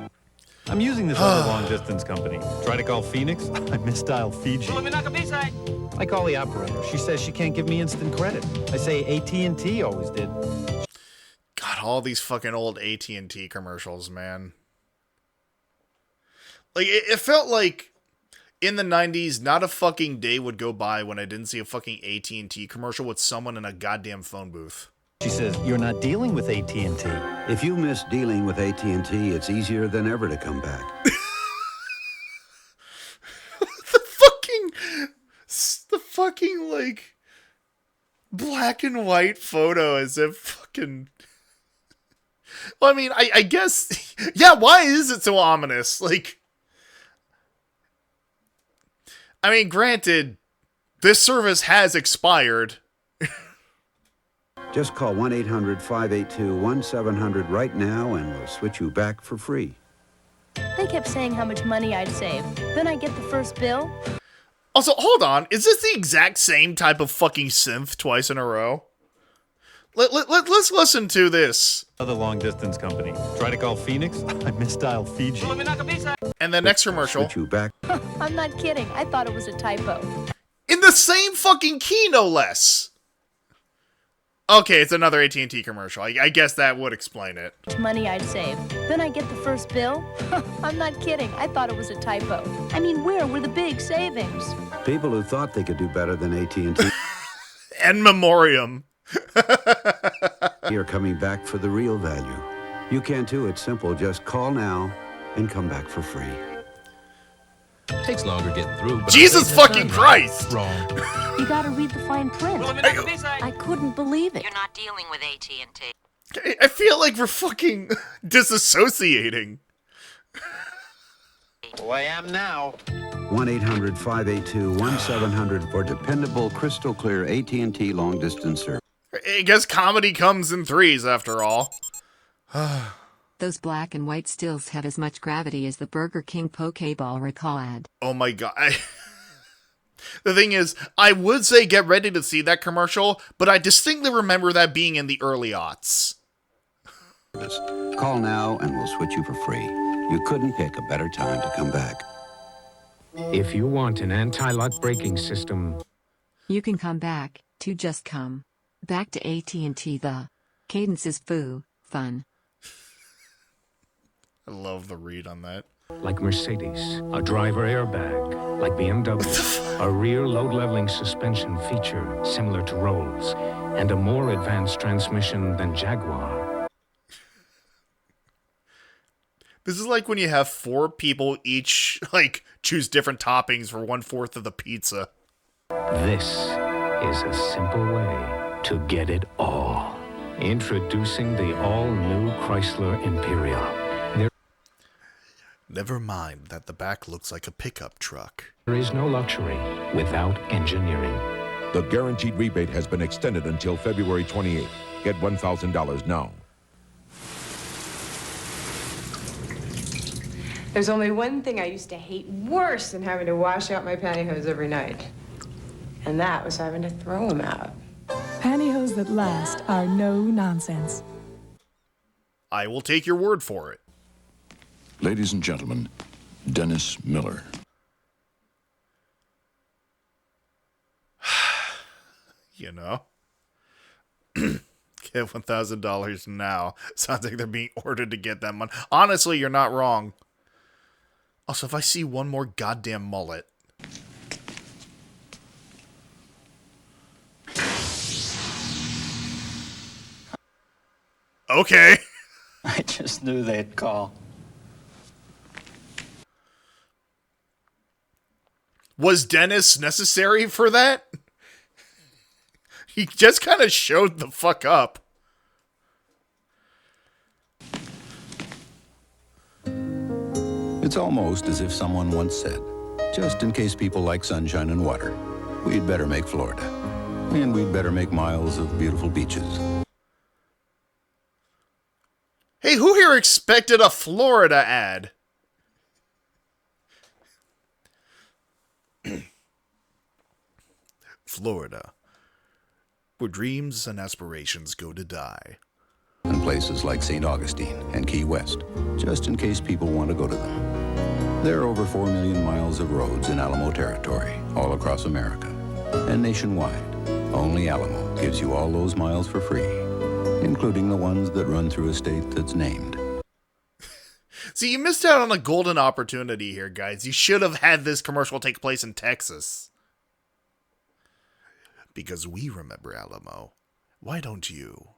I'm using this other long-distance company. Try to call Phoenix, I misdialed Fiji. I call the operator. She says she can't give me instant credit. I say AT&T always did. God, all these fucking old AT&T commercials, man. Like, it felt like in the 90s, not a fucking day would go by when I didn't see a fucking AT&T commercial with someone in a goddamn phone booth. She says, you're not dealing with AT&T. If you miss dealing with AT&T, it's easier than ever to come back. The fucking, like, black and white photo as if fucking... Well, I mean, I guess... Yeah, why is it so ominous? Like... I mean, granted, this service has expired. Just call 1-800-582-1700 right now and we'll switch you back for free. They kept saying how much money I'd save. Then I get the first bill. Also, hold on. Is this the exact same type of fucking synth twice in a row? Let's listen to this. Other long-distance company. Try to call Phoenix, I misdialed Fiji. And the next commercial. Switch you back. I'm not kidding. I thought it was a typo. In the same fucking key, no less. Okay, it's another AT&T commercial. I guess that would explain it. Money I'd save. Then I get the first bill? I'm not kidding. I thought it was a typo. I mean, where were the big savings? People who thought they could do better than AT&T En memoriam. are coming back for the real value. You can too. It's simple. Just call now and come back for free. Takes longer getting through, but Jesus fucking Christ! Wrong. You gotta read the fine print. I couldn't believe it. You're not dealing with AT&T. I feel like we're fucking disassociating. Well, I am now. 1-800-582-1700 for dependable, crystal clear AT&T long distance service. I guess comedy comes in threes after all. Those black and white stills have as much gravity as the Burger King Pokeball recall ad. Oh my god. The thing is, I would say get ready to see that commercial, but I distinctly remember that being in the early aughts. Call now and we'll switch you for free. You couldn't pick a better time to come back. If you want an anti-lock braking system, you can come back to just come. Back to AT&T. The cadence is fun. I love the read on that. Like Mercedes, a driver airbag. Like BMW, a rear load leveling suspension feature similar to Rolls, and a more advanced transmission than Jaguar. This is like when you have 4 people each, choose different toppings for 1/4 of the pizza. This is a simple way to get it all. Introducing the all-new Chrysler Imperial. Never mind that the back looks like a pickup truck. There is no luxury without engineering. The guaranteed rebate has been extended until February 28th. Get $1,000 now. There's only one thing I used to hate worse than having to wash out my pantyhose every night. And that was having to throw them out. Pantyhose that last are no nonsense. I will take your word for it. Ladies and gentlemen, Dennis Miller. You know? Get $1,000 now. Sounds like they're being ordered to get that money. Honestly, you're not wrong. Also, if I see one more goddamn mullet. Okay. I just knew they'd call. Was Dennis necessary for that? He just kind of showed the fuck up. It's almost as if someone once said, just in case people like sunshine and water, we'd better make Florida. And we'd better make miles of beautiful beaches. Hey, who here expected a Florida ad? Florida, where dreams and aspirations go to die. And places like St. Augustine and Key West, just in case people want to go to them. There are over 4 million miles of roads in Alamo territory, all across America. And nationwide, only Alamo gives you all those miles for free, including the ones that run through a state that's named. See, you missed out on a golden opportunity here, guys. You should have had this commercial take place in Texas. Because we remember Alamo. Why don't you?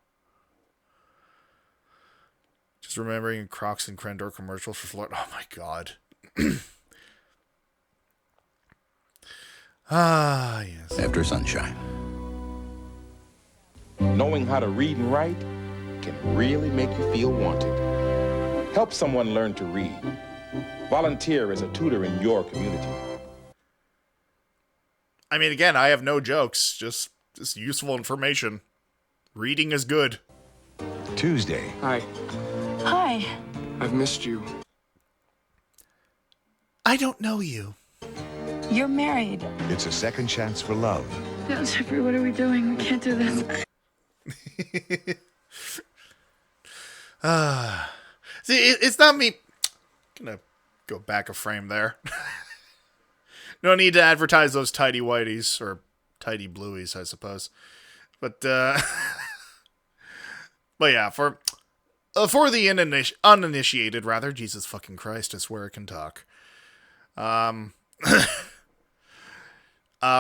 Just remembering Crocs and Crendor commercials for Florida. Oh my god. Ah, yes. After sunshine. Knowing how to read and write can really make you feel wanted. Help someone learn to read. Volunteer as a tutor in your community. I mean, again, I have no jokes. Just useful information. Reading is good. Tuesday. Hi. Hi. I've missed you. I don't know you. You're married. It's a second chance for love. No, Jeffrey, what are we doing? We can't do this. See, it's not me. I'm gonna go back a frame there. No need to advertise those tidy whities, or tidy blueies, I suppose. But, But yeah, for the uninitiated, rather, Jesus fucking Christ, I swear I can talk.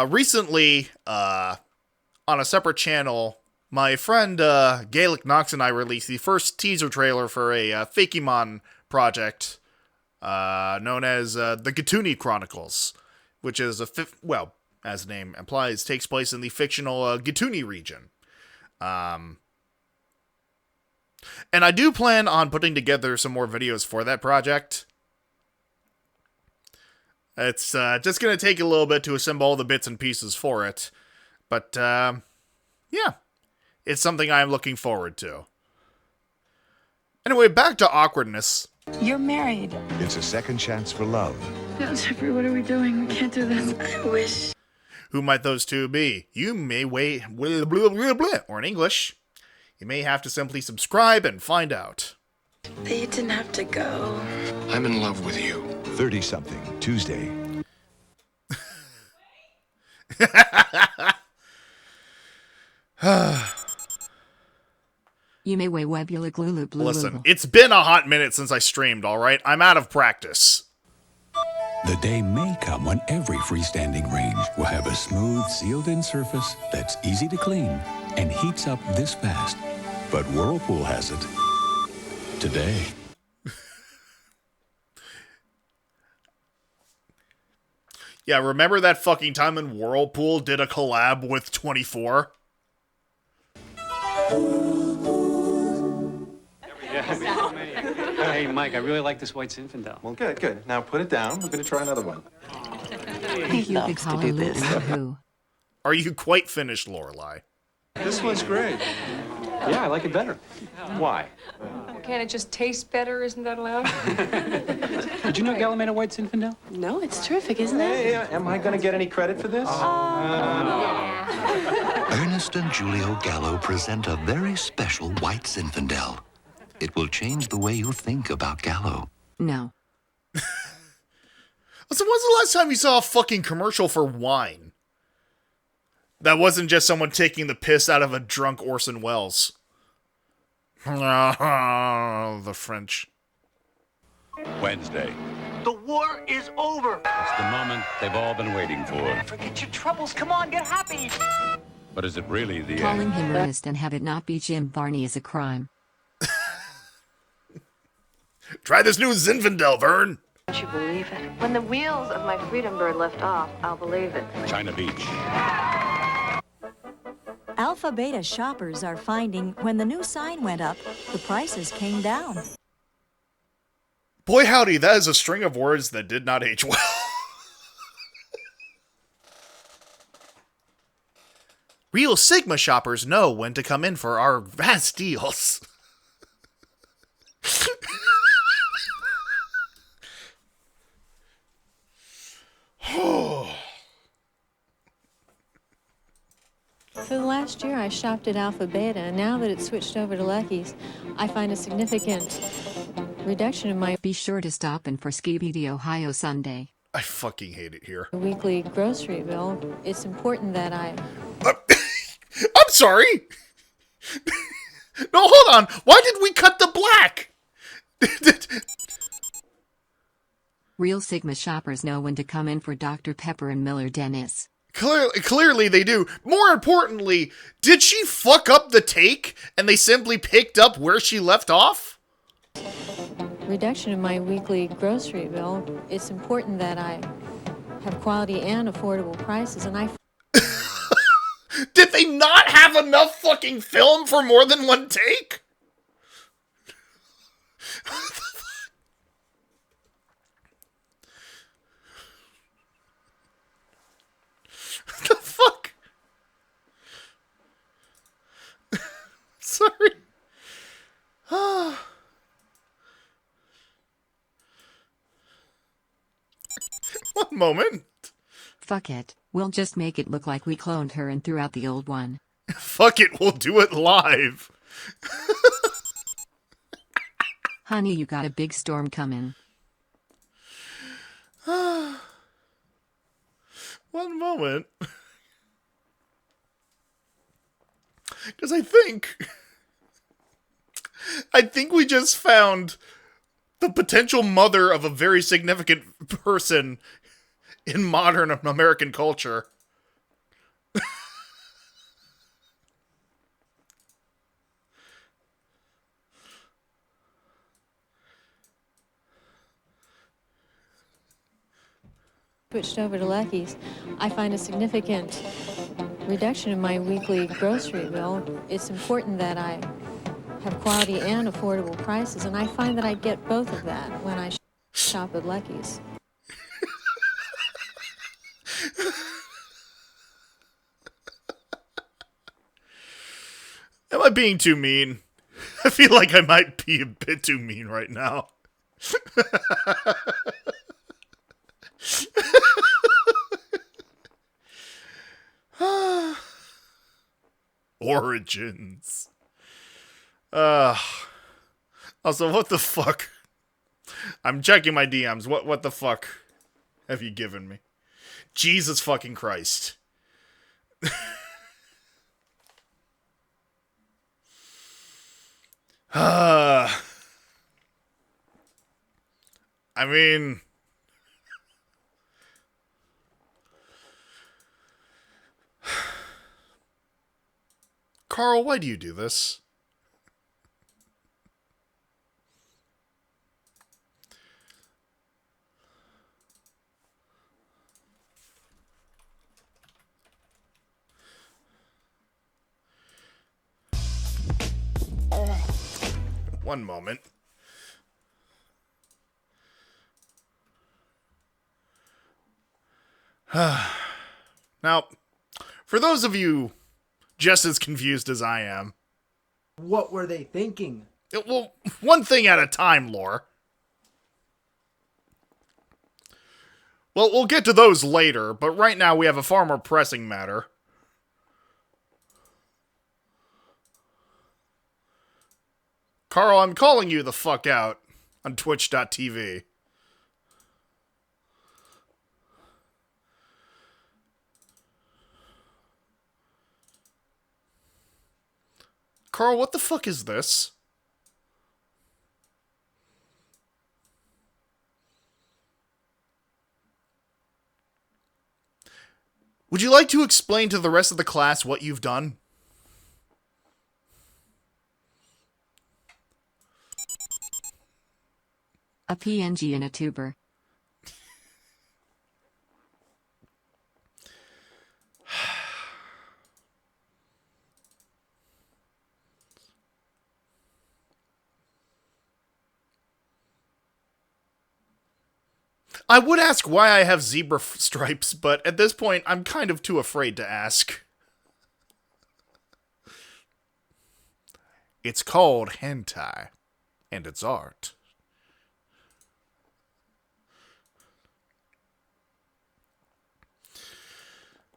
Recently, on a separate channel, my friend Gaelic Knox and I released the first teaser trailer for a Fakimon project known as the Gatuni Chronicles, which is well, as the name implies, takes place in the fictional Gatuni region. And I do plan on putting together some more videos for that project. It's just going to take a little bit to assemble all the bits and pieces for it. But, yeah. It's something I am looking forward to. Anyway, back to awkwardness. You're married. It's a second chance for love. No, Jeffrey, what are we doing? We can't do this. I wish. Who might those two be? You may wait, blah, blah, blah, blah, or in English, you may have to simply subscribe and find out. You didn't have to go. I'm in love with you. 30-something, Tuesday. You may weigh webula glulu blue. Listen, it's been a hot minute since I streamed, alright? I'm out of practice. The day may come when every freestanding range will have a smooth, sealed-in surface that's easy to clean and heats up this fast. But Whirlpool has it today. Yeah, remember that fucking time when Whirlpool did a collab with 24? Hey, Mike, I really like this White Zinfandel. Well, good. Now put it down. We're going to try another one. He loves to do this. Are you quite finished, Lorelai? This one's great. Yeah, I like it better. Why? Can't it just taste better? Isn't that allowed? Did you know Gallo made a White Zinfandel? No, it's terrific, isn't it? Hey, am I going to get any credit for this? Ernest and Julio Gallo present a very special White Zinfandel. It will change the way you think about Gallo. No. So when's the last time you saw a fucking commercial for wine? That wasn't just someone taking the piss out of a drunk Orson Welles. The French. Wednesday. The war is over. It's the moment they've all been waiting for. Forget your troubles. Come on, get happy. But is it really the Calling end? him Ernest and have it not be Jim Varney is a crime. Try this new Zinfandel, Vern. Don't you believe it? When the wheels of my Freedom Bird lift off, I'll believe it. China Beach. Alpha Beta shoppers are finding when the new sign went up, the prices came down. Boy howdy, that is a string of words that did not age well. Real Sigma shoppers know when to come in for our vast deals. For the last year, I shopped at Alpha Beta, and now that it's switched over to Lucky's, I find a significant reduction in my... Be sure to stop in for Skibidi, Ohio Sunday. I fucking hate it here. Weekly grocery bill. It's important that I... I'm sorry! No, hold on! Why did we cut the black? Real Sigma shoppers know when to come in for Dr. Pepper and Miller Dennis. Clearly they do. More importantly, did she fuck up the take and they simply picked up where she left off? Reduction in my weekly grocery bill. It's important that I have quality and affordable prices, and I... Did they not have enough fucking film for more than one take? What the fuck? Sorry. One moment. Fuck it. We'll just make it look like we cloned her and threw out the old one. Fuck it, we'll do it live. Honey, you got a big storm coming. One moment. Because I think I think we just found the potential mother of a very significant person in modern American culture. Switched over to Lucky's, I find a significant reduction in my weekly grocery bill. It's important that I have quality and affordable prices, and I find that I get both of that when I shop at Lucky's. Am I being too mean? I feel like I might be a bit too mean right now. Origins. Also, what the fuck? I'm checking my DMs. What the fuck have you given me? Jesus fucking Christ. I mean, Carl, why do you do this? One moment. Now, for those of you just as confused as I am. What were they thinking? Well, one thing at a time, Lore. Well, we'll get to those later, but right now we have a far more pressing matter. Carl, I'm calling you the fuck out on Twitch.tv. Carl, what the fuck is this? Would you like to explain to the rest of the class what you've done? A PNG and a tuber. I would ask why I have zebra stripes, but at this point, I'm kind of too afraid to ask. It's called hentai, and it's art.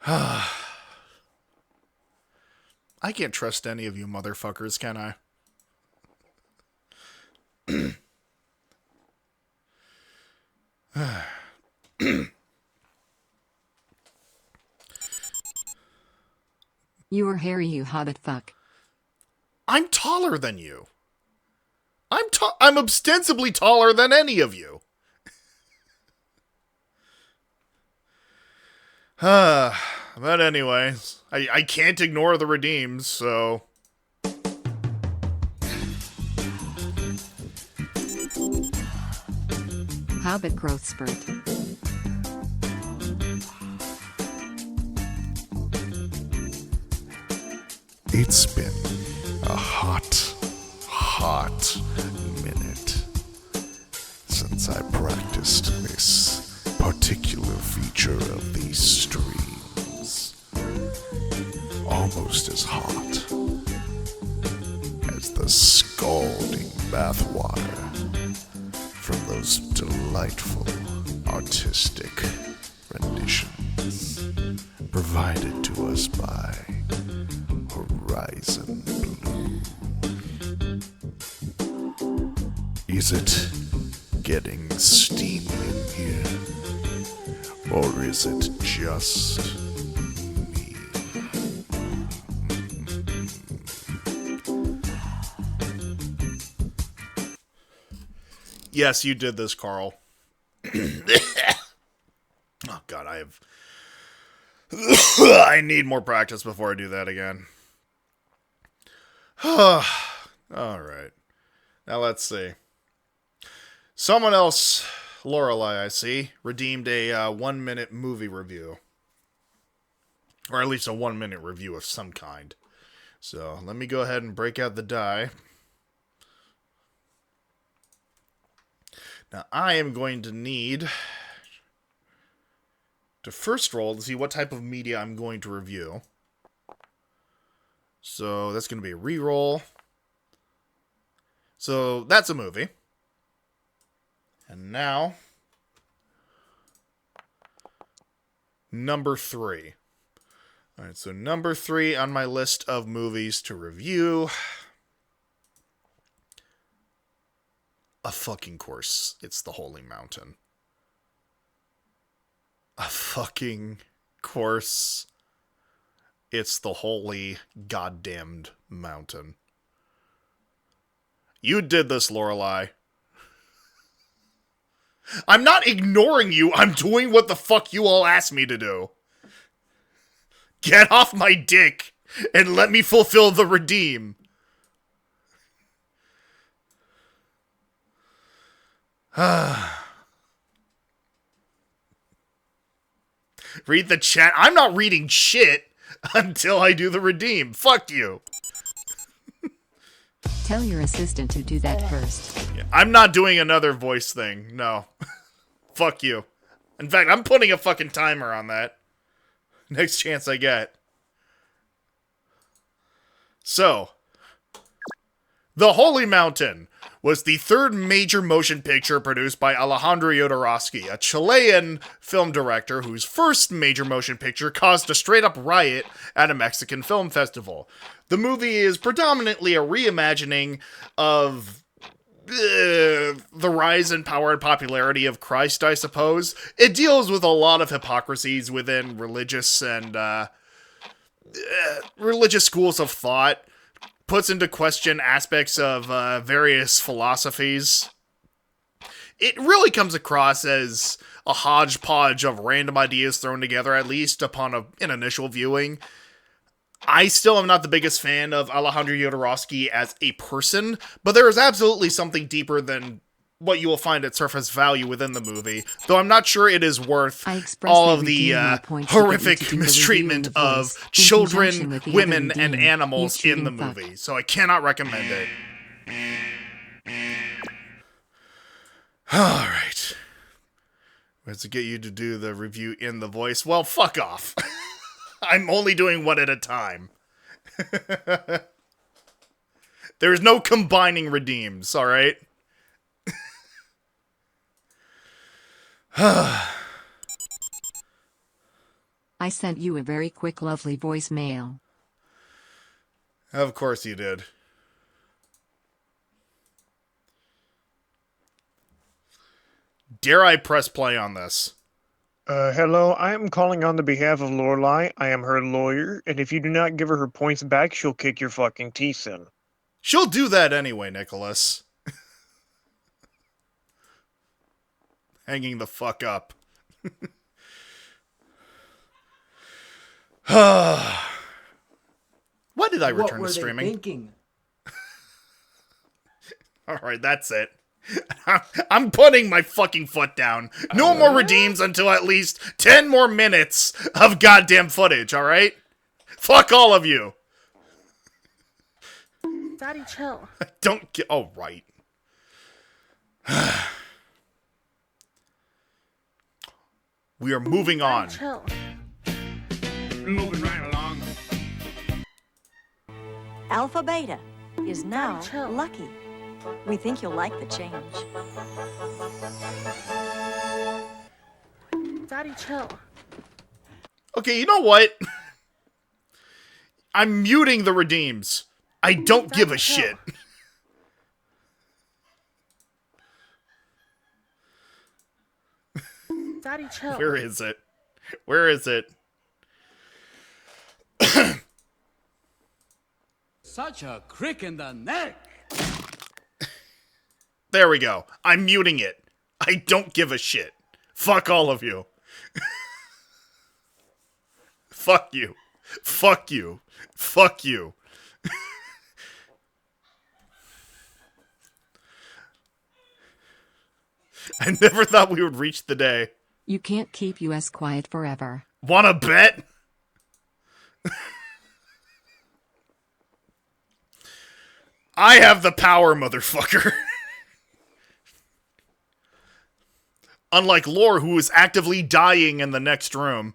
I can't trust any of you motherfuckers, can I? You are hairy, you hobbit fuck. I'm taller than you. I'm ostensibly taller than any of you. But anyways, I can't ignore the redeems, so... Hobbit growth spurt. It's been a hot minute since I practiced this particular feature of these streams. Almost as hot as the scalding bathwater from those delightful artistic renditions provided to us by Horizon Blue. Is it getting steamy in here? Or is it just me? Yes, you did this, Carl. Oh, God, I need more practice before I do that again. All right. Now let's see. Someone else, Lorelei, I see, redeemed a 1-minute movie review. Or at least a 1-minute review of some kind. So let me go ahead and break out the die. Now I am going to need to first roll to see what type of media I'm going to review. So that's going to be a reroll. So that's a movie. And now, number 3. Alright, so number 3 on my list of movies to review. A fucking course. It's The Holy Mountain. A fucking course. It's the holy goddamned mountain. You did this, Lorelei. I'm not ignoring you. I'm doing what the fuck you all asked me to do. Get off my dick and let me fulfill the redeem. Read the chat. I'm not reading shit until I do the redeem. Fuck you. Tell your assistant to do that first. Yeah, I'm not doing another voice thing. No. Fuck you. In fact, I'm putting a fucking timer on that. Next chance I get. So, The Holy Mountain was the third major motion picture produced by Alejandro Jodorowsky, a Chilean film director whose first major motion picture caused a straight-up riot at a Mexican film festival. The movie is predominantly a reimagining of the rise in power and popularity of Christ, I suppose. It deals with a lot of hypocrisies within religious and religious schools of thought, puts into question aspects of various philosophies. It really comes across as a hodgepodge of random ideas thrown together, at least upon an initial viewing. I still am not the biggest fan of Alejandro Jodorowsky as a person, but there is absolutely something deeper than what you will find at surface value within the movie, though I'm not sure it is worth all of the horrific mistreatment of children, women, and animals in the movie, so I cannot recommend it. Alright. Let's get you to do the review in the voice. Well, fuck off. I'm only doing one at a time. There's no combining redeems, alright? I sent you a very quick, lovely voicemail. Of course you did. Dare I press play on this? Hello, I am calling on the behalf of Lorelei. I am her lawyer, and if you do not give her her points back, she'll kick your fucking teeth in. She'll do that anyway, Nicholas. Hanging the fuck up. Why did I return to streaming? What were they thinking? Alright, that's it. I'm putting my fucking foot down. No more redeems until at least 10 more minutes of goddamn footage, alright? Fuck all of you. Daddy, chill. Don't get... Oh, right. We are moving on. Chill. Moving right along. Alpha Beta is now lucky. We think you'll like the change. Daddy, chill. Okay, you know what? I'm muting the redeems. I don't give a shit. Daddy, chill. Where is it? Where is it? Such a crick in the neck. There we go. I'm muting it. I don't give a shit. Fuck all of you. Fuck you. Fuck you. Fuck you. I never thought we would reach the day. You can't keep US quiet forever. Wanna bet? I have the power, motherfucker. Unlike Lore, who is actively dying in the next room.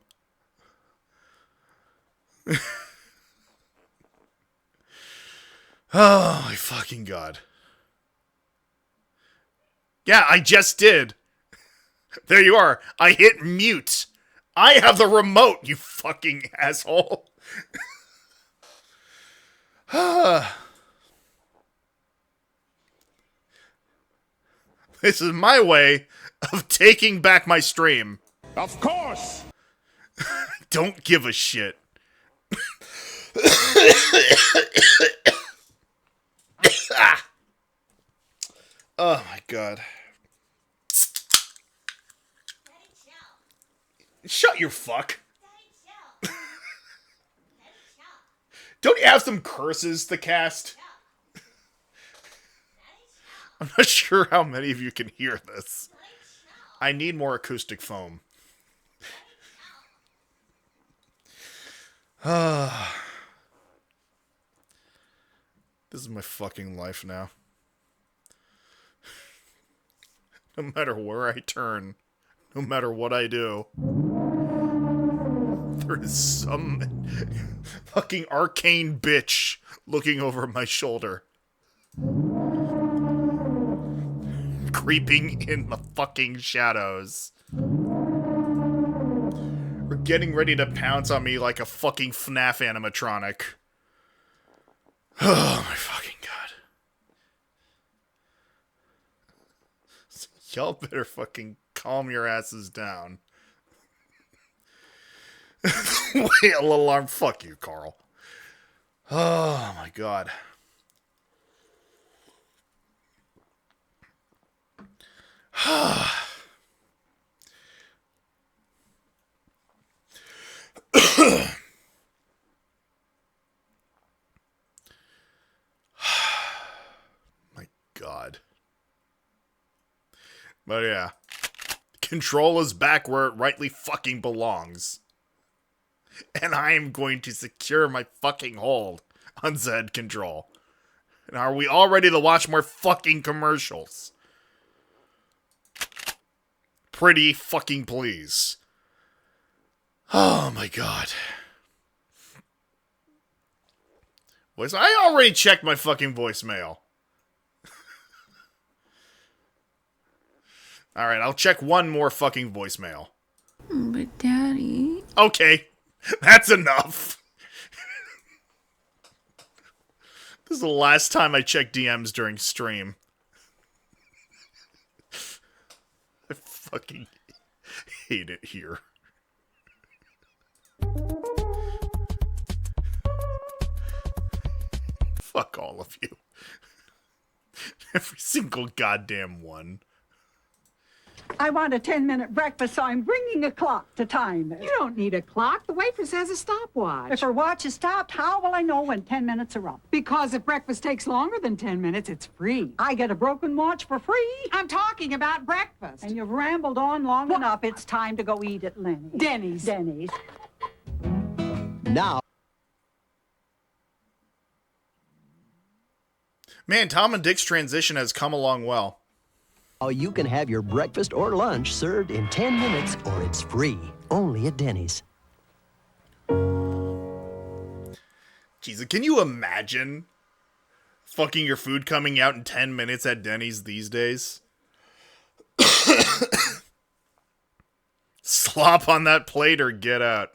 Oh my fucking god. Yeah, I just did. There you are. I hit mute. I have the remote, you fucking asshole. This is my way of taking back my stream. Of course! Don't give a shit. Oh my god. Shut your fuck. Don't you have some curses to cast? I'm not sure how many of you can hear this. I need more acoustic foam. This is my fucking life now. No matter where I turn, no matter what I do, there is some fucking arcane bitch looking over my shoulder. Creeping in the fucking shadows. Or getting ready to pounce on me like a fucking FNAF animatronic. Oh my fucking god. Y'all better fucking calm your asses down. Wait a little arm. Fuck you, Carl. Oh my god. My god. But yeah. Control is back where it rightly fucking belongs. And I am going to secure my fucking hold on Zed Control. And are we all ready to watch more fucking commercials? Pretty fucking please. Oh my god. I already checked my fucking voicemail. Alright, I'll check one more fucking voicemail. But Daddy... Okay, that's enough. This is the last time I check DMs during stream. I fucking hate it here. Fuck all of you. Every single goddamn one. I want a 10-minute breakfast, so I'm bringing a clock to time it. You don't need a clock. The waitress has a stopwatch. If her watch is stopped, how will I know when 10 minutes are up? Because if breakfast takes longer than 10 minutes, it's free. I get a broken watch for free. I'm talking about breakfast. And you've rambled on long enough. It's time to go eat at Lenny's. Denny's. Denny's. Now. Man, Tom and Dick's transition has come along well. You can have your breakfast or lunch served in 10 minutes, or it's free. Only at Denny's. Jesus, can you imagine fucking your food coming out in 10 minutes at Denny's these days? Slop on that plate or get out.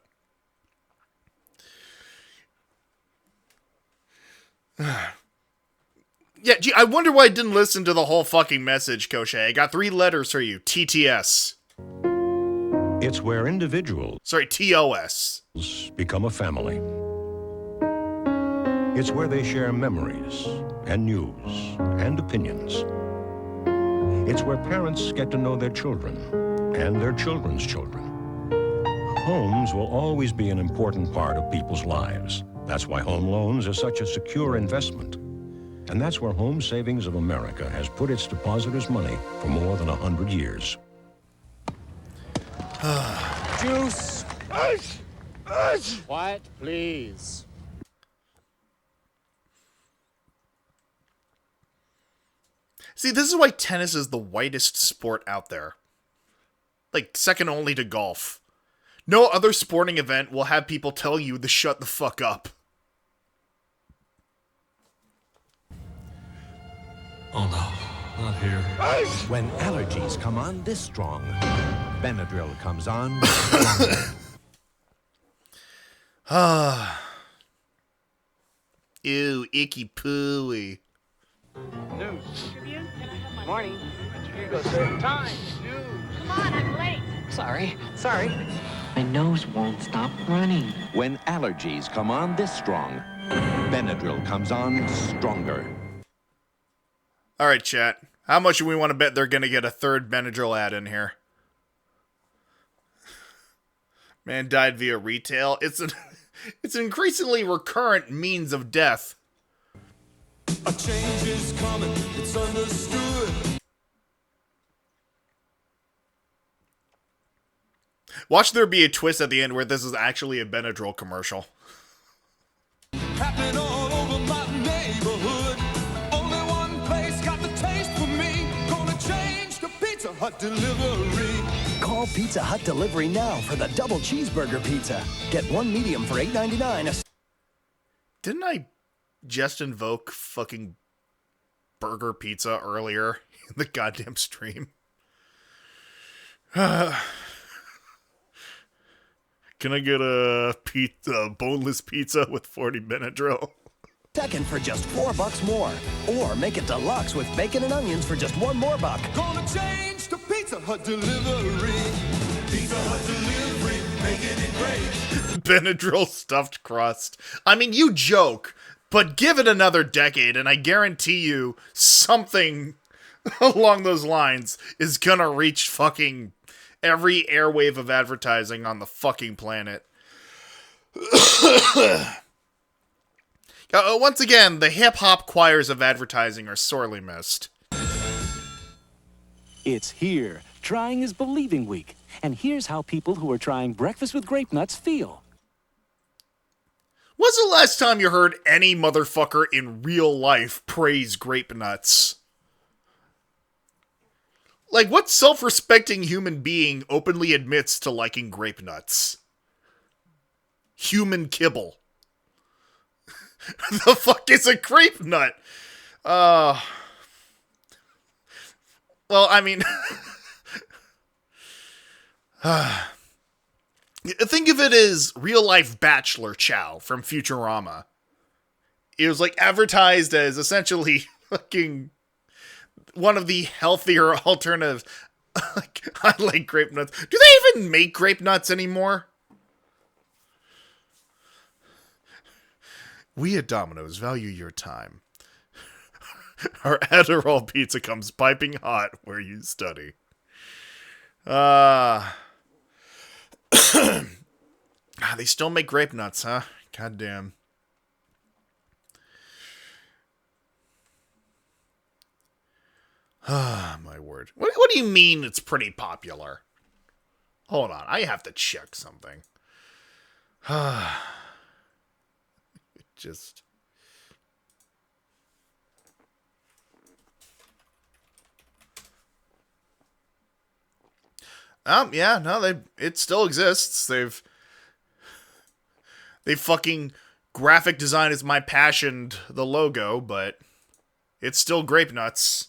Yeah, gee, I wonder why I didn't listen to the whole fucking message, Koshe. I got 3 letters for you. TTS. It's where individuals... Sorry, TOS. ...become a family. It's where they share memories and news and opinions. It's where parents get to know their children and their children's children. Homes will always be an important part of people's lives. That's why home loans are such a secure investment. And that's where Home Savings of America has put its depositors' money for more than 100 years. Juice! Quiet, please. See, this is why tennis is the whitest sport out there. Like, second only to golf. No other sporting event will have people tell you to shut the fuck up. Oh no, not here. When allergies come on this strong, Benadryl comes on stronger. Ew, icky pooey. News. Morning. Here you go, sir. Time. News. Come on, I'm late. Sorry. My nose won't stop running. When allergies come on this strong, Benadryl comes on stronger. Alright, chat. How much do we want to bet they're gonna get a third Benadryl ad in here? Man died via retail. It's an increasingly recurrent means of death. A change is coming, it's understood. Watch there be a twist at the end where this is actually a Benadryl commercial. Happening all over my neighborhood. Only one place got the taste for me. Gonna change the Pizza Hut delivery. Call Pizza Hut Delivery now for the double cheeseburger pizza. Get one medium for $8.99. Didn't I just invoke fucking burger pizza earlier in the goddamn stream? Can I get a boneless pizza with 40 Benadryl? Second for just $4 more. Or make it deluxe with bacon and onions for just $1 more. Gonna change the Pizza Hut delivery. Pizza Hut delivery, making it great. Benadryl stuffed crust. I mean, you joke, but give it another decade and I guarantee you something along those lines is gonna reach fucking every airwave of advertising on the fucking planet. Once again, the hip-hop choirs of advertising are sorely missed. It's here. Trying is believing week. And here's how people who are trying breakfast with grape nuts feel. When's the last time you heard any motherfucker in real life praise grape nuts? Like, what self-respecting human being openly admits to liking grape nuts? Human kibble. The fuck is a grape nut? Well, I mean... think of it as real-life Bachelor Chow from Futurama. It was, like, advertised as essentially fucking one of the healthier alternatives. I like grape nuts. Do they even make grape nuts anymore? We at Domino's value your time. Our Adderall pizza comes piping hot where you study. They still make grape nuts, huh? God damn. Ah, my word. What do you mean it's pretty popular? Hold on, I have to check something. Just... yeah, no, it still exists. They fucking graphic design is my passion, the logo, but it's still grape nuts.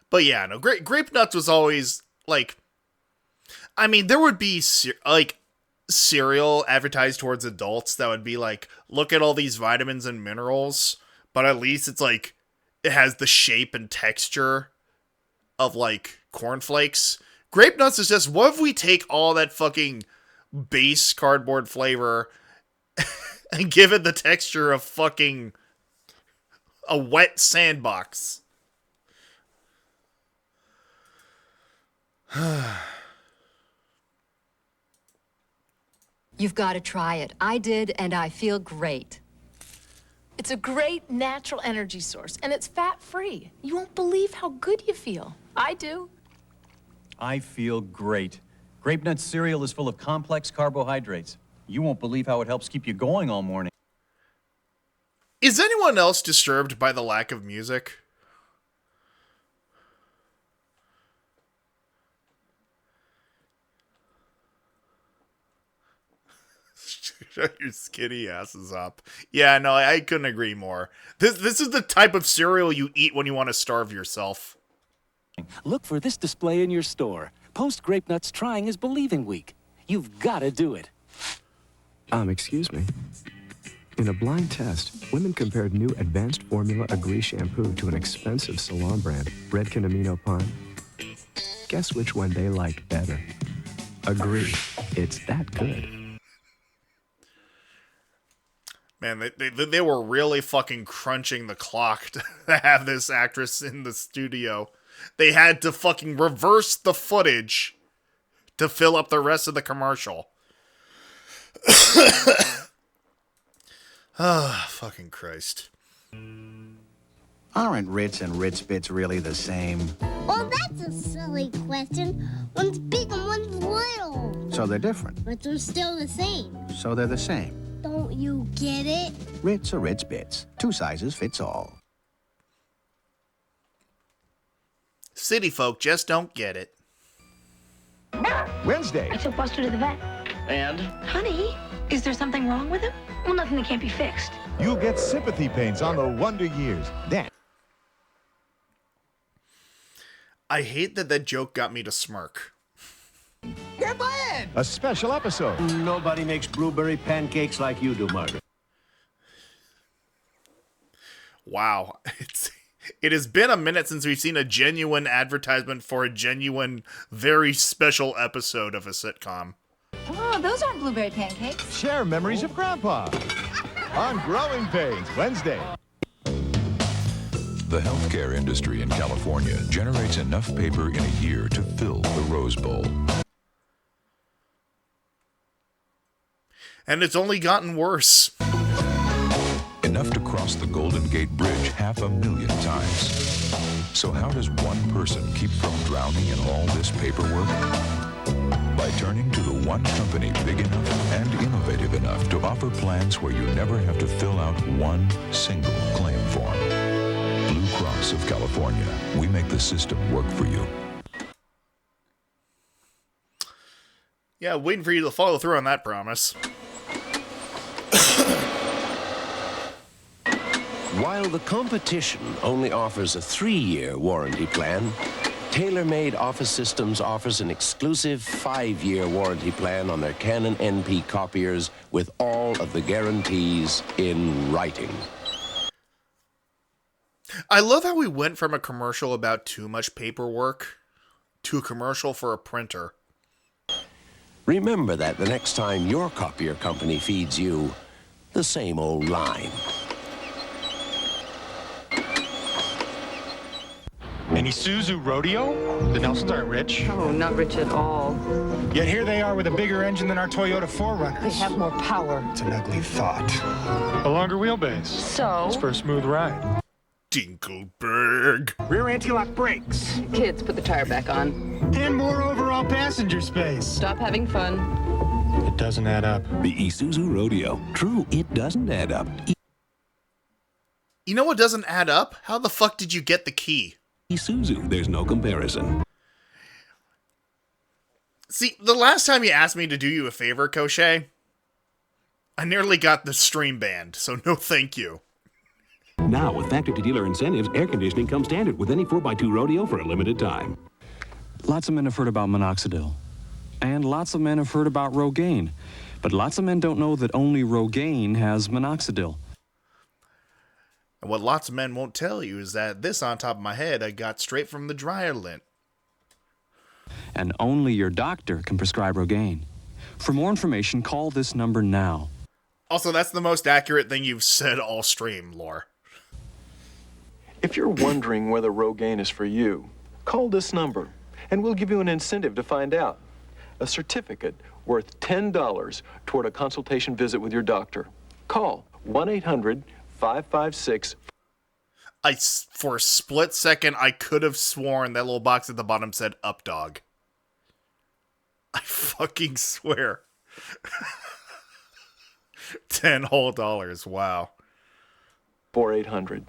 But yeah, no, grape nuts was always, like, I mean, there would be, cereal advertised towards adults that would be like, look at all these vitamins and minerals, but at least it's, like, it has the shape and texture of like cornflakes. Grape nuts is just, what if we take all that fucking base cardboard flavor and give it the texture of fucking a wet sandbox? You've got to try it. I did, and I feel great. It's a great natural energy source, and it's fat-free. You won't believe how good you feel. I do. I feel great. Grape Nut cereal is full of complex carbohydrates. You won't believe how it helps keep you going all morning. Is anyone else disturbed by the lack of music? Shut your skinny asses up. Yeah, no, I couldn't agree more. This is the type of cereal you eat when you want to starve yourself. Look for this display in your store. Post Grape Nuts Trying is Believing Week. You've got to do it. Excuse me. In a blind test, women compared new advanced formula Agree shampoo to an expensive salon brand, Redken Amino Pine. Guess which one they liked better? Agree. It's that good. Man, they were really fucking crunching the clock to have this actress in the studio. They had to fucking reverse the footage to fill up the rest of the commercial. Ah, fucking Christ. Aren't Ritz and Ritz Bits really the same? Well, that's a silly question. One's big and one's little. So they're different. But they're still the same. So they're the same. Don't you get it? Ritz or Ritz Bits. 2 sizes fits all. City folk just don't get it. Wednesday. I took Buster to the vet. And? Honey, is there something wrong with him? Well, nothing that can't be fixed. You'll get sympathy paints on the Wonder Years. Then. I hate that joke got me to smirk. You're playing! A special episode. Nobody makes blueberry pancakes like you do, Margaret. Wow. It has been a minute since we've seen a genuine advertisement for a genuine, very special episode of a sitcom. Oh, those aren't blueberry pancakes. Share memories of Grandpa. On Growing Pains, Wednesday. The healthcare industry in California generates enough paper in a year to fill the Rose Bowl. And it's only gotten worse. Enough to cross the Golden Gate Bridge 500,000 times. So how does one person keep from drowning in all this paperwork? By turning to the one company big enough and innovative enough to offer plans where you never have to fill out one single claim form. Blue Cross of California. We make the system work for you. Yeah, waiting for you to follow through on that promise. While the competition only offers a 3-year warranty plan, TaylorMade Office Systems offers an exclusive 5-year warranty plan on their Canon NP copiers with all of the guarantees in writing. I love how we went from a commercial about too much paperwork to a commercial for a printer. Remember that the next time your copier company feeds you the same old line. Any Isuzu Rodeo? The Nelsons aren't rich. Oh, not rich at all. Yet here they are with a bigger engine than our Toyota 4Runners. They have more power. It's an ugly thought. A longer wheelbase. So? It's for a smooth ride. Dinkelberg. Rear anti-lock brakes. Kids, put the tire back on. And more overall passenger space. Stop having fun. It doesn't add up. The Isuzu Rodeo. True, it doesn't add up. You know what doesn't add up? How the fuck did you get the key? Isuzu, there's no comparison. See, the last time you asked me to do you a favor, Koshe, I nearly got the stream banned, so no thank you. Now, with factory-to-dealer incentives, air conditioning comes standard with any 4x2 rodeo for a limited time. Lots of men have heard about minoxidil. And lots of men have heard about Rogaine. But lots of men don't know that only Rogaine has minoxidil. And what lots of men won't tell you is that this on top of my head I got straight from the dryer lint. And only your doctor can prescribe Rogaine. For more information, call this number now. Also, that's the most accurate thing you've said all stream, Lore. If you're wondering whether Rogaine is for you, call this number, and we'll give you an incentive to find out. A certificate worth $10 toward a consultation visit with your doctor. Call 1-800-556... For a split second, I could have sworn that little box at the bottom said up dog. I fucking swear. $10 whole. Wow. 4-800.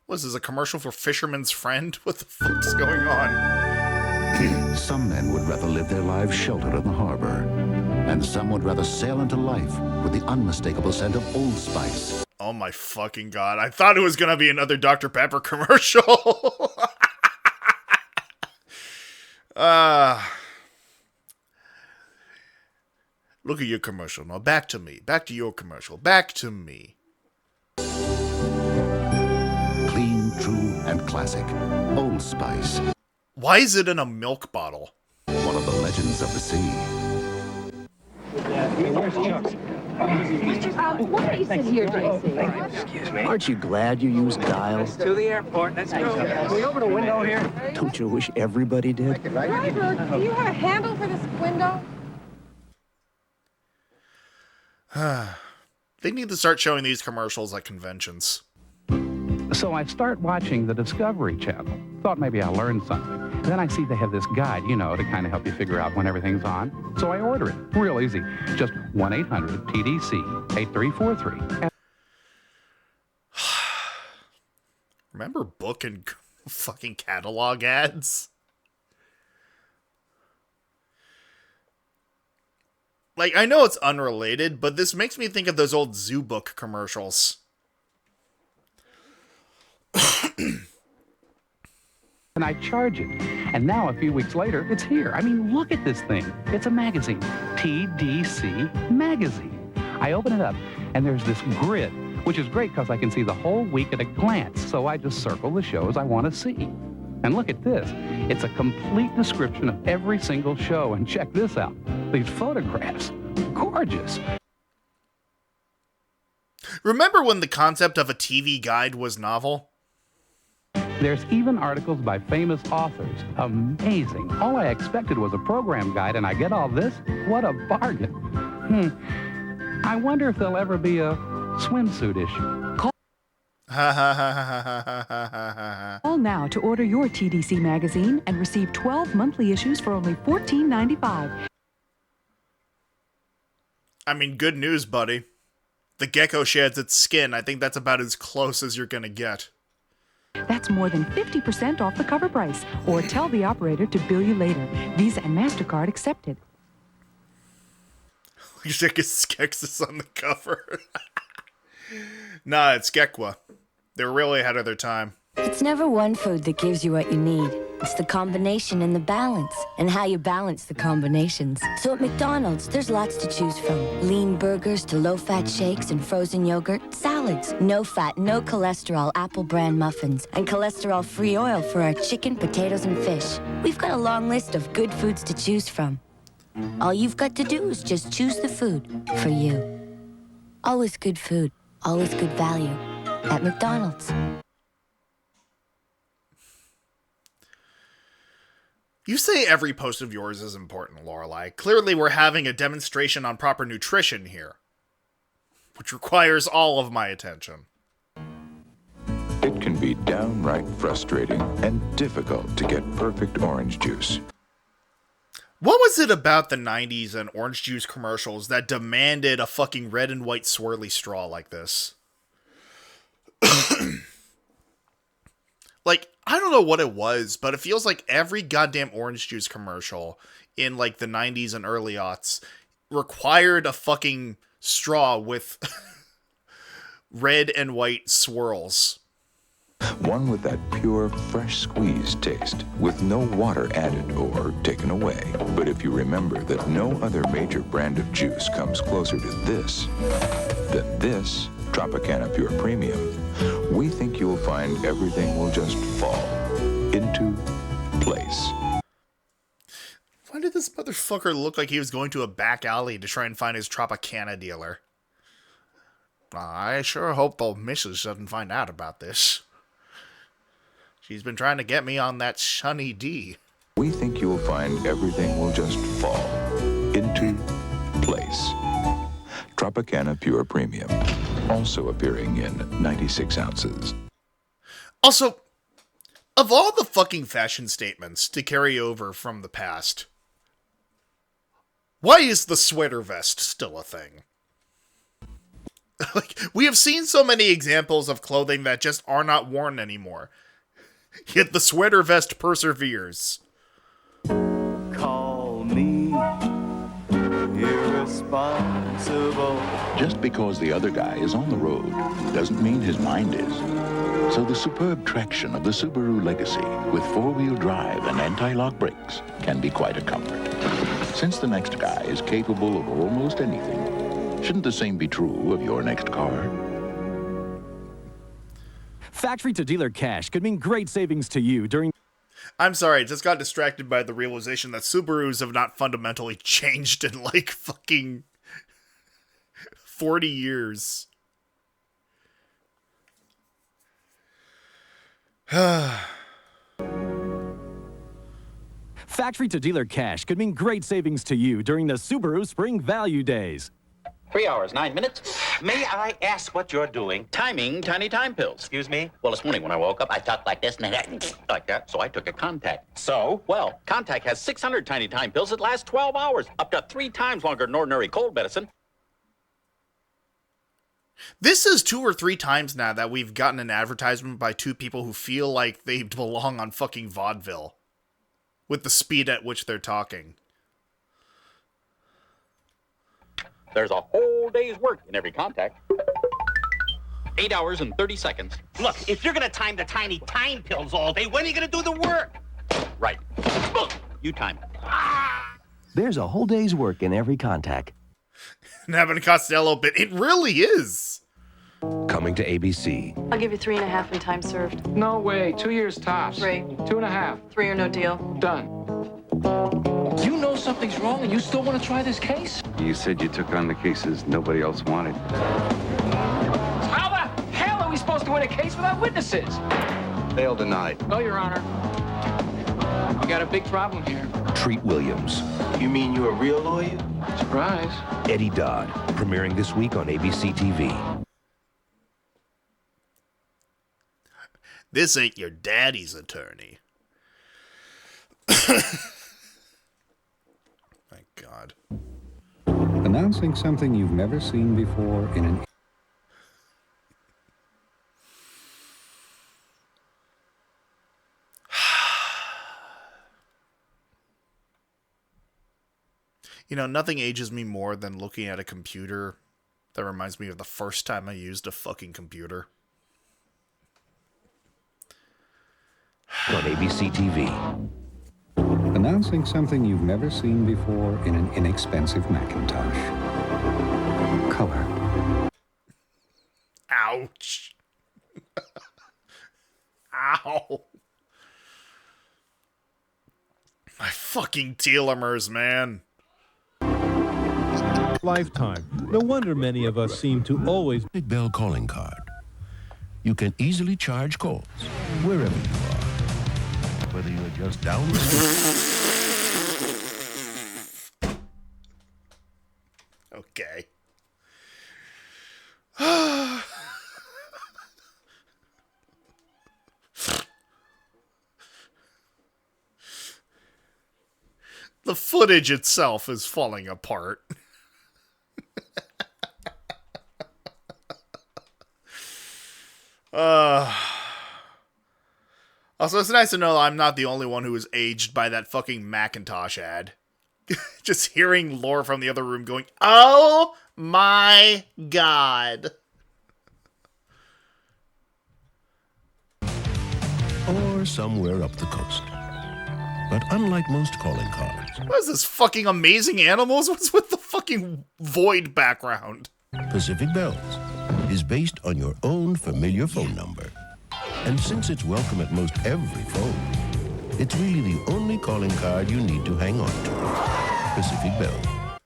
Was this a commercial for Fisherman's Friend? What the fuck's going on? Some men would rather live their lives sheltered in the harbor, and some would rather sail into life with the unmistakable scent of Old Spice. Oh my fucking god. I thought it was gonna be another Dr. Pepper commercial. Look at your commercial. Now back to me. Back to your commercial. Back to me. Clean, true, and classic. Old Spice. Why is it in a milk bottle? One of the legends of the sea. Where's Chuck's? Why are you sitting here, JC? Excuse me. Aren't you glad you used dials? To the airport. Let's go. Can we open a window here? Don't you wish everybody did? Driver, do you have a handle for this window? They need to start showing these commercials at conventions. So I start watching the Discovery Channel. Thought maybe I'll learn something. Then I see they have this guide, you know, to kind of help you figure out when everything's on. So I order it. Real easy. Just 1-800-TDC-8343. Remember book and fucking catalog ads? Like, I know it's unrelated, but this makes me think of those old Zoo Book commercials. And I charge it. And now, a few weeks later, it's here. I mean, look at this thing. It's a magazine. TDC Magazine. I open it up, and there's this grid, which is great because I can see the whole week at a glance. So I just circle the shows I want to see. And look at this. It's a complete description of every single show. And check this out. These photographs. Gorgeous. Remember when the concept of a TV guide was novel? There's even articles by famous authors. Amazing. All I expected was a program guide, and I get all this? What a bargain. I wonder if there'll ever be a swimsuit issue. Call now to order your TDC magazine and receive 12 monthly issues for only $14.95. I mean, good news, buddy. The gecko sheds its skin. I think that's about as close as you're gonna get. That's more than 50% off the cover price. Or tell the operator to bill you later. Visa and MasterCard accepted. Skex is on the cover. Nah, it's Gekwa. They're really ahead of their time. It's never one food that gives you what you need. It's the combination and the balance, and how you balance the combinations. So at McDonald's, there's lots to choose from. Lean burgers to low-fat shakes and frozen yogurt, salads, no fat, no cholesterol Apple brand muffins, and cholesterol-free oil for our chicken, potatoes, and fish. We've got a long list of good foods to choose from. All you've got to do is just choose the food for you. Always good food, always good value at McDonald's. You say every post of yours is important, Lorelai. Clearly we're having a demonstration on proper nutrition here, which requires all of my attention. It can be downright frustrating and difficult to get perfect orange juice. What was it about the 90s and orange juice commercials that demanded a fucking red and white swirly straw like this? Like, I don't know what it was, but it feels like every goddamn orange juice commercial in, like, the 90s and early aughts required a fucking straw with red and white swirls. One with that pure, fresh squeezed taste, with no water added or taken away. But if you remember that no other major brand of juice comes closer to this, than this Tropicana Pure Premium, we think you'll find everything will just fall into place. Why did this motherfucker look like he was going to a back alley to try and find his Tropicana dealer? I sure hope the missus doesn't find out about this. She's been trying to get me on that Sunny D. We think you'll find everything will just fall into place. Tropicana Pure Premium, also appearing in 96 ounces. Also, of all the fucking fashion statements to carry over from the past, why is the sweater vest still a thing? Like, we have seen so many examples of clothing that just are not worn anymore. Yet the sweater vest perseveres. Call me irresponsible. Just because the other guy is on the road doesn't mean his mind is. So the superb traction of the Subaru Legacy with four-wheel drive and anti-lock brakes can be quite a comfort. Since the next guy is capable of almost anything, shouldn't the same be true of your next car? Factory to dealer cash could mean great savings to you during... I'm sorry, I just got distracted by the realization that Subarus have not fundamentally changed in like fucking 40 years. Factory to dealer cash could mean great savings to you during the Subaru Spring Value Days. 3 hours, 9 minutes. May I ask what you're doing? Timing tiny time pills. Excuse me? Well, this morning when I woke up, I talked like this and like that, so I took a Contact. So? Well, Contact has 600 tiny time pills that last 12 hours, up to 3 times longer than ordinary cold medicine. This is 2 or 3 times now that we've gotten an advertisement by 2 people who feel like they belong on fucking vaudeville. With the speed at which they're talking. There's a whole day's work in every Contact. 8 hours and 30 seconds. Look, if you're gonna time the tiny time pills all day, when are you gonna do the work? Right. You time it. There's a whole day's work in every Contact. And having a Costello bit, it really is. Coming to ABC. I'll give you 3.5 in time served. No way. 2 years tops. 3. 2.5. 3 or no deal. Done. You know something's wrong and you still want to try this case? You said you took on the cases nobody else wanted. How the hell are we supposed to win a case without witnesses? Bail denied. No, Your Honor. We got a big problem here. Treat Williams. You mean you're a real lawyer? Surprise. Eddie Dodd, premiering this week on ABC TV. This ain't your daddy's attorney. Thank God. Announcing something you've never seen before in an... You know, nothing ages me more than looking at a computer that reminds me of the first time I used a fucking computer. On ABC TV. Announcing something you've never seen before in an inexpensive Macintosh. Color. Ouch. Ow. My fucking telomeres, man. Lifetime. No wonder many of us seem to always... Bell calling card. You can easily charge calls wherever you are. Whether you're just down the street. Okay. The footage itself is falling apart. Also, it's nice to know I'm not the only one who was aged by that fucking Macintosh ad. Just hearing Laura from the other room going, "Oh my God." or somewhere up the coast. But unlike most calling cards, What is this, fucking Amazing Animals? What's with the fucking void background? Pacific Bells is based on your own familiar phone number. And since it's welcome at most every phone, it's really the only calling card you need to hang on to. Pacific Bell.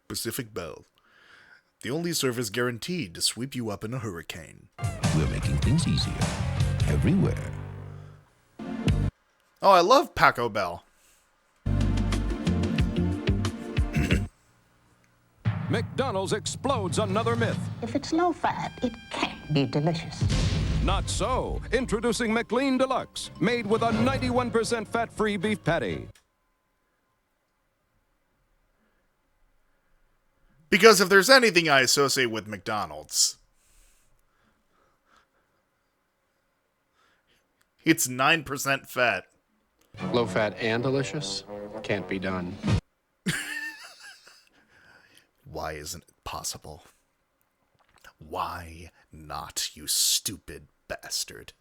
Pacific Bell. The only service guaranteed to sweep you up in a hurricane. We're making things easier. Everywhere. Oh, I love Paco Bell. McDonald's explodes another myth. If it's low fat, it can't be delicious. Not so. Introducing McLean Deluxe, made with a 91% fat-free beef patty. Because if there's anything I associate with McDonald's, it's 9% fat. Low fat and delicious? Can't be done. Why isn't it possible? Why not, you stupid bastard?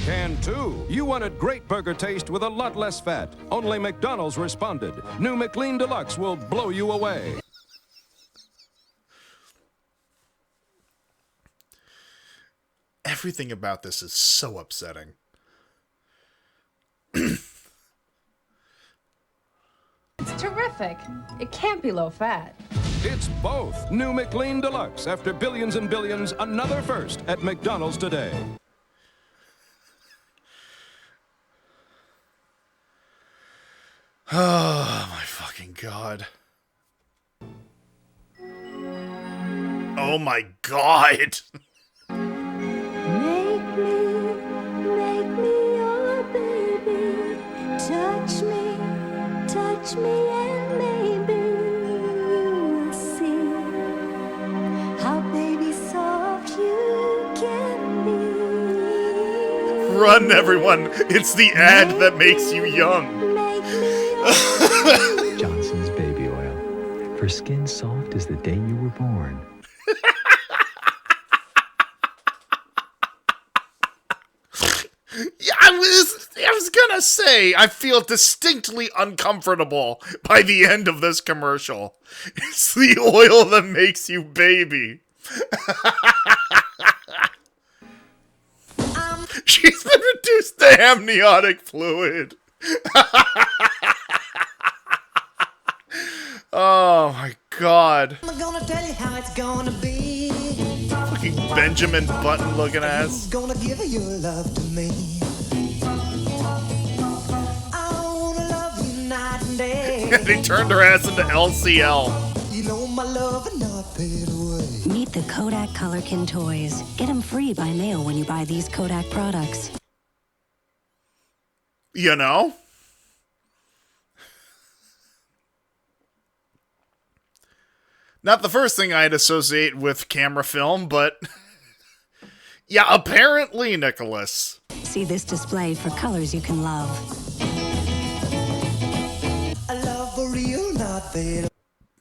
Can too. You wanted great burger taste with a lot less fat. Only McDonald's responded. New McLean Deluxe will blow you away. Everything about this is so upsetting. It's terrific. It can't be low fat. It's both. New McLean Deluxe. After billions and billions, another first at McDonald's today. Oh, my fucking God. Oh, my God. Make me your baby. Touch me, and maybe you'll see how baby soft you can be. Run, everyone. It's the ad that makes you young. Johnson's baby oil. For skin soft as the day you were born. Yeah, I was gonna say, I feel distinctly uncomfortable by the end of this commercial. It's the oil that makes you baby. She's been reduced to amniotic fluid. Oh my God. I'm gonna tell you how it's gonna be. Fucking Benjamin Button looking ass. Gonna give your love to me. I wanna love you night and day. They turned her ass into LCL. You know my love and not fade away. Meet the Kodak Colorkin toys. Get them free by mail when you buy these Kodak products. You know? Not the first thing I'd associate with camera film, but yeah, apparently, Nicholas. See this display for colors you can love. A love for real, not fade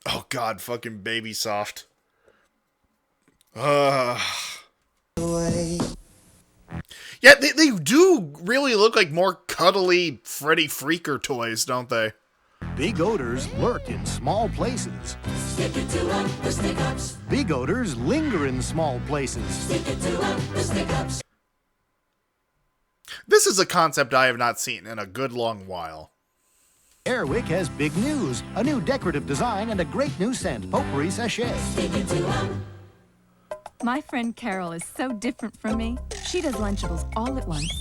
Oh God, fucking Baby Soft. away. Yeah, they do really look like more cuddly Freddy Freaker toys, don't they? Big odors lurk in small places. Stick it to 'em, the stick-ups. Big odors linger in small places. Stick it to 'em, the stick-ups. This is a concept I have not seen in a good long while. Airwick has big news. A new decorative design and a great new scent, Potpourri Sachet. Stick it to 'em. My friend Carol is so different from me. She does Lunchables all at once.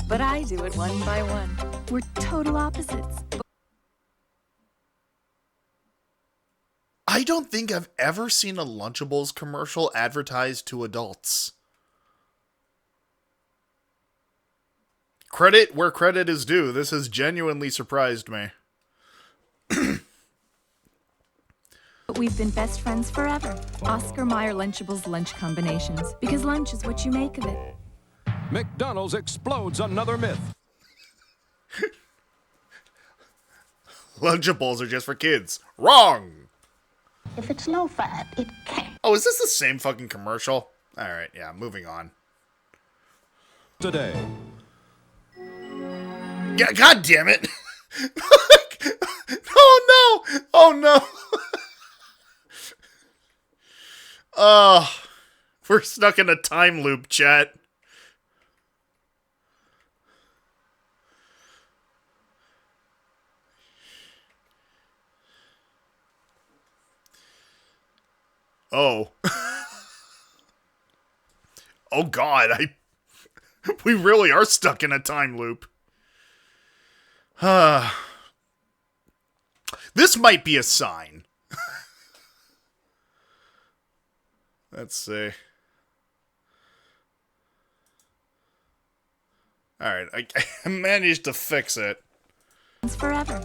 But I do it one by one. We're total opposites. I don't think I've ever seen a Lunchables commercial advertised to adults. Credit where credit is due. This has genuinely surprised me. But we've been best friends forever. Oscar Mayer Lunchables lunch combinations. Because lunch is what you make of it. McDonald's explodes another myth. Lunchables are just for kids. Wrong! If it's low fat, it can't. Oh, is this the same fucking commercial? Alright, yeah, moving on. today. Yeah, God damn it! Oh no! Oh no! We're stuck in a time loop, chat. Oh. Oh God, we really are stuck in a time loop. This might be a sign. Let's see. Alright, I managed to fix it. It's forever.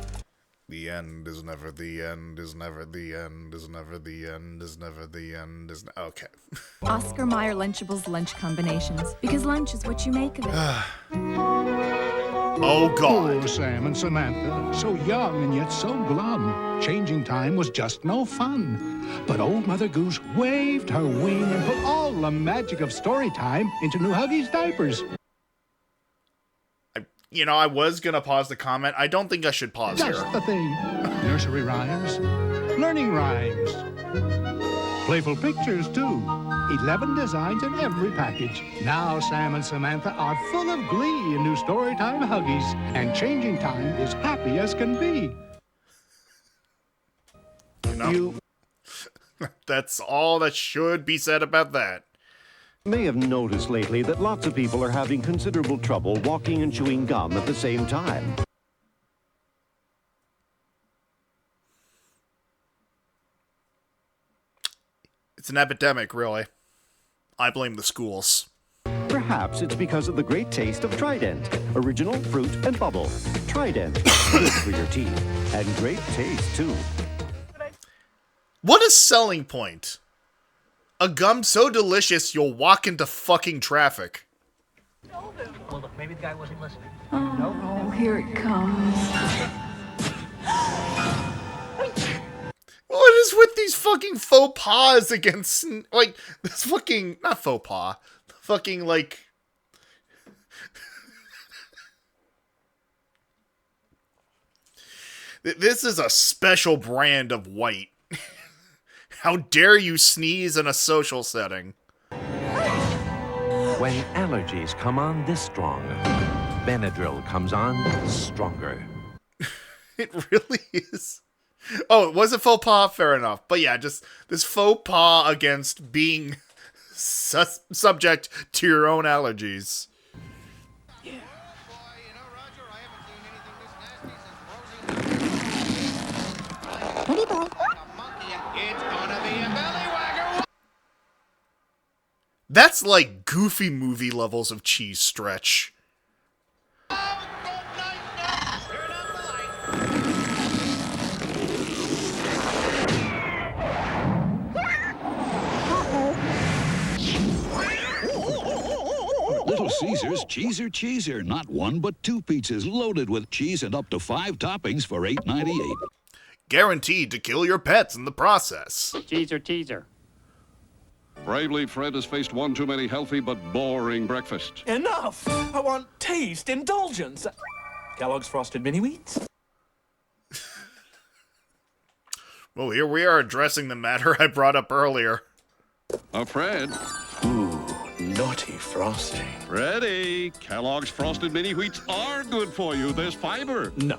The end is never the end, is never the end, is never the end, is never the end, is okay. Oscar Mayer Lunchables lunch combinations. Because lunch is what you make of it. Oh, God. Poor Sam and Samantha, so young and yet so glum. Changing time was just no fun. But old Mother Goose waved her wing and put all the magic of story time into new Huggies diapers. You know, I was gonna pause the comment. I don't think I should pause here. Just the thing. Nursery rhymes, learning rhymes, playful pictures too. 11 designs in every package. Now Sam and Samantha are full of glee in new Storytime Huggies, and changing time is happy as can be. You know, that's all that should be said about that. May have noticed lately that lots of people are having considerable trouble walking and chewing gum at the same time. It's an epidemic, really. I blame the schools. Perhaps it's because of the great taste of Trident. Original, fruit, and bubble. Trident. Good for your teeth. And great taste, too. What a selling point. A gum so delicious you'll walk into fucking traffic. Well, look, maybe the guy wasn't listening. Oh, here it comes. What is with these fucking faux pas against, like, this fucking, not faux pas, fucking, like, this is a special brand of white. How dare you sneeze in a social setting? When allergies come on this strong, Benadryl comes on stronger. It really is. Oh, it was a faux pas? Fair enough. But yeah, just this faux pas against being subject to your own allergies. Pretty boy. That's like Goofy movie levels of cheese stretch. Little Caesar's Cheeser. Not one but two pizzas loaded with cheese and up to 5 toppings for $8.98. Guaranteed to kill your pets in the process. Teaser. Bravely, Fred has faced one too many healthy but boring breakfasts. Enough! I want taste, indulgence. Kellogg's Frosted Mini Wheats. Well, here we are addressing the matter I brought up earlier. Fred. Ooh, naughty frosting. Ready. Kellogg's Frosted Mini Wheats are good for you. There's fiber. No.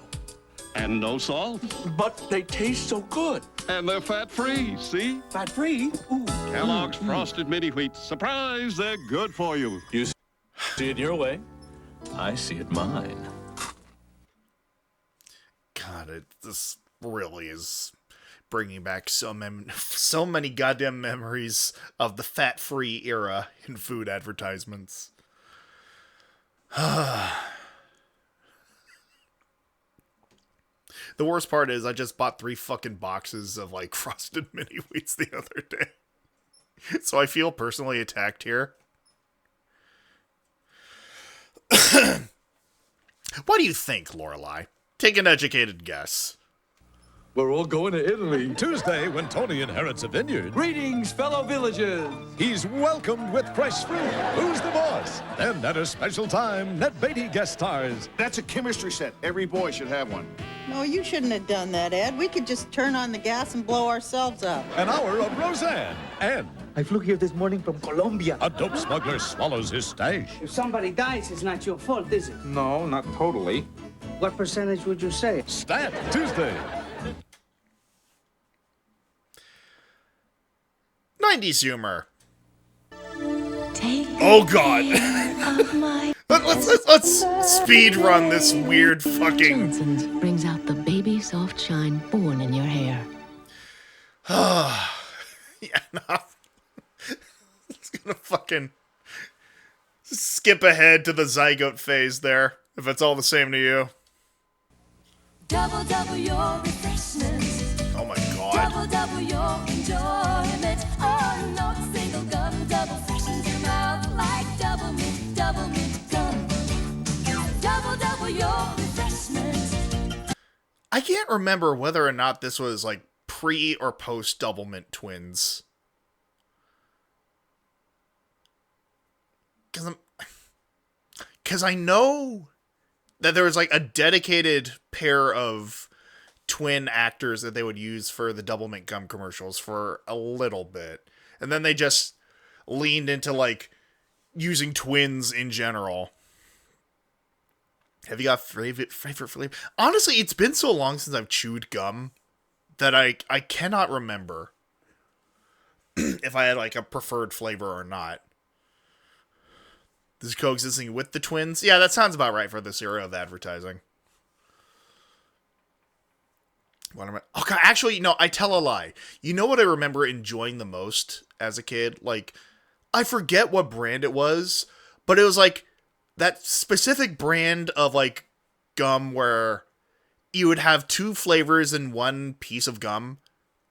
And no salt. But they taste so good. And they're fat-free, see? Fat-free? Ooh. Kellogg's Frosted Mini Wheats. Surprise, they're good for you. You see it your way. I see it mine. God, this really is bringing back so many goddamn memories of the fat-free era in food advertisements. The worst part is I just bought 3 fucking boxes of, like, Frosted Mini Wheats the other day. So I feel personally attacked here. What do you think, Lorelai? Take an educated guess. We're all going to Italy. Tuesday, when Tony inherits a vineyard. Greetings, fellow villagers. He's welcomed with fresh fruit. Who's the boss? Then at a special time, Ned Beatty guest stars. That's a chemistry set. Every boy should have one. No, you shouldn't have done that, Ed. We could just turn on the gas and blow ourselves up. An hour of Roseanne. And I flew here this morning from Colombia. a dope smuggler swallows his stash. If somebody dies, it's not your fault, is it? No, not totally. What percentage would you say? Stat Tuesday. 90s humor. Take Oh god. of my let's speed run this weird fucking Johnson's brings out the baby soft shine born in your hair. yeah, no. It's gonna fucking skip ahead to the zygote phase there, if it's all the same to you. Double, double your refreshment. Oh my god. Double, double your enjoyment. Oh, no, single gum. Double freshens your mouth like double mint gum. Double, double your refreshment. I can't remember whether or not this was like pre or post Double Mint Twins. Cause I know that there was like a dedicated pair of twin actors that they would use for the Double Mint Gum commercials for a little bit. And then they just leaned into like using twins in general. Have you got favorite flavor? Honestly, it's been so long since I've chewed gum that I cannot remember if I had like a preferred flavor or not. This is coexisting with the twins? Yeah, that sounds about right for this era of advertising. What am I? Oh god, actually, no, I tell a lie. You know what I remember enjoying the most as a kid? Like, I forget what brand it was, but it was like that specific brand of like gum where you would have two flavors in one piece of gum.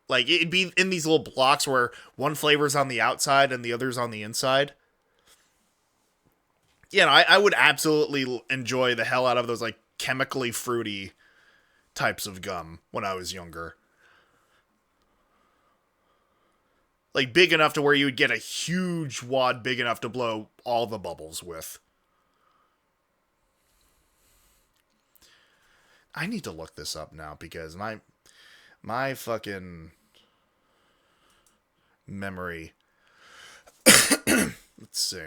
Like, it'd be in these little blocks where one flavor's on the outside and the other's on the inside. Yeah, no, I would absolutely enjoy the hell out of those like chemically fruity types of gum when I was younger. Like big enough to where you would get a huge wad big enough to blow all the bubbles with. I need to look this up now because my fucking memory. Let's see.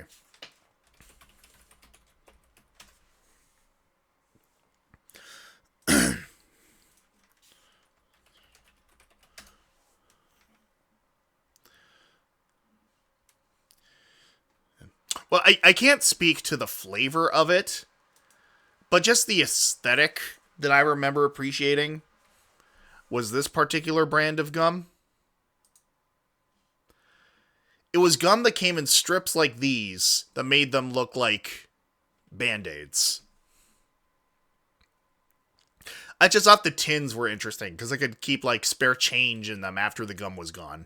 Well, I can't speak to the flavor of it, but just the aesthetic that I remember appreciating was this particular brand of gum. It was gum that came in strips like these that made them look like Band-Aids. I just thought the tins were interesting because I could keep like spare change in them after the gum was gone.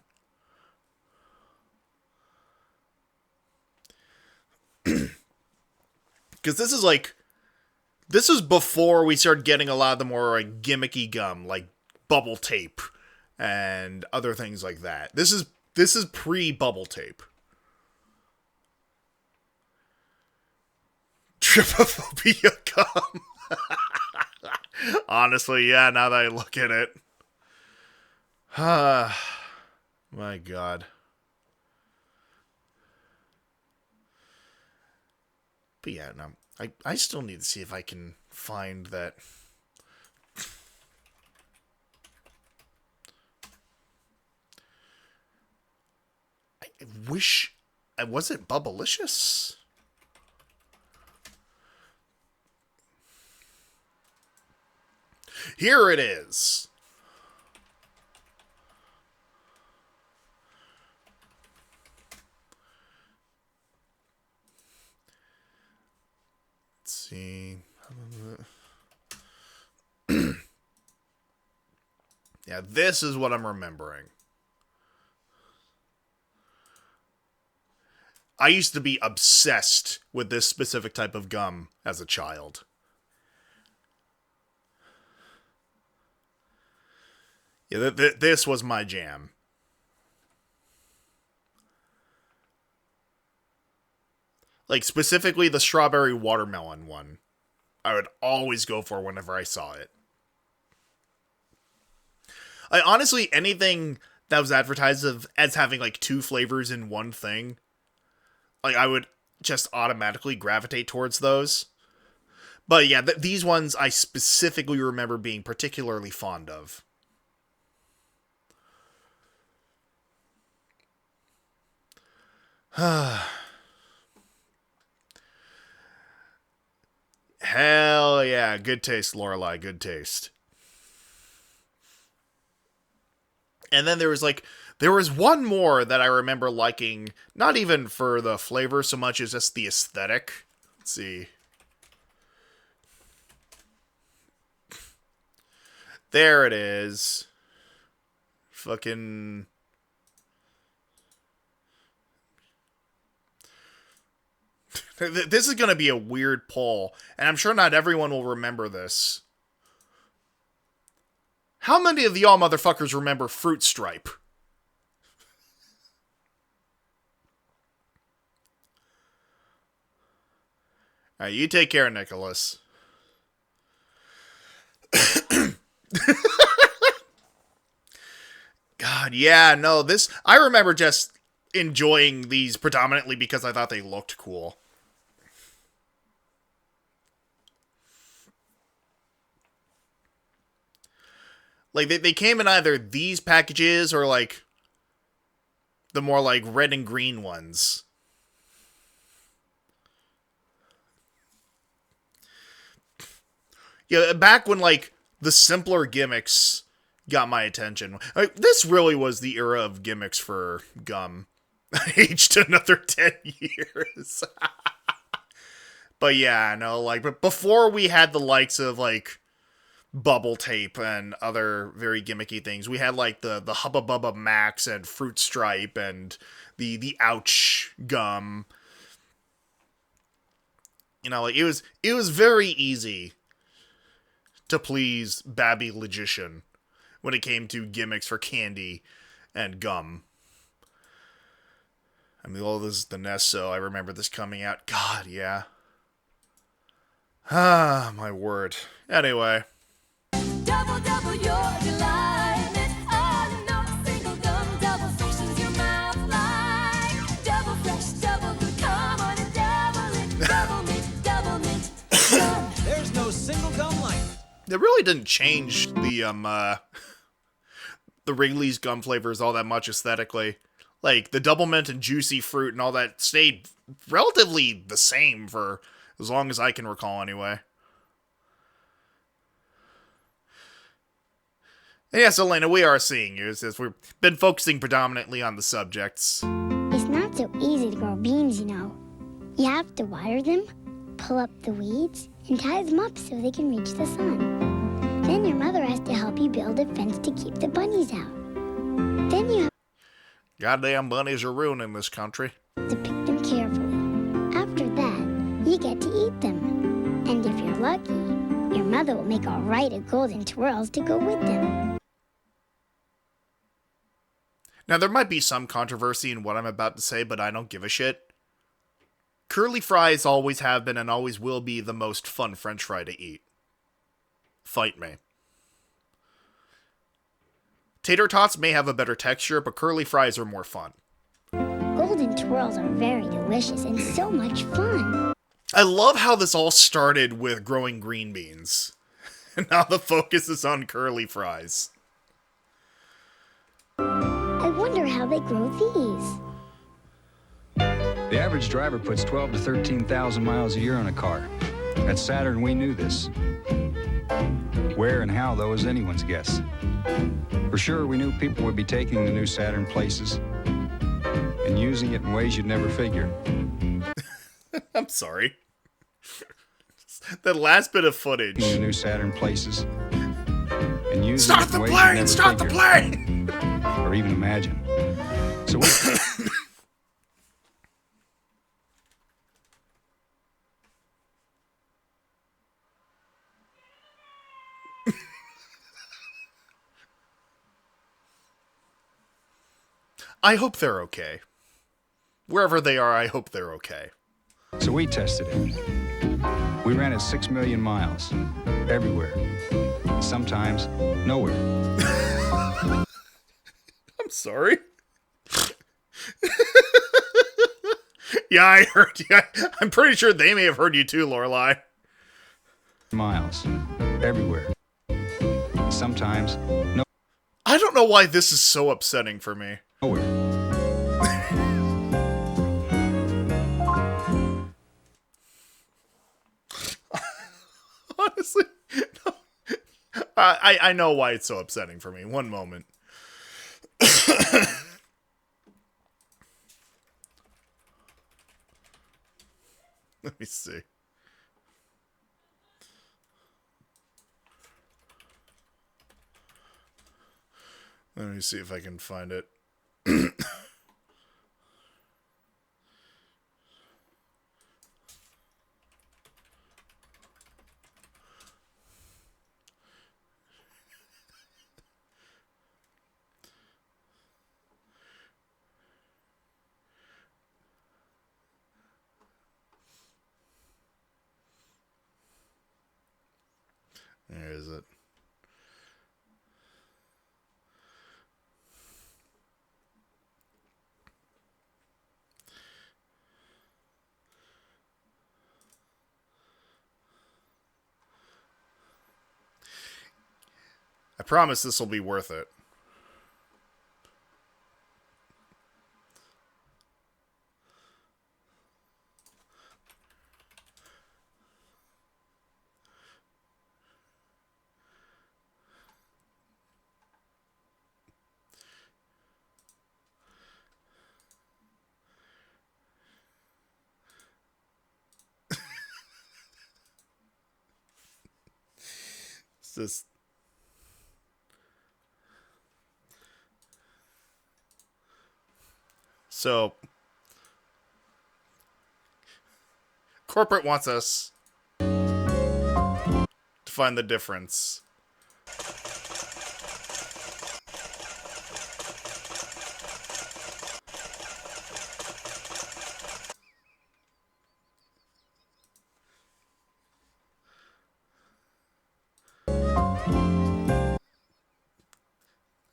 Because this is before we started getting a lot of the more like gimmicky gum, like bubble tape and other things like that. This is pre-bubble tape. Trypophobia gum. Honestly, yeah, now that I look at it. My god. But yeah, no, I still need to see if I can find that. I wish I wasn't Bubblicious. Here it is. Let's see. Yeah, this is what I'm remembering. I used to be obsessed with this specific type of gum as a child. Yeah, this was my jam. Like, specifically the strawberry watermelon one. I would always go for whenever I saw it. I honestly, anything that was advertised as having, like, 2 flavors in one thing, like, I would just automatically gravitate towards those. But yeah, these ones I specifically remember being particularly fond of. Hell yeah, good taste, Lorelai, good taste. And then there was one more that I remember liking, not even for the flavor so much as just the aesthetic. Let's see. There it is. Fucking... This is going to be a weird poll, and I'm sure not everyone will remember this. How many of y'all motherfuckers remember Fruit Stripe? Alright, you take care, Nicholas. God, yeah, no, this... I remember just enjoying these predominantly because I thought they looked cool. Like, they came in either these packages or, like, the more, like, red and green ones. Yeah, back when, like, the simpler gimmicks got my attention. Like, this really was the era of gimmicks for gum. Aged another 10 years. But yeah, no, like, but before we had the likes of, like, bubble tape and other very gimmicky things, we had, like, the Hubba Bubba Max and Fruit Stripe and the Ouch gum. You know, like, it was very easy to please Babby Logician when it came to gimmicks for candy and gum. I mean, all this is the NES, so I remember this coming out. God, yeah. Ah, my word. Anyway. Double, double your delight. Oh, no single gum, double fractions your mouth like. Double fresh, double good, come on and double mint, gum. There's no single gum like it. It really didn't change the Wrigley's gum flavors all that much aesthetically. Like, the double mint and juicy fruit and all that stayed relatively the same for as long as I can recall anyway. And yes, Elena, we are seeing you, as we've been focusing predominantly on the subjects. It's not so easy to grow beans, you know. You have to water them, pull up the weeds, and tie them up so they can reach the sun. Then your mother has to help you build a fence to keep the bunnies out. Then you have Goddamn bunnies are ruining this country. to pick them carefully. After that, you get to eat them. And if you're lucky, your mother will make a right of golden twirls to go with them. Now, there might be some controversy in what I'm about to say, but I don't give a shit. Curly fries always have been and always will be the most fun French fry to eat. Fight me. Tater tots may have a better texture, but curly fries are more fun. Golden twirls are very delicious and so much fun. I love how this all started with growing green beans. And now the focus is on curly fries. I wonder how they grow these. The average driver puts 12 to 13,000 miles a year on a car. At Saturn, we knew this. Where and how, though, is anyone's guess. For sure, we knew people would be taking the new Saturn places and using it in ways you'd never figure. I'm sorry. That last bit of footage. The new Saturn places and using Start it in the ways plane! you'd never Start the figure plane! or even imagine. So we... I hope they're okay. Wherever they are, I hope they're okay. So we tested it. We ran it 6 million miles. Everywhere. Sometimes, nowhere. I'm sorry. Yeah, I heard you. I'm pretty sure they may have heard you too, Lorelai. Miles. Everywhere. Sometimes, no. I don't know why this is so upsetting for me. Nowhere. Honestly, no. I know why it's so upsetting for me. One moment. Let me see. Let me see if I can find it. Where is it? I promise this will be worth it. It's just... So, corporate wants us to find the difference.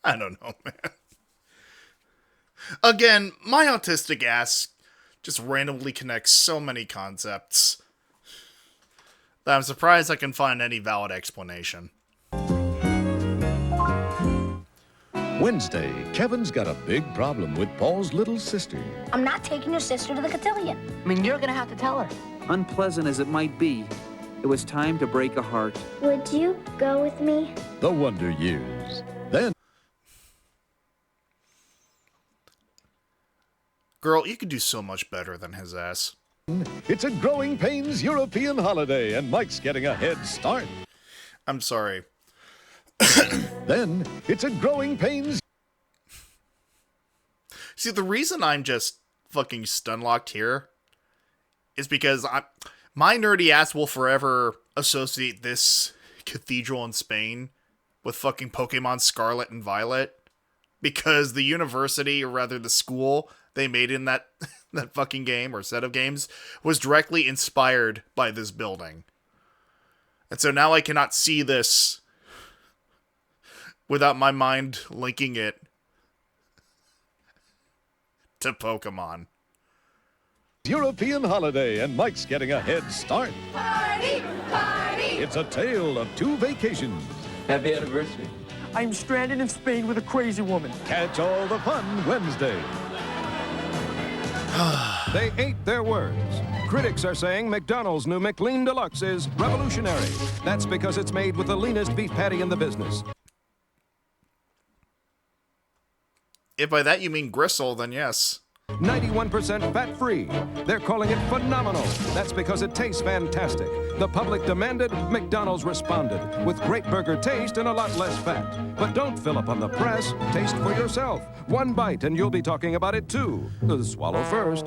I don't know, man. Again, my autistic ass just randomly connects so many concepts that I'm surprised I can find any valid explanation. Wednesday, Kevin's got a big problem with Paul's little sister. I'm not taking your sister to the cotillion. I mean, you're gonna have to tell her. Unpleasant as it might be, it was time to break a heart. Would you go with me? The Wonder Years. Then... Girl, you could do so much better than his ass. It's a Growing Pains European holiday, and Mike's getting a head start. I'm sorry. Then, it's a Growing Pains... See, the reason I'm just fucking stunlocked here is because my nerdy ass will forever associate this cathedral in Spain with fucking Pokemon Scarlet and Violet, because the university, or rather the school they made in that fucking game or set of games was directly inspired by this building. And so now I cannot see this without my mind linking it to Pokemon. European holiday, and Mike's getting a head start. Party, party. It's a tale of two vacations. Happy anniversary. I'm stranded in Spain with a crazy woman. Catch all the fun Wednesday. They ate their words. Critics are saying McDonald's new McLean Deluxe is revolutionary. That's because it's made with the leanest beef patty in the business. If by that you mean gristle, then yes. 91% fat-free. They're calling it phenomenal. That's because it tastes fantastic. The public demanded, McDonald's responded, with great burger taste and a lot less fat. But don't fill up on the press. Taste for yourself. One bite and you'll be talking about it too. Swallow first.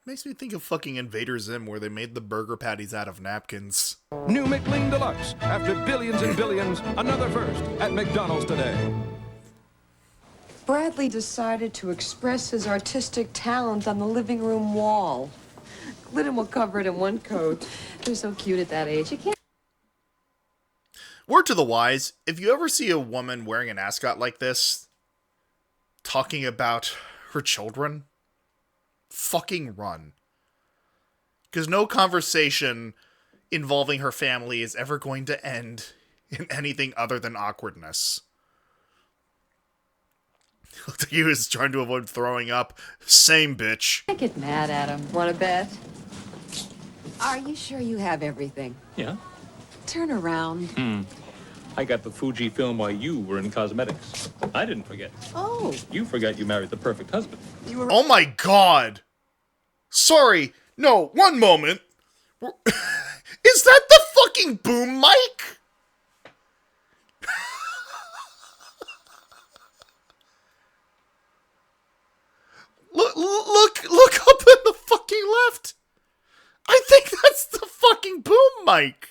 Makes me think of fucking Invader Zim, where they made the burger patties out of napkins. New McLean Deluxe. After billions and billions, another first at McDonald's today. Bradley decided to express his artistic talent on the living room wall. Glidden will cover it in one coat. They're so cute at that age. You can't. Word to the wise, if you ever see a woman wearing an ascot like this, talking about her children, fucking run. Because no conversation involving her family is ever going to end in anything other than awkwardness. Looked like he was trying to avoid throwing up. Same bitch. Can't get mad at him. Want to bet? Are you sure you have everything? Yeah. Turn around. I got the Fuji film while you were in cosmetics. I didn't forget. Oh. You forgot you married the perfect husband. Oh my god. Sorry. No, one moment. Is that the fucking boom mic? Look up in the fucking left. I think that's the fucking boom mic.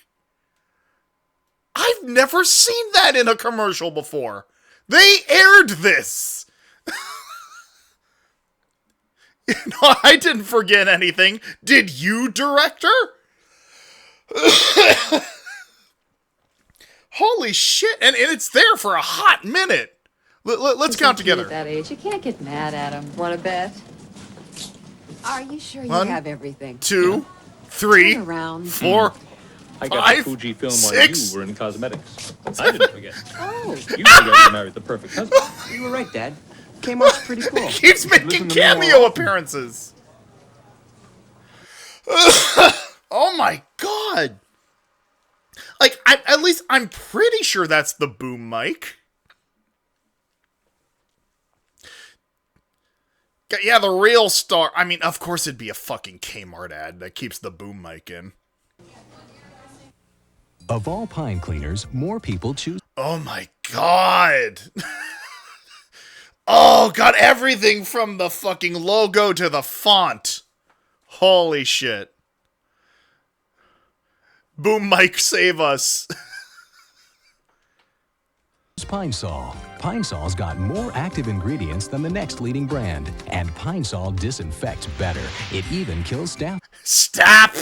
I've never seen that in a commercial before. They aired this. No, I didn't forget anything. Did you, director? Holy shit. And it's there for a hot minute. Let's count together. At that age, you can't get mad at him. Want to bet? Are you sure you 1, have everything? 2, 3, Turn around. 4, I got 5, the Fuji film 6, while you were in cosmetics. I didn't forget. Oh. You forgot you married the perfect husband. You were right, Dad. Kmart's pretty cool. He keeps making cameo appearances. Oh my god. Like, at least I'm pretty sure that's the boom mic. Yeah, the real star. I mean, of course it'd be a fucking Kmart ad that keeps the boom mic in. Of all pine cleaners, more people choose. Oh my god. Oh, got everything from the fucking logo to the font. Holy shit. Boom mic, save us. Pine Sol. Pine Sol's got more active ingredients than the next leading brand. And Pine Sol disinfects better. It even kills staph. Stop!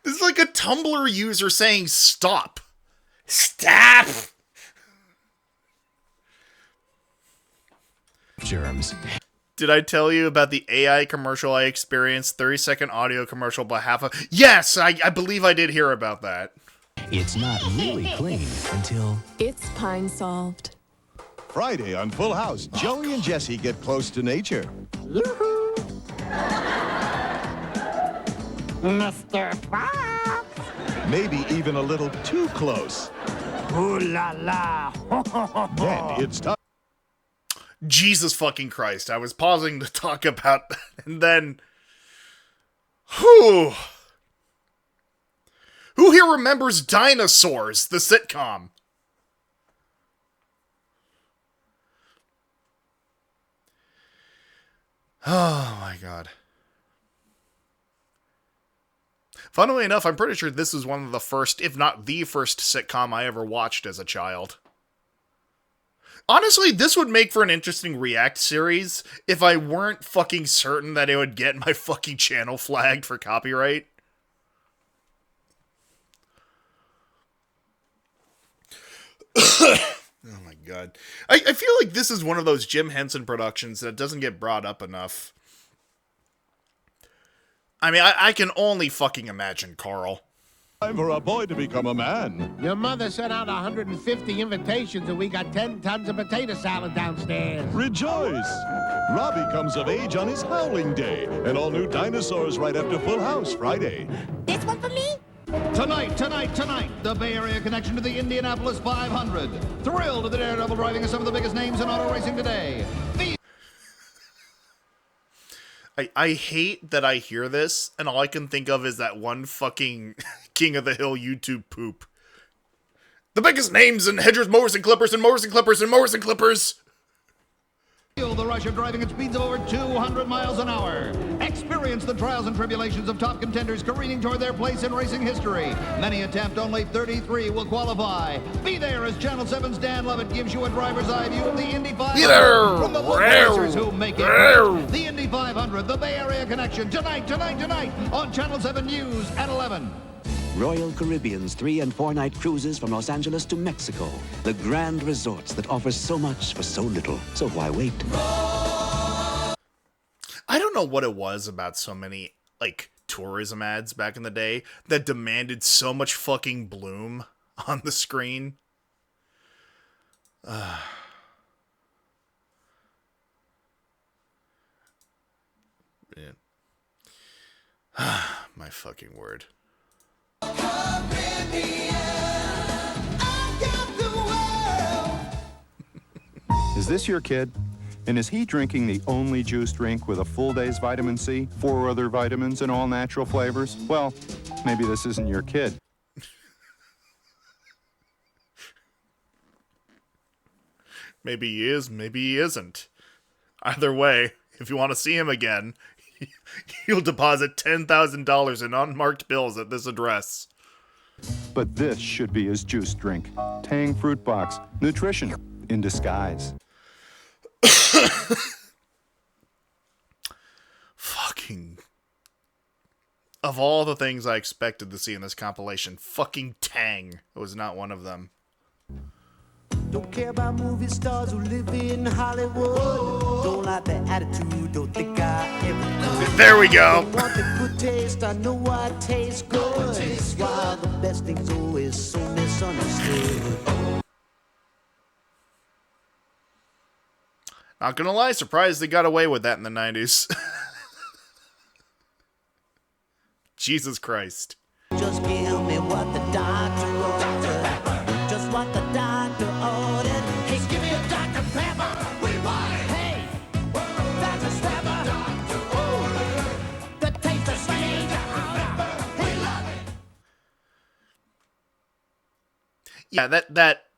This is like a Tumblr user saying stop. Stop! Germs. Did I tell you about the AI commercial I experienced? 30-second audio commercial by half a... Yes, I believe I did hear about that. It's not really clean until... It's Pine Solved. Friday on Full House, Joey and Jesse get close to nature. Yoo-hoo! Mr. Fox! Maybe even a little too close. Ooh la la! Then it's time. Jesus fucking Christ. I was pausing to talk about that, and then... Whew. Who here remembers Dinosaurs, the sitcom? Oh my god. Funnily enough, I'm pretty sure this was one of the first, if not the first sitcom I ever watched as a child. Honestly, this would make for an interesting React series if I weren't fucking certain that it would get my fucking channel flagged for copyright. Oh my god. I feel like this is one of those Jim Henson productions that doesn't get brought up enough. I mean, I can only fucking imagine Carl. Time for a boy to become a man. Your mother sent out 150 invitations and we got 10 tons of potato salad downstairs. Rejoice! Robbie comes of age on his howling day, and all new Dinosaurs right after Full House Friday. This one for me? Tonight, the Bay Area connection to the Indianapolis 500. Thrilled to the daredevil driving of some of the biggest names in auto racing today. I hate that I hear this, and all I can think of is that one fucking King of the Hill YouTube poop. The biggest names in Hedgers, Mowers, and Clippers, and Mowers, and Clippers, and Mowers, and Clippers. Feel the rush of driving at speeds of over 200 miles an hour. Experience the trials and tribulations of top contenders careening toward their place in racing history. Many attempt, only 33 will qualify. Be there as Channel 7's Dan Lovett gives you a driver's eye view of the Indy 500 from the local racers who make it great. The Indy 500, the Bay Area Connection, tonight on Channel 7 News at 11. Royal Caribbean's 3- and 4-night cruises from Los Angeles to Mexico. The grand resorts that offer so much for so little. So why wait? I don't know what it was about so many, like, tourism ads back in the day that demanded so much fucking bloom on the screen. Man. My fucking word. Is this your kid? And is he drinking the only juice drink with a full day's vitamin C, 4 other vitamins, and all natural flavors? Well, maybe this isn't your kid. Maybe he is, maybe he isn't. Either way, if you want to see him again, you'll deposit $10,000 in unmarked bills at this address. But this should be his juice drink. Tang Fruit Box. Nutrition in disguise. Fucking... Of all the things I expected to see in this compilation, fucking Tang was not one of them. Don't care about movie stars who live in Hollywood. Don't like the attitude, don't think I ever. There we go. Don't want the good taste, I know I taste good. Why the best things always so misunderstood. Not gonna lie, surprised they got away with that in the 90s. Jesus Christ. Just give me what the doctor ordered. Just what the doctor ordered. Hey, give me a Dr. Pepper. We want it. Hey, Dr. Pepper. Dr. Order. The taste of strange. We love it. Yeah,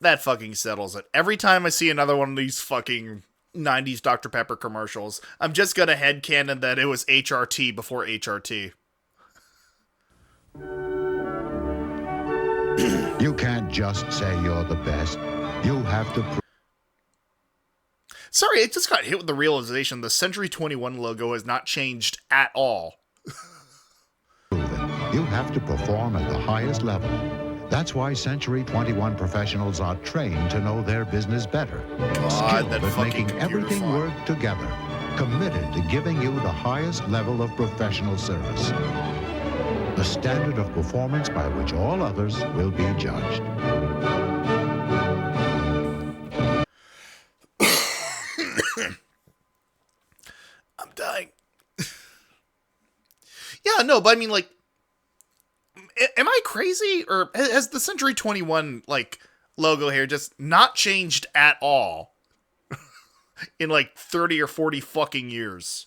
that fucking settles it. Every time I see another one of these fucking 90s Dr. Pepper commercials, I'm just gonna headcanon that it was HRT before HRT. You can't just say you're the best. You have to Sorry, it just got hit with the realization the Century 21 logo has not changed at all. prove it. You have to perform at the highest level. That's why Century 21 professionals are trained to know their business better. Skilled at making everything work together. Committed to giving you the highest level of professional service. The standard of performance by which all others will be judged. I'm dying. Yeah, no, but I mean, like, am I crazy? Or has the Century 21, like, logo here just not changed at all in, like, 30 or 40 fucking years?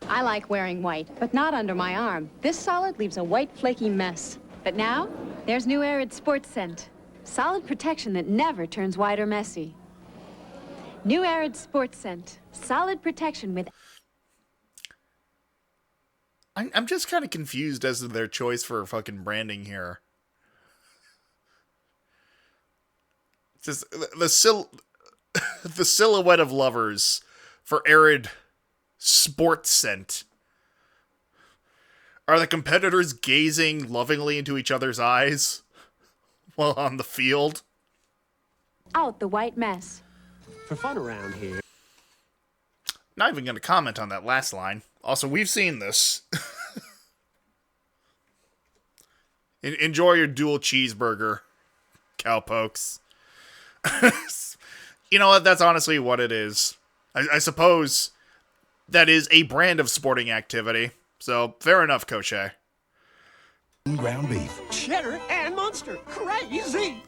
I like wearing white, but not under my arm. This solid leaves a white, flaky mess. But now, there's new Arid Sports Scent. Solid protection that never turns white or messy. New Arid Sports Scent. Solid protection with... I'm just kind of confused as to their choice for fucking branding here. It's just the silhouette of lovers for Arid Sports Scent. Are the competitors gazing lovingly into each other's eyes while on the field? Out the white mess. For fun around here. Not even going to comment on that last line. Also, we've seen this. Enjoy your dual cheeseburger, cowpokes. You know what? That's honestly what it is. I suppose that is a brand of sporting activity. So, fair enough, Koche. Ground beef. Cheddar and Munster. Crazy.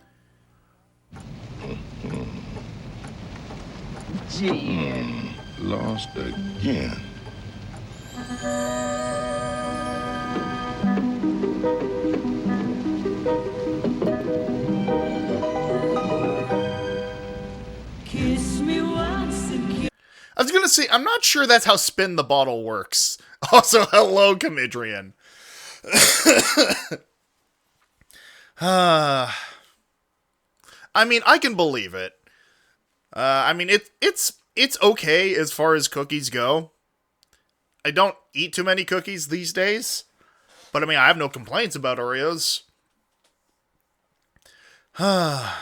Gee. Lost again. was gonna say, I'm not sure that's how spin the bottle works. Also, hello, Comedrian. I mean, I can believe it. I mean, it's okay as far as cookies go. I don't eat too many cookies these days, but I mean, I have no complaints about Oreos. I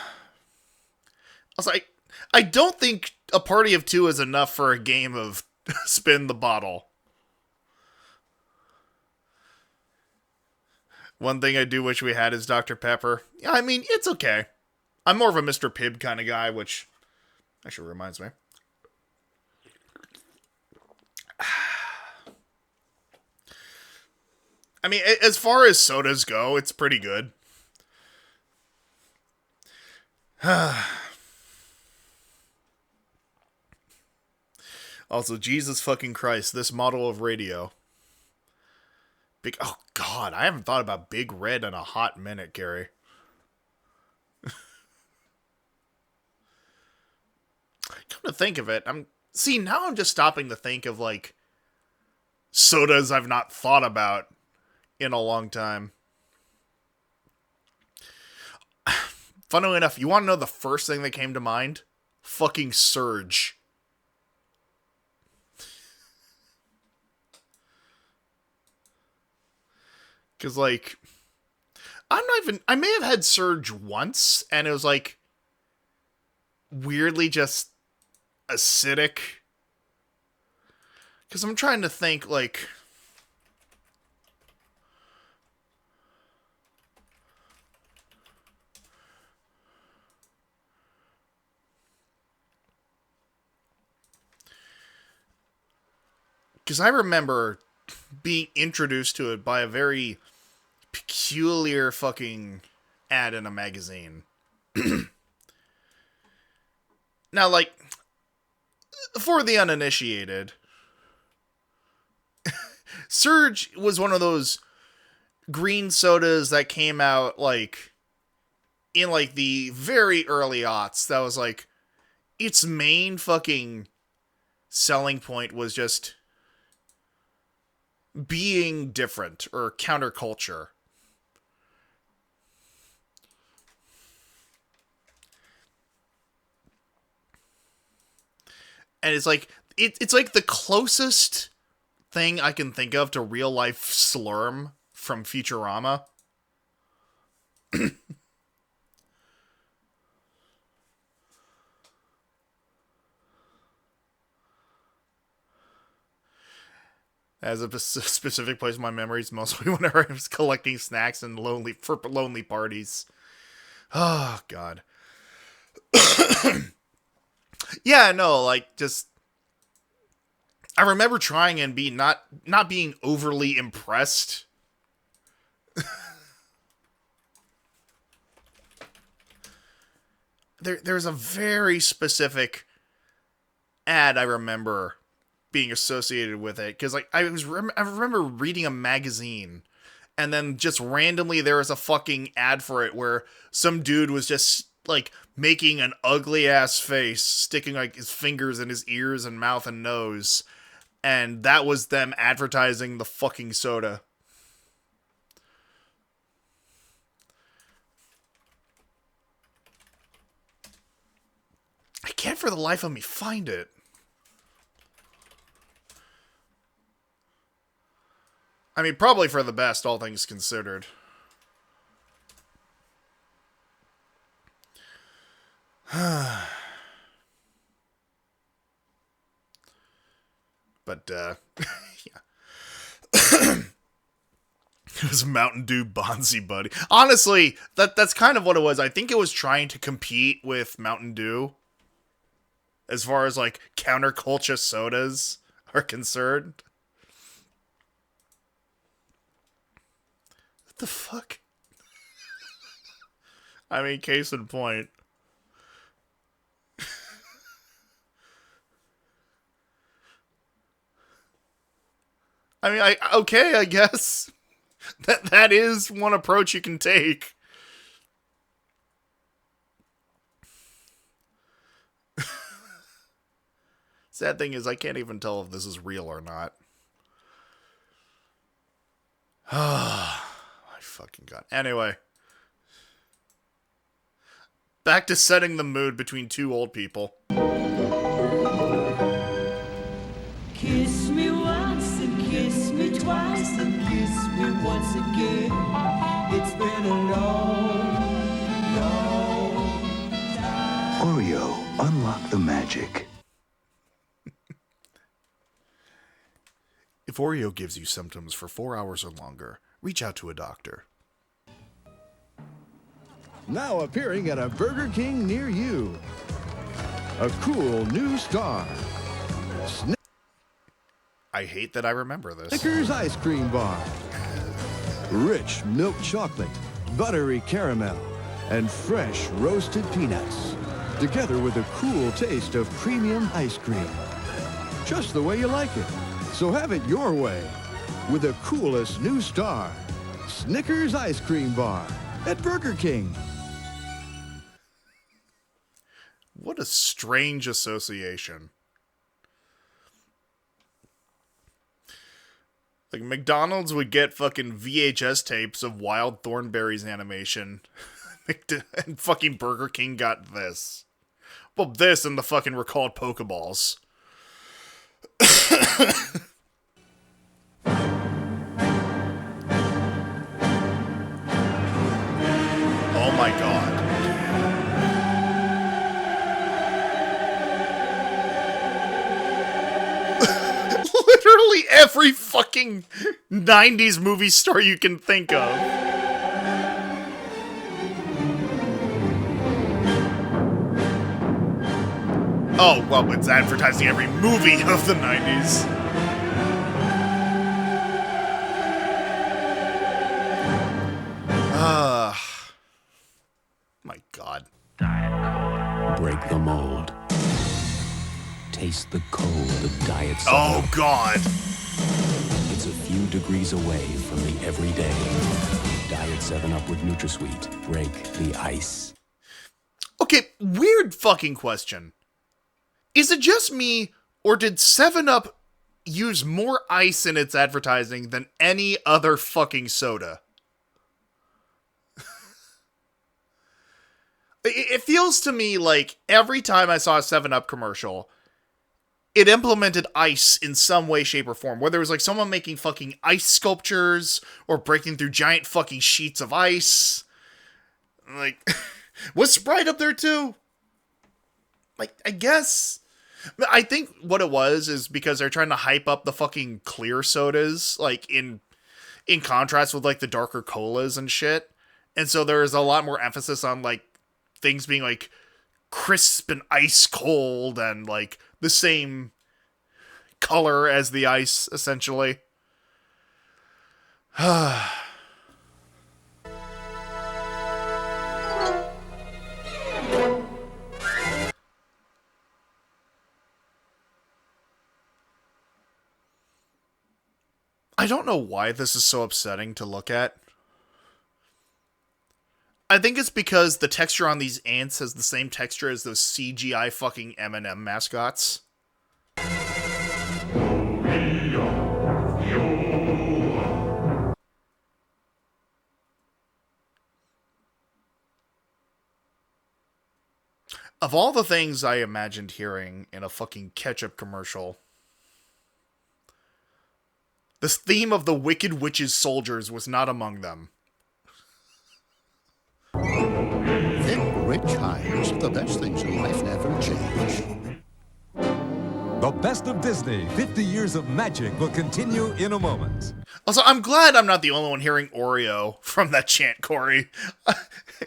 was like, I don't think a party of two is enough for a game of spin the bottle. One thing I do wish we had is Dr. Pepper. Yeah, I mean, it's okay. I'm more of a Mr. Pibb kind of guy, which actually reminds me. I mean, as far as sodas go, it's pretty good. Also, Jesus fucking Christ, this model of radio. Oh God, I haven't thought about Big Red in a hot minute, Gary. Come to think of it, now I'm just stopping to think of like sodas I've not thought about in a long time. Funnily enough, you want to know the first thing that came to mind? Fucking Surge. Because, like, I may have had Surge once, and it was, like, weirdly just acidic. Because I'm trying to think, like, because I remember being introduced to it by a very peculiar fucking ad in a magazine. Now, like, for the uninitiated, Surge was one of those green sodas that came out, like, in, like, the very early aughts. That was, like, its main fucking selling point was just being different or counterculture. And it's like it's like the closest thing I can think of to real life Slurm from Futurama. As a specific place in my memories, mostly whenever I was collecting snacks and lonely parties. Oh God. Yeah, no, like, just I remember trying and not being overly impressed. There's a very specific ad I remember being associated with it, because like I remember reading a magazine, and then just randomly there was a fucking ad for it where some dude was just like making an ugly ass face, sticking like his fingers in his ears and mouth and nose, and that was them advertising the fucking soda. I can't for the life of me find it. I mean, probably for the best, all things considered. But, yeah. It was Mountain Dew Bonzi Buddy. Honestly, that's kind of what it was. I think it was trying to compete with Mountain Dew as far as, like, counterculture sodas are concerned. What the fuck? I mean, case in point. I mean, okay, I guess. That is one approach you can take. Sad thing is, I can't even tell if this is real or not. My fucking god. Anyway. Back to setting the mood between two old people. Kiss me once and kiss me twice and kiss me once again. It's been a long, long time. Oreo, unlock the magic. If Oreo gives you symptoms for 4 hours or longer, reach out to a doctor. Now appearing at a Burger King near you. A cool new star. I hate that I remember this. Snickers ice cream bar. Rich milk chocolate, buttery caramel, and fresh roasted peanuts. Together with a cool taste of premium ice cream. Just the way you like it. So have it your way. With the coolest new star. Snickers ice cream bar at Burger King. What a strange association. Like, McDonald's would get fucking VHS tapes of Wild Thornberry's animation. And fucking Burger King got this. Well, this and the fucking recalled Pokeballs. Oh my god. Literally every fucking 90s movie star you can think of. Oh, well, it's advertising every movie of the 90s. My god. Break the mold. Taste the cold of Diet 7 Oh Up. god. It's a few degrees away from the everyday. Diet 7 Up with NutraSweet. Break the ice. Okay, weird fucking question. Is it just me, or did 7-Up use more ice in its advertising than any other fucking soda? It feels to me like every time I saw a 7-Up commercial, it implemented ice in some way, shape, or form. Whether it was like someone making fucking ice sculptures, or breaking through giant fucking sheets of ice. Like, was Sprite up there too? Like, I guess. I think what it was is because they're trying to hype up the fucking clear sodas, like in contrast with like the darker colas and shit. And so there is a lot more emphasis on like things being like crisp and ice cold and like the same color as the ice, essentially. I don't know why this is so upsetting to look at. I think it's because the texture on these ants has the same texture as those CGI fucking M&M mascots. Of all the things I imagined hearing in a fucking ketchup commercial, this theme of the Wicked Witch's soldiers was not among them. Thick, rich hires, the best things in life never change. The best of Disney, 50 years of magic will continue in a moment. Also, I'm glad I'm not the only one hearing Oreo from that chant, Corey.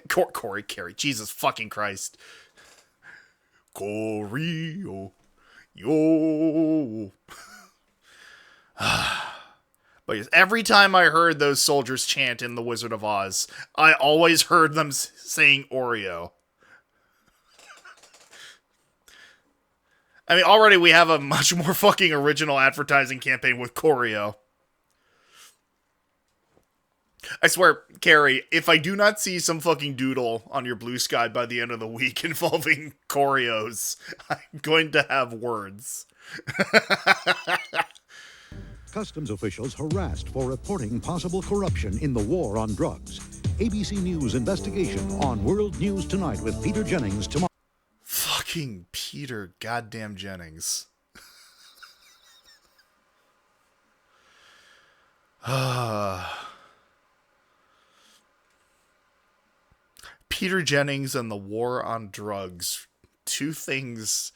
Carrie, Jesus fucking Christ. Coreo, yo. But yes, every time I heard those soldiers chant in The Wizard of Oz, I always heard them saying Oreo. I mean, already we have a much more fucking original advertising campaign with Coreo. I swear, Carrie, if I do not see some fucking doodle on your blue sky by the end of the week involving choreos, I'm going to have words. Customs officials harassed for reporting possible corruption in the war on drugs. ABC News investigation on World News Tonight with Peter Jennings tomorrow. Fucking Peter goddamn Jennings. Peter Jennings and the war on drugs. Two things,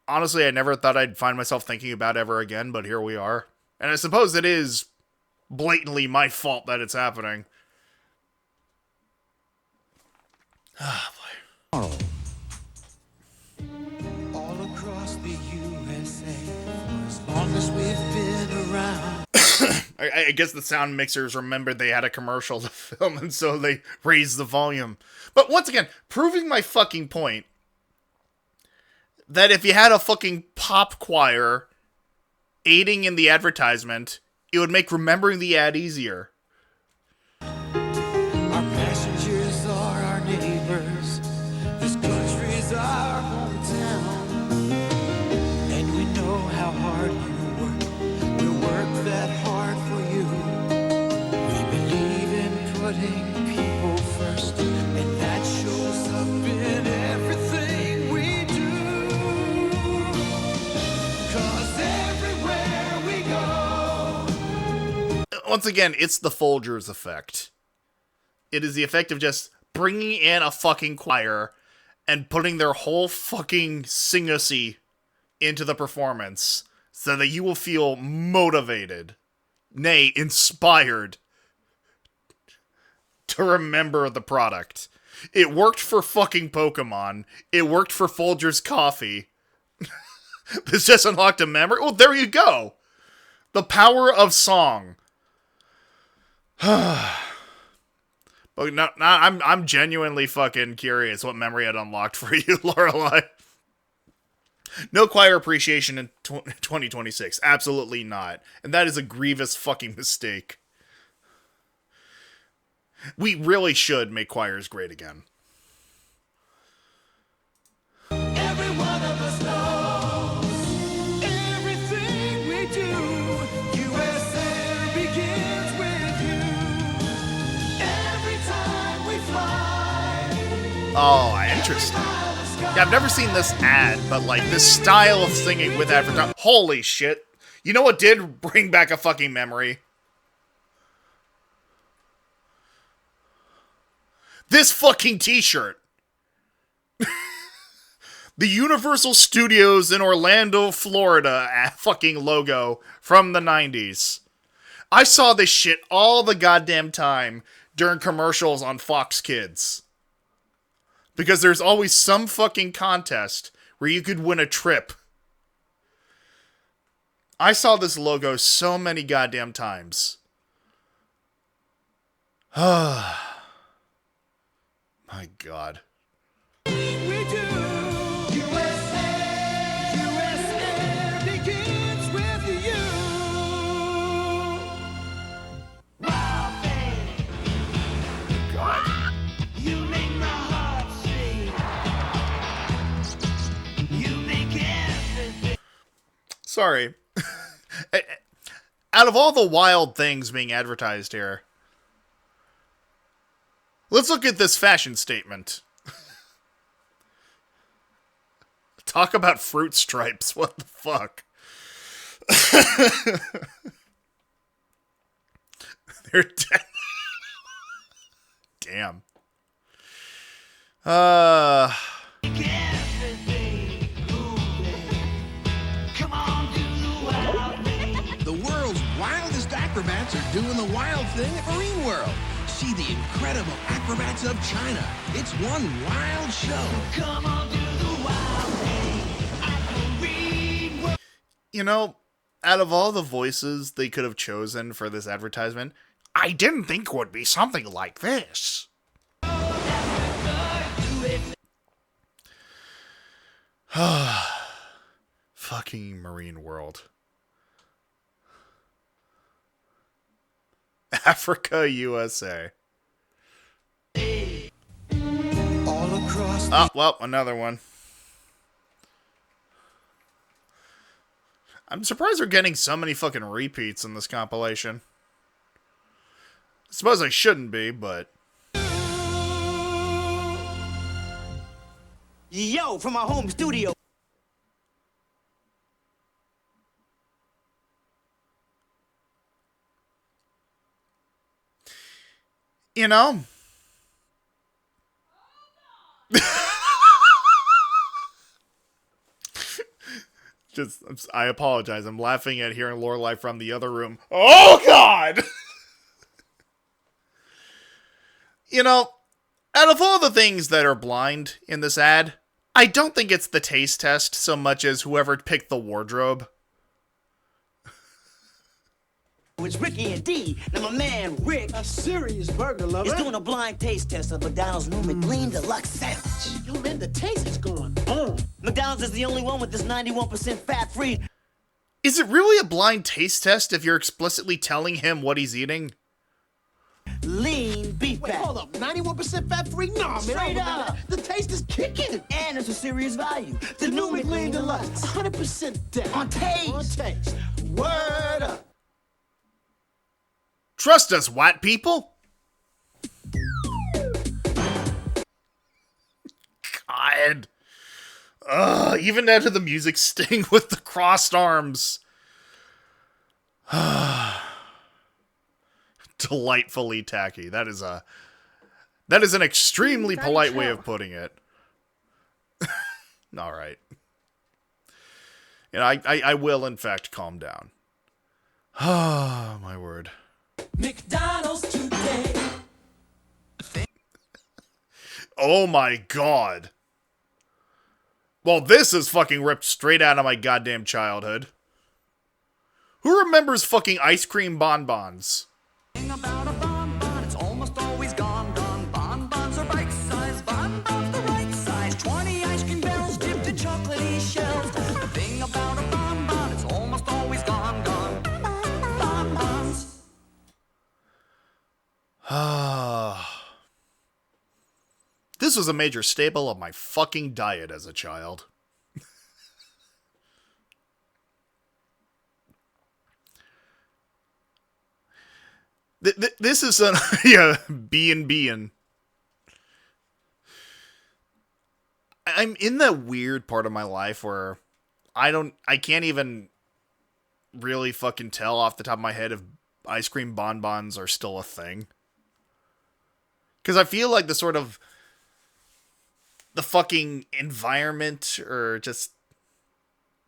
honestly, I never thought I'd find myself thinking about ever again, but here we are. And I suppose it is blatantly my fault that it's happening. Ah, boy. All across the USA, for as long as we've been around. I guess the sound mixers remembered they had a commercial to film, and so they raised the volume. But once again, proving my fucking point that if you had a fucking pop choir aiding in the advertisement, it would make remembering the ad easier. Our passengers are our neighbors. This country's our hometown. And we know how hard you work. We'll work that hard for you. We believe in putting people first, and that shows up in everything we do. 'Cause everywhere we go. Once again, it's the Folgers effect. It is the effect of just bringing in a fucking choir and putting their whole fucking singussy into the performance so that you will feel motivated, nay, inspired to remember the product. It worked for fucking Pokemon. It worked for Folgers Coffee. This just unlocked a memory. Well, there you go. The power of song. But no, I'm genuinely fucking curious what memory it unlocked for you, Lorelai. No choir appreciation in 2026. Absolutely not. And that is a grievous fucking mistake. We really should make choirs great again. Every one of us knows everything we do. USA begins with you. Every time we fly. Oh, interesting. Yeah, I've never seen this ad, but like this style of singing with advertising. Holy shit. You know what did bring back a fucking memory? This fucking t-shirt. The Universal Studios in Orlando, Florida fucking logo from the 90s. I saw this shit all the goddamn time during commercials on Fox Kids. Because there's always some fucking contest where you could win a trip. I saw this logo so many goddamn times. My God. We do. USA begins with you. Wow, baby. God. You make my heart sing. You make everything. Sorry. Out of all the wild things being advertised here, let's look at this fashion statement. Talk about fruit stripes. What the fuck? They're dead. Damn. The world's wildest acrobats are doing the wild thing at Marine World. See the incredible acrobats of China. It's one wild show. Come on, do the wild thing at Marine World. You know, out of all the voices they could have chosen for this advertisement, I didn't think it would be something like this. Fucking Marine World. Africa, USA. All across Oh, well, another one. I'm surprised we're getting so many fucking repeats in this compilation. I suppose I shouldn't be, but... Yo, from our home studio. You know... I apologize. I'm laughing at hearing Lorelai from the other room. Oh, God! You know, out of all the things that are blind in this ad, I don't think it's the taste test so much as whoever picked the wardrobe. It's Ricky and D. Now my man Rick, a serious burger lover, is doing a blind taste test of McDonald's new McLean Deluxe sandwich. Yo, man, the taste is going boom. McDonald's is the only one with this 91% fat-free. Is it really a blind taste test if you're explicitly telling him what he's eating? Lean beef Wait, hold up. 91% fat-free? Nah, man. Straight up. The taste is kicking. And it's a serious value. The new McLean Deluxe. 100% down. On taste. On taste. Word up. Trust us, white people. God. Even down to the music sting with the crossed arms. Delightfully tacky. That is an extremely polite way of putting it. All right. And I will in fact calm down. Ah, my word. McDonald's today. Oh my God. Well, this is fucking ripped straight out of my goddamn childhood. Who remembers fucking ice cream bonbons? About a bonbon, it's almost always gone. Bonbons are bite-sized, bonbons the right size. 20 ice cream barrels dipped in chocolatey shells. The thing about a bonbon, it's almost always gone. Bonbons. This was a major staple of my fucking diet as a child. This is an yeah, being. I'm in that weird part of my life where I can't even really fucking tell off the top of my head if ice cream bonbons are still a thing. Because I feel like the fucking environment, or just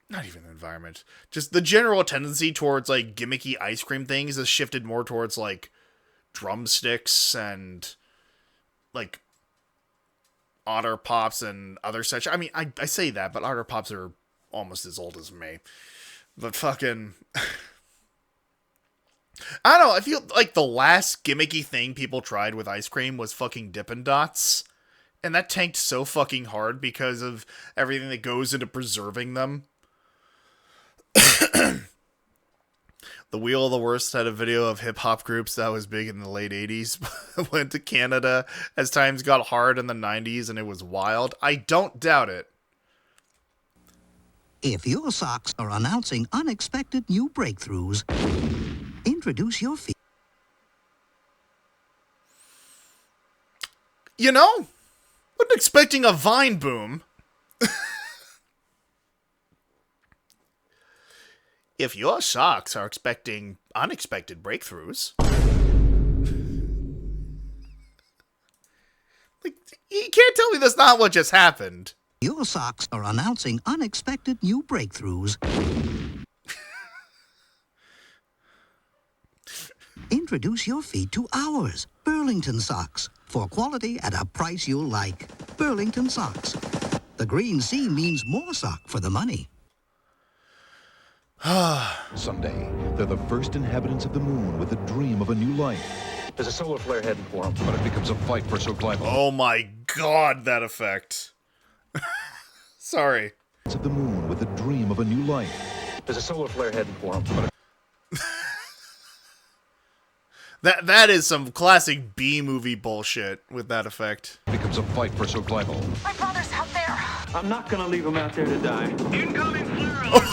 not even the environment, just the general tendency towards like gimmicky ice cream things has shifted more towards like drumsticks and like Otter Pops and other such. I mean, I say that, but Otter Pops are almost as old as me. But fucking I don't know, I feel like the last gimmicky thing people tried with ice cream was fucking Dippin' Dots. And that tanked so fucking hard because of everything that goes into preserving them. The Wheel of the Worst had a video of hip-hop groups that was big in the late 80s. Went to Canada as times got hard in the 90s, and it was wild. I don't doubt it. If your socks are announcing unexpected new breakthroughs, introduce your feet. You know, wasn't expecting a Vine boom. If your socks are expecting unexpected breakthroughs, like, you can't tell me that's not what just happened. Your socks are announcing unexpected new breakthroughs. Introduce your feet to ours, Burlington socks. For quality at a price you'll like. Burlington socks. The green sea means more sock for the money. Someday, they're the first inhabitants of the moon with a dream of a new life. There's a solar flare heading for them. But it becomes a fight for survival. Oh my God, that effect. Sorry. Of the moon with a dream of a new life. There's a solar flare heading for them. That is some classic B-movie bullshit with that effect. Becomes a fight for survival. My brother's out there. I'm not gonna leave him out there to die. Incoming flare alert.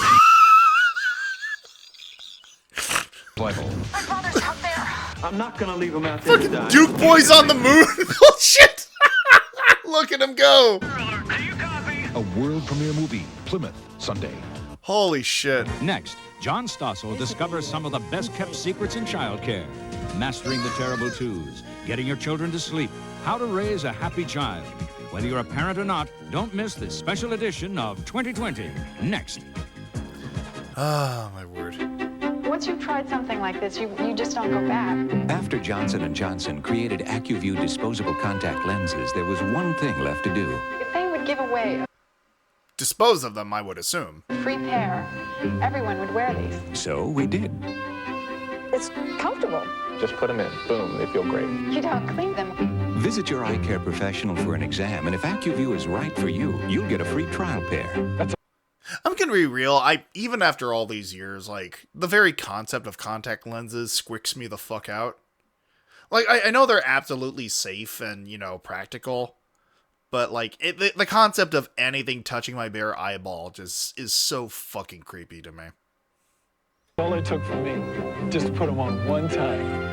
Survival. My brother's out there. I'm not gonna leave him out there to die. Duke Boy's on the moon. Bullshit. Look at him go. A world premiere movie, Plymouth, Sunday. Holy shit. Next, John Stossel discovers some of the best-kept secrets in childcare. Mastering the terrible twos, getting your children to sleep, how to raise a happy child. Whether you're a parent or not, don't miss this special edition of 2020. Next. Ah, my word. Once you've tried something like this, you just don't go back. After Johnson & Johnson created AccuView disposable contact lenses, there was one thing left to do. If they would give away Dispose of them, I would assume. a free pair, everyone would wear these. So we did. It's comfortable. Just put them in. Boom. They feel great. You don't clean them. Visit your eye care professional for an exam, and if AccuView is right for you, you'll get a free trial pair. I'm gonna be real, even after all these years, like, the very concept of contact lenses squicks me the fuck out. Like, I know they're absolutely safe and, practical, but, like, the concept of anything touching my bare eyeball just is so fucking creepy to me. All it took for me, just to put them on one time.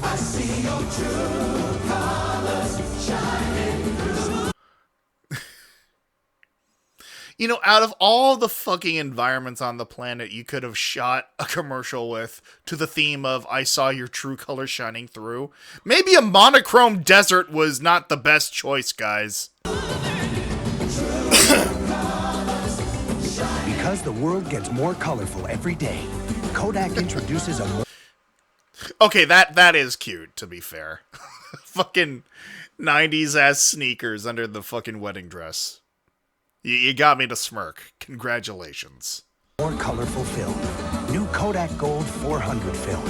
I see your true colors shining through. Out of all the fucking environments on the planet you could have shot a commercial with to the theme of I saw your true colors shining through, maybe a monochrome desert was not the best choice, guys. Because the world gets more colorful every day, Kodak introduces a more... Okay, that is cute, to be fair. Fucking 90s ass sneakers under the fucking wedding dress. You got me to smirk. Congratulations. More colorful film. New Kodak Gold 400 film.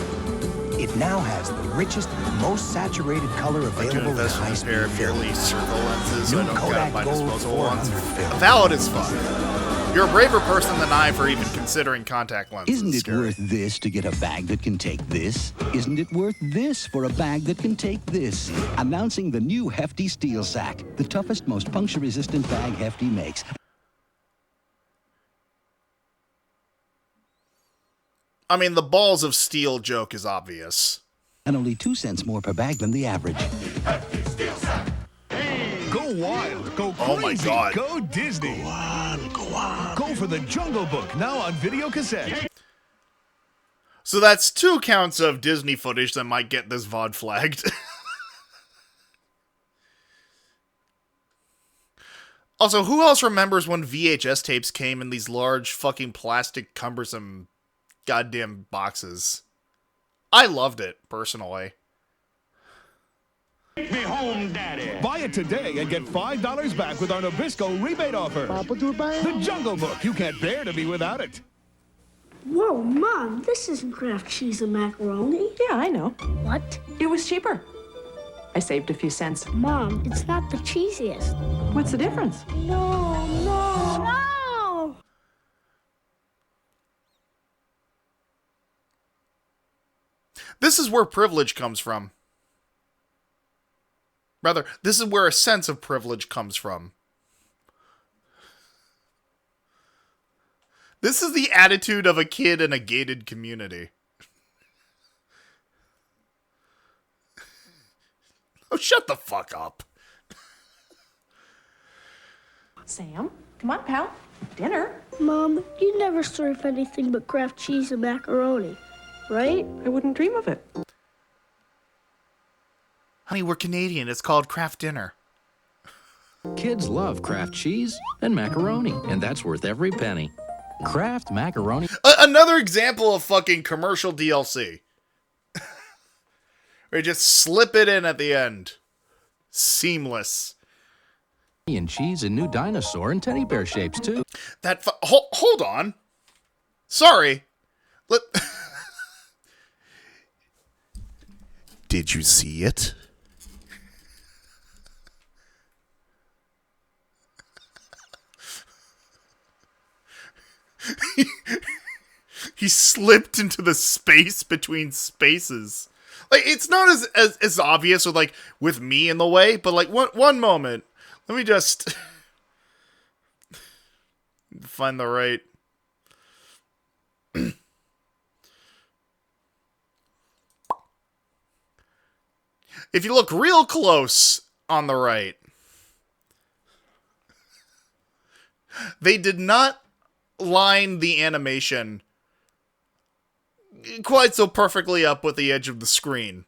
It now has the richest, most saturated color available in high-speed film. Circle lenses, so I New don't Kodak gotta buy Gold disposable ones. 400 film. Valid as fuck. You're a braver person than I for even considering contact lenses. Isn't it worth this to get a bag that can take this? Isn't it worth this for a bag that can take this? Announcing the new Hefty Steel Sack, the toughest, most puncture-resistant bag Hefty makes. I mean, the balls of steel joke is obvious. And only 2 cents more per bag than the average. Go wild, go crazy, Oh my God. go Disney. Go on, go on. Go for the Jungle Book, now on video cassette. So that's 2 counts of Disney footage that might get this VOD flagged. Also, who else remembers when VHS tapes came in these large fucking plastic cumbersome goddamn boxes? I loved it, personally. Take me home, Daddy. Buy it today and get $5 back with our Nabisco rebate offer. The Jungle Book. You can't bear to be without it. Whoa, Mom, this isn't Kraft cheese and macaroni. Yeah, I know. What? It was cheaper. I saved a few cents. Mom, it's not the cheesiest. What's the difference? No, no, no! This is where privilege comes from. Rather, this is where a sense of privilege comes from. This is the attitude of a kid in a gated community. Oh, shut the fuck up. Sam, come on, pal. Dinner. Mom, you never serve anything but Kraft cheese and macaroni, right? I wouldn't dream of it. Honey, we're Canadian. It's called Kraft Dinner. Kids love Kraft cheese and macaroni, and that's worth every penny. Kraft macaroni. Another example of fucking commercial DLC. Where you just slip it in at the end. Seamless. And cheese and new dinosaur and teddy bear shapes, too. That hold on. Sorry. Did you see it? He slipped into the space between spaces. Like, it's not as obvious with, like, with me in the way, but, like, one moment. Let me just find the right... If you look real close on the right, they did not line the animation quite so perfectly up with the edge of the screen.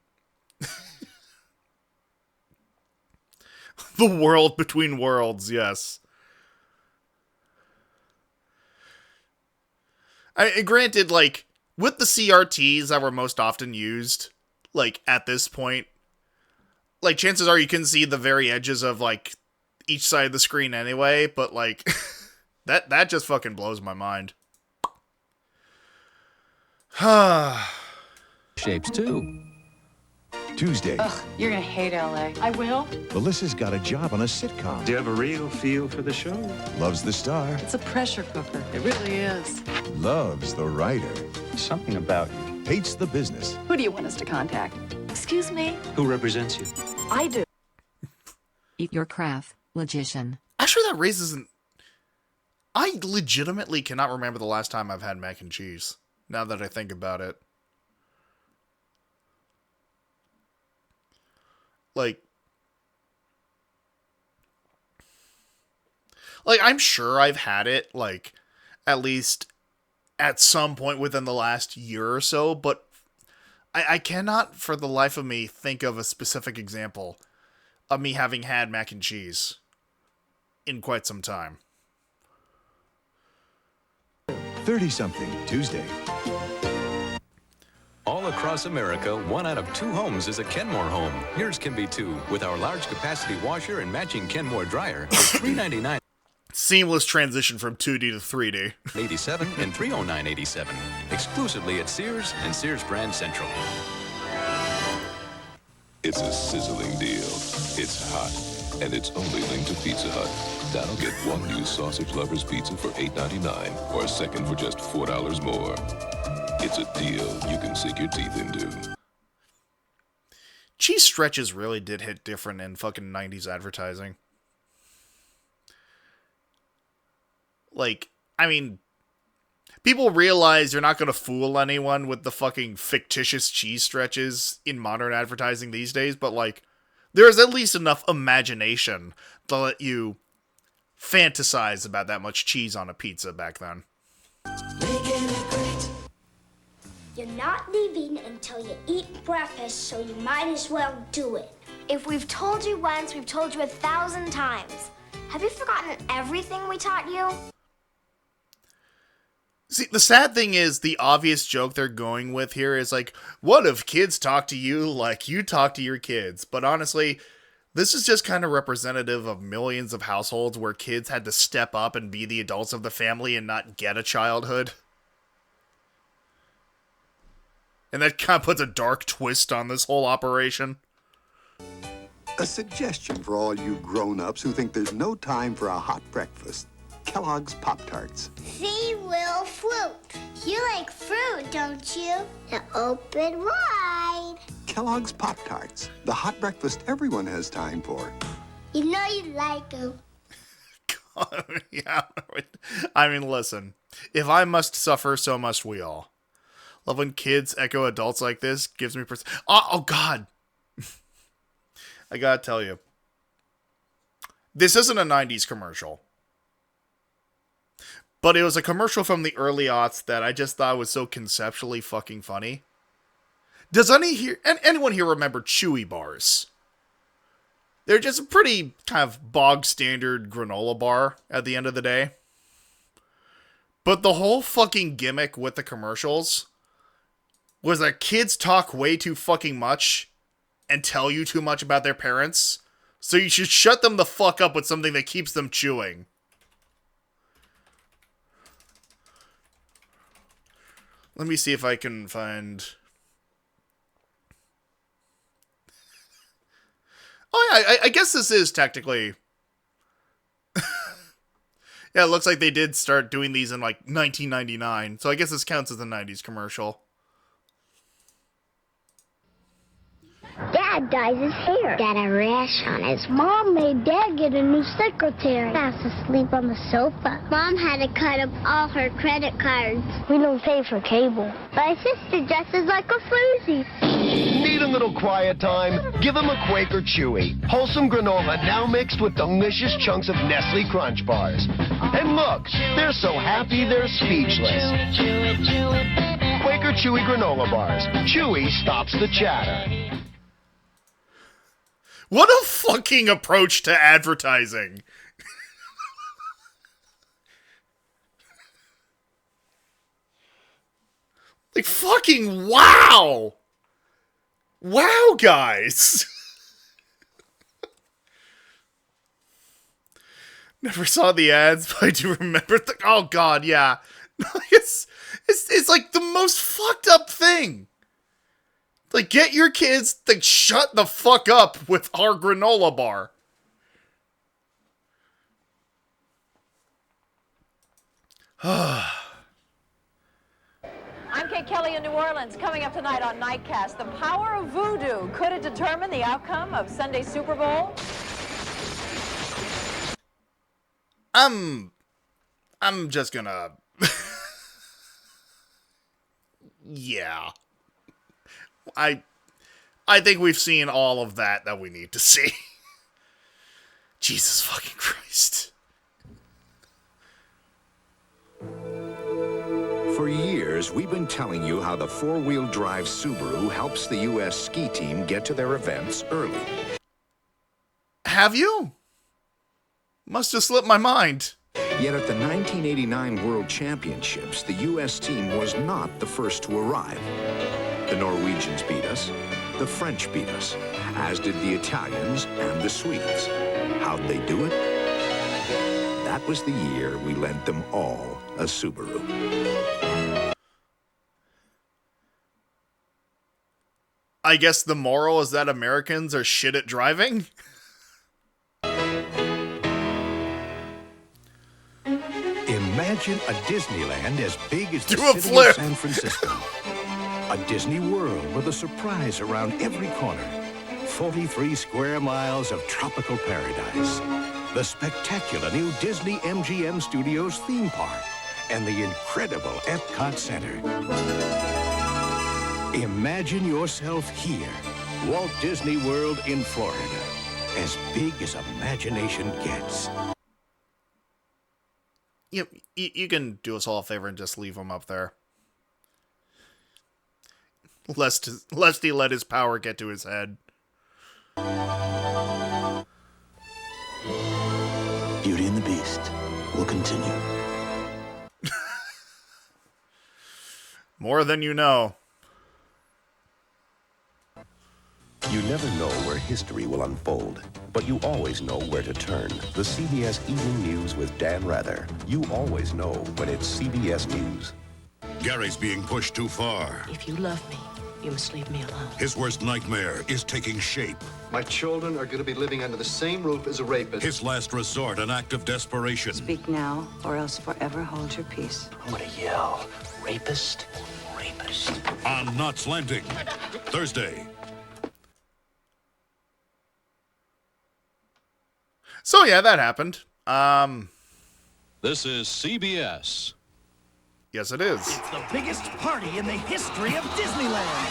The world between worlds, yes. Granted, like, with the CRTs that were most often used, like, at this point, like, chances are you can see the very edges of, like, each side of the screen anyway, but, like, that just fucking blows my mind. Shapes, too. Tuesday, Ugh, you're gonna hate LA. I will. Melissa's got a job on a sitcom. Do you have a real feel for the show? Loves the star. It's a pressure cooker. It really is. Loves the writer. Something about you. Hates the business. Who do you want us to contact? Excuse me? Who represents you? I do. Eat your craft, Logician. Actually, that raises an... I legitimately cannot remember the last time I've had mac and cheese, now that I think about it. Like, I'm sure I've had it, like, at least at some point within the last year or so, but I cannot, for the life of me, think of a specific example of me having had mac and cheese in quite some time. 30-something, Tuesday. All across America, 1 out of 2 homes is a Kenmore home. Yours can be too, with our large capacity washer and matching Kenmore dryer. It's $399. Seamless transition from 2D to 3D. 87 and $309.87. Exclusively at Sears and Sears Brand Central. It's a sizzling deal. It's hot, and it's only linked to Pizza Hut. Now get 1 new Sausage Lovers pizza for $8.99, or a second for just $4 more. It's a deal you can sink your teeth into. Cheese stretches really did hit different in fucking 90s advertising. Like, I mean, people realize you're not going to fool anyone with the fucking fictitious cheese stretches in modern advertising these days, but, like, there's at least enough imagination to let you fantasize about that much cheese on a pizza back then. You're not leaving until you eat breakfast, so you might as well do it. If we've told you once, we've told you 1,000 times. Have you forgotten everything we taught you? See, the sad thing is, the obvious joke they're going with here is like, what if kids talk to you like you talk to your kids? But honestly, this is just kind of representative of millions of households where kids had to step up and be the adults of the family and not get a childhood. And that kind of puts a dark twist on this whole operation. A suggestion for all you grown-ups who think there's no time for a hot breakfast. Kellogg's Pop-Tarts. See, Will Fruit. You like fruit, don't you? Now open wide. Kellogg's Pop-Tarts. The hot breakfast everyone has time for. You know you like them. Yeah, I mean, listen. If I must suffer, so must we all. Love when kids echo adults like this. Gives me... Oh, God. I gotta tell you. This isn't a 90s commercial. But it was a commercial from the early aughts that I just thought was so conceptually fucking funny. Does anyone here remember Chewy bars? They're just a pretty kind of bog standard granola bar at the end of the day. But the whole fucking gimmick with the commercials was that kids talk way too fucking much and tell you too much about their parents. So you should shut them the fuck up with something that keeps them chewing. Let me see if I can find... Oh yeah, I guess this is technically... Yeah, it looks like they did start doing these in like 1999. So I guess this counts as a 90s commercial. Dad dyes his hair. Got a rash on his. Mom made Dad get a new secretary. Has to sleep on the sofa. Mom had to cut up all her credit cards. We don't pay for cable. My sister dresses like a floozy. Need a little quiet time? Give them a Quaker Chewy. Wholesome granola now mixed with delicious chunks of Nestle Crunch Bars. And look, they're so happy they're speechless. Quaker Chewy granola bars. Chewy stops the chatter. What a fucking approach to advertising. Like, fucking wow. Wow, guys. Never saw the ads, but I do remember oh god, yeah. It's like the most fucked up thing. Like, get your kids to shut the fuck up with our granola bar. I'm Kate Kelly in New Orleans. Coming up tonight on Nightcast, the power of voodoo. Could it determine the outcome of Sunday's Super Bowl? I'm just gonna... yeah. I think we've seen all of that we need to see. Jesus fucking Christ. For years, we've been telling you how the four-wheel drive Subaru helps the U.S. ski team get to their events early. Have you? Must have slipped my mind. Yet at the 1989 World Championships, the U.S. team was not the first to arrive. The Norwegians beat us, the French beat us, as did the Italians and the Swedes. How'd they do it? That was the year we lent them all a Subaru. I guess the moral is that Americans are shit at driving? Imagine a Disneyland as big as the Do a city flip. of San Francisco. A Disney World with a surprise around every corner. 43 square miles of tropical paradise. The spectacular new Disney MGM Studios theme park. And the incredible Epcot Center. Imagine yourself here. Walt Disney World in Florida. As big as imagination gets. You can do us all a favor and just leave him up there. Lest he let his power get to his head. Beauty and the Beast will continue. More than you know. You never know where history will unfold, but you always know where to turn. The CBS Evening News with Dan Rather. You always know when it's CBS News. Gary's being pushed too far. If you love me, you must leave me alone. His worst nightmare is taking shape. My children are going to be living under the same roof as a rapist. His last resort, an act of desperation. Speak now, or else forever hold your peace. I'm going to yell, rapist, rapist. On Knots Landing, Thursday. So yeah, that happened. This is CBS. Yes, it is. It's the biggest party in the history of Disneyland.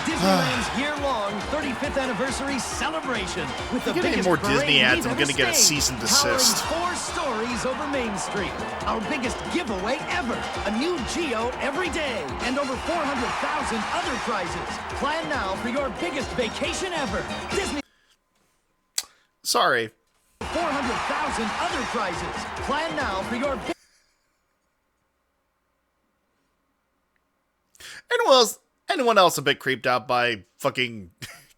Disneyland's year-long 35th anniversary celebration with the biggest more parade Disney ads. we've I'm gonna ever get a staged, cease and desist. powering 4 stories over Main Street. Our biggest giveaway ever. A new Geo every day. And over 400,000 other prizes. Plan now for your biggest vacation ever. Disney. Sorry. 400,000 other prizes. Plan now for your... Anyone else a bit creeped out by fucking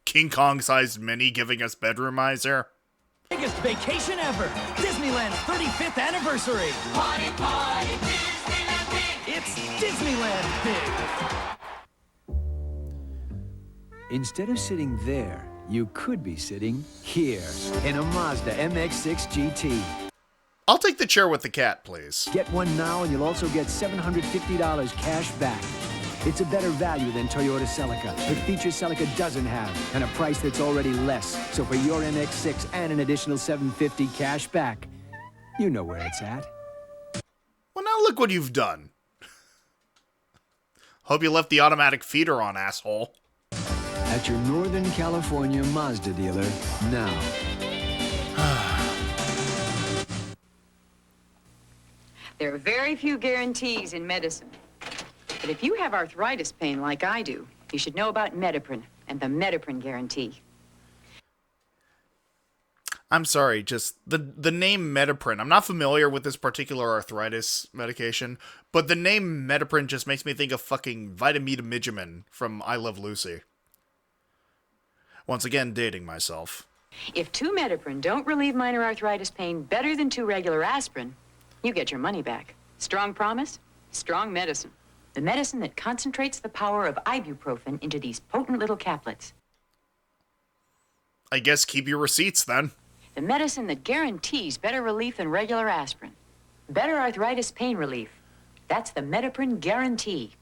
King Kong-sized Minnie giving us bedroomizer? Biggest vacation ever. Disneyland's 35th anniversary. Party, party, Disneyland big. It's Disneyland big. Instead of sitting there, you could be sitting here in a Mazda MX-6 GT. I'll take the chair with the cat, please. Get one now and you'll also get $750 cash back. It's a better value than Toyota Celica, but features Celica doesn't have, and a price that's already less. So for your MX-6 and an additional $750 cash back, you know where it's at. Well, now look what you've done. Hope you left the automatic feeder on, asshole. At your Northern California Mazda dealer now. There are very few guarantees in medicine. But if you have arthritis pain like I do, you should know about Mediprin and the Mediprin guarantee. I'm sorry, just the name Mediprin. I'm not familiar with this particular arthritis medication, but the name Mediprin just makes me think of fucking Vitametamidjamin from I Love Lucy. Once again, dating myself. If 2 Mediprin don't relieve minor arthritis pain better than 2 regular aspirin, you get your money back. Strong promise, strong medicine. The medicine that concentrates the power of ibuprofen into these potent little caplets. I guess keep your receipts, then. The medicine that guarantees better relief than regular aspirin. Better arthritis pain relief. That's the Mediprin guarantee.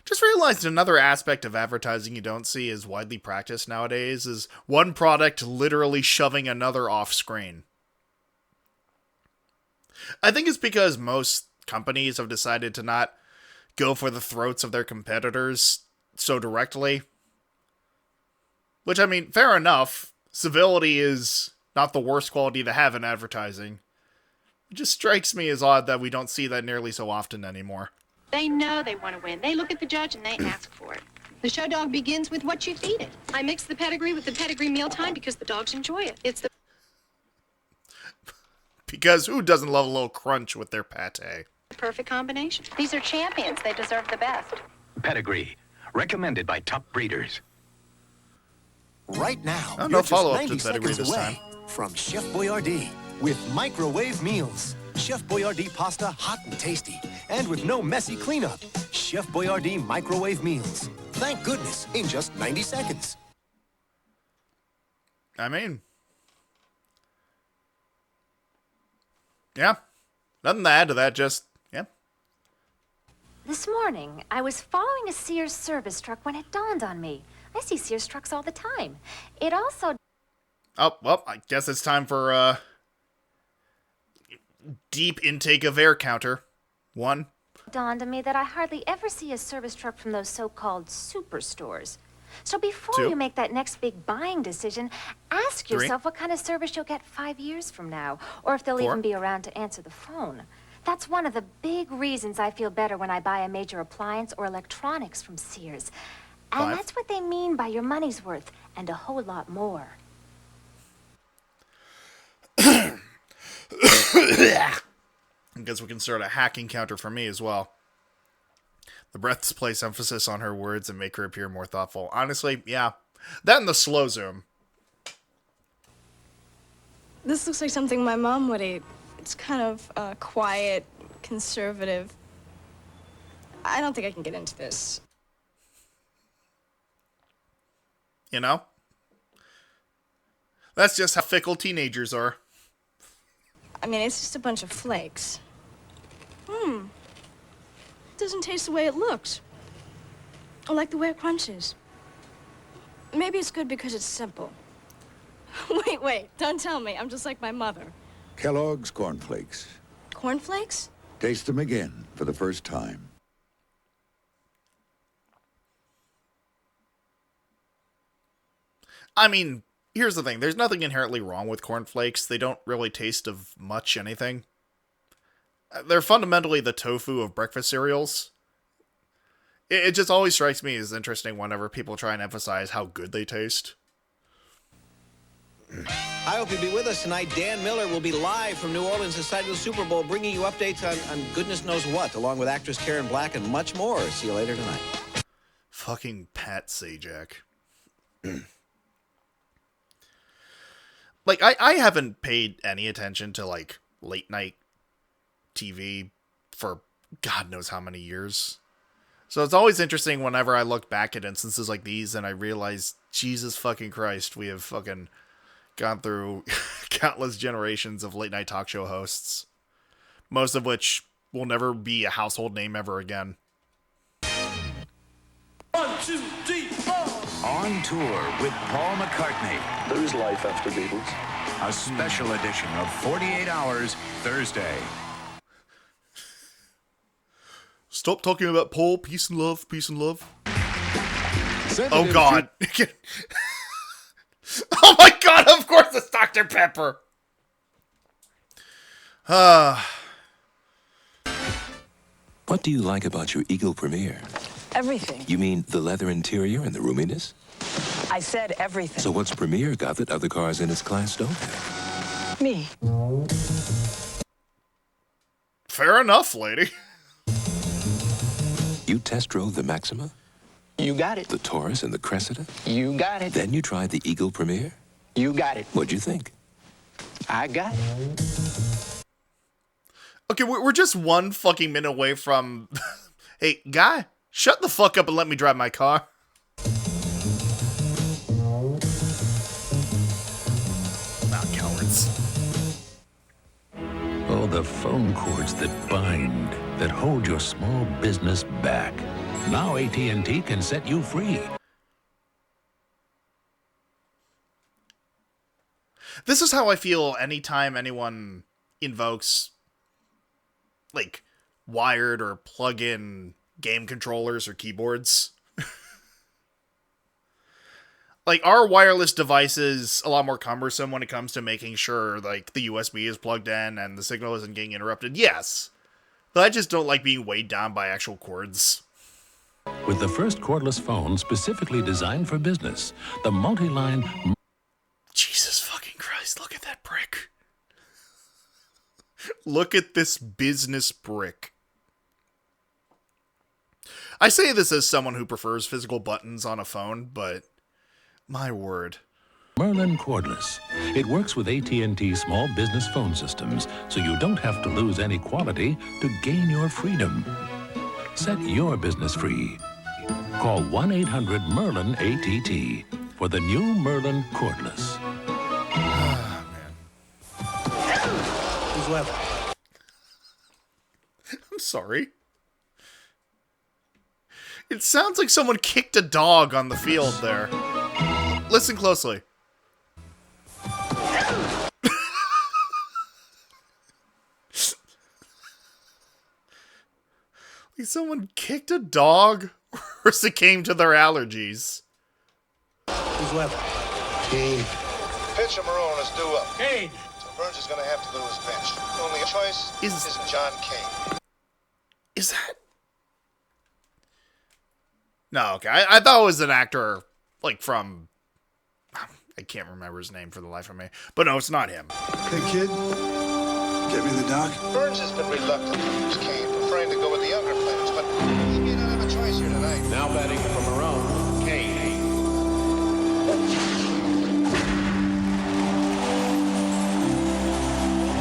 Just realized another aspect of advertising you don't see as widely practiced nowadays is one product literally shoving another off screen. I think it's because most companies have decided to not go for the throats of their competitors so directly. Which, I mean, fair enough. Civility is not the worst quality to have in advertising. It just strikes me as odd that we don't see that nearly so often anymore. They know they want to win. They look at the judge and they ask for it. The show dog begins with what you feed it. I mix the pedigree with the pedigree mealtime because the dogs enjoy it. It's the Because who doesn't love a little crunch with their pate? perfect combination. These are champions. They deserve the best. Pedigree, recommended by top breeders. Right now, Oh, you're no just follow-up 90 to Pedigree seconds this away from Chef Boyardee with microwave meals. Chef Boyardee pasta, hot and tasty, and with no messy cleanup. Chef Boyardee microwave meals. Thank goodness, in just 90 seconds. I mean, yeah, nothing to add to that, just, yeah. This morning, I was following a Sears service truck when it dawned on me. I see Sears trucks all the time. It also... Oh, well, I guess it's time for, deep intake of air counter. 1. dawned on me that I hardly ever see a service truck from those so-called superstores. So before 2. you make that next big buying decision, ask 3. yourself what kind of service you'll get 5 years from now, or if they'll 4. even be around to answer the phone. That's one of the big reasons I feel better when I buy a major appliance or electronics from Sears. And 5. that's what they mean by your money's worth, and a whole lot more. I guess we can start a hacking counter for me as well. The breaths place emphasis on her words and make her appear more thoughtful. Honestly, yeah. That and the slow zoom. This looks like something my mom would eat. It's kind of quiet, conservative. I don't think I can get into this. You know? That's just how fickle teenagers are. I mean, it's just a bunch of flakes. It doesn't taste the way it looks. I like the way it crunches. Maybe it's good because it's simple. Wait, don't tell me. I'm just like my mother. Kellogg's Corn Flakes. Cornflakes? Taste them again for the first time. I mean, here's the thing. There's nothing inherently wrong with cornflakes. They don't really taste of much anything. They're fundamentally the tofu of breakfast cereals. It just always strikes me as interesting whenever people try and emphasize how good they taste. I hope you'll be with us tonight. Dan Miller will be live from New Orleans inside of the Super Bowl, bringing you updates on goodness knows what, along with actress Karen Black and much more. See you later tonight. Fucking Pat Sajak. Like, I haven't paid any attention to, like, late night TV for God knows how many years. So it's always interesting whenever I look back at instances like these and I realize, Jesus fucking Christ, we have fucking Gone through countless generations of late night talk show hosts, most of which will never be a household name ever again. 1, 2, 3, 4. On tour with Paul McCartney. There is life after Beatles. A special edition of 48 Hours, Thursday. Stop talking about Paul. Peace and love. Peace and love. Oh, God. Oh, my God. Of course it's Dr. Pepper. What do you like about your Eagle Premier? Everything. You mean the leather interior and the roominess? I said everything. So what's Premier got that other cars in its class don't have? Me. Fair enough, lady. You test drove the Maxima? You got it. The Taurus and the Cressida? You got it. Then you tried the Eagle Premier? You got it. What'd you think? I got it. Okay, we're just one fucking minute away from... Hey, guy, shut the fuck up and let me drive my car. Not cowards. Oh, the phone cords that bind, that hold your small business back. Now AT&T can set you free. This is how I feel anytime anyone invokes, like, wired or plug-in game controllers or keyboards. Like, our wireless device is a lot more cumbersome when it comes to making sure, like, the USB is plugged in and the signal isn't getting interrupted. Yes. But I just don't like being weighed down by actual cords. With the first cordless phone specifically designed for business, the multi-line... Jesus fucking Christ, look at that brick. Look at this business brick. I say this as someone who prefers physical buttons on a phone, but my word. Merlin cordless. It works with AT&T small business phone systems, so you don't have to lose any quality to gain your freedom. Set your business free. Call 1-800-MERLIN-ATT for the new Merlin cordless. Ah, man. Who's left? I'm sorry. It sounds like someone kicked a dog on the field there. Listen closely. Like someone kicked a dog or succumbed to their allergies. Who's left? Kane. Pitch or Maroon is due up. Kane. So Burns is going to have to go to his bench. The only choice is John Kane. Is that... No, okay. I thought it was an actor, like, from... I can't remember his name for the life of me. But no, it's not him. Hey, kid. Get me the doc. Burns has been reluctant to use Kane, preferring to go with the younger players, but he may not have a choice here tonight. Now batting for Maroon, Kane.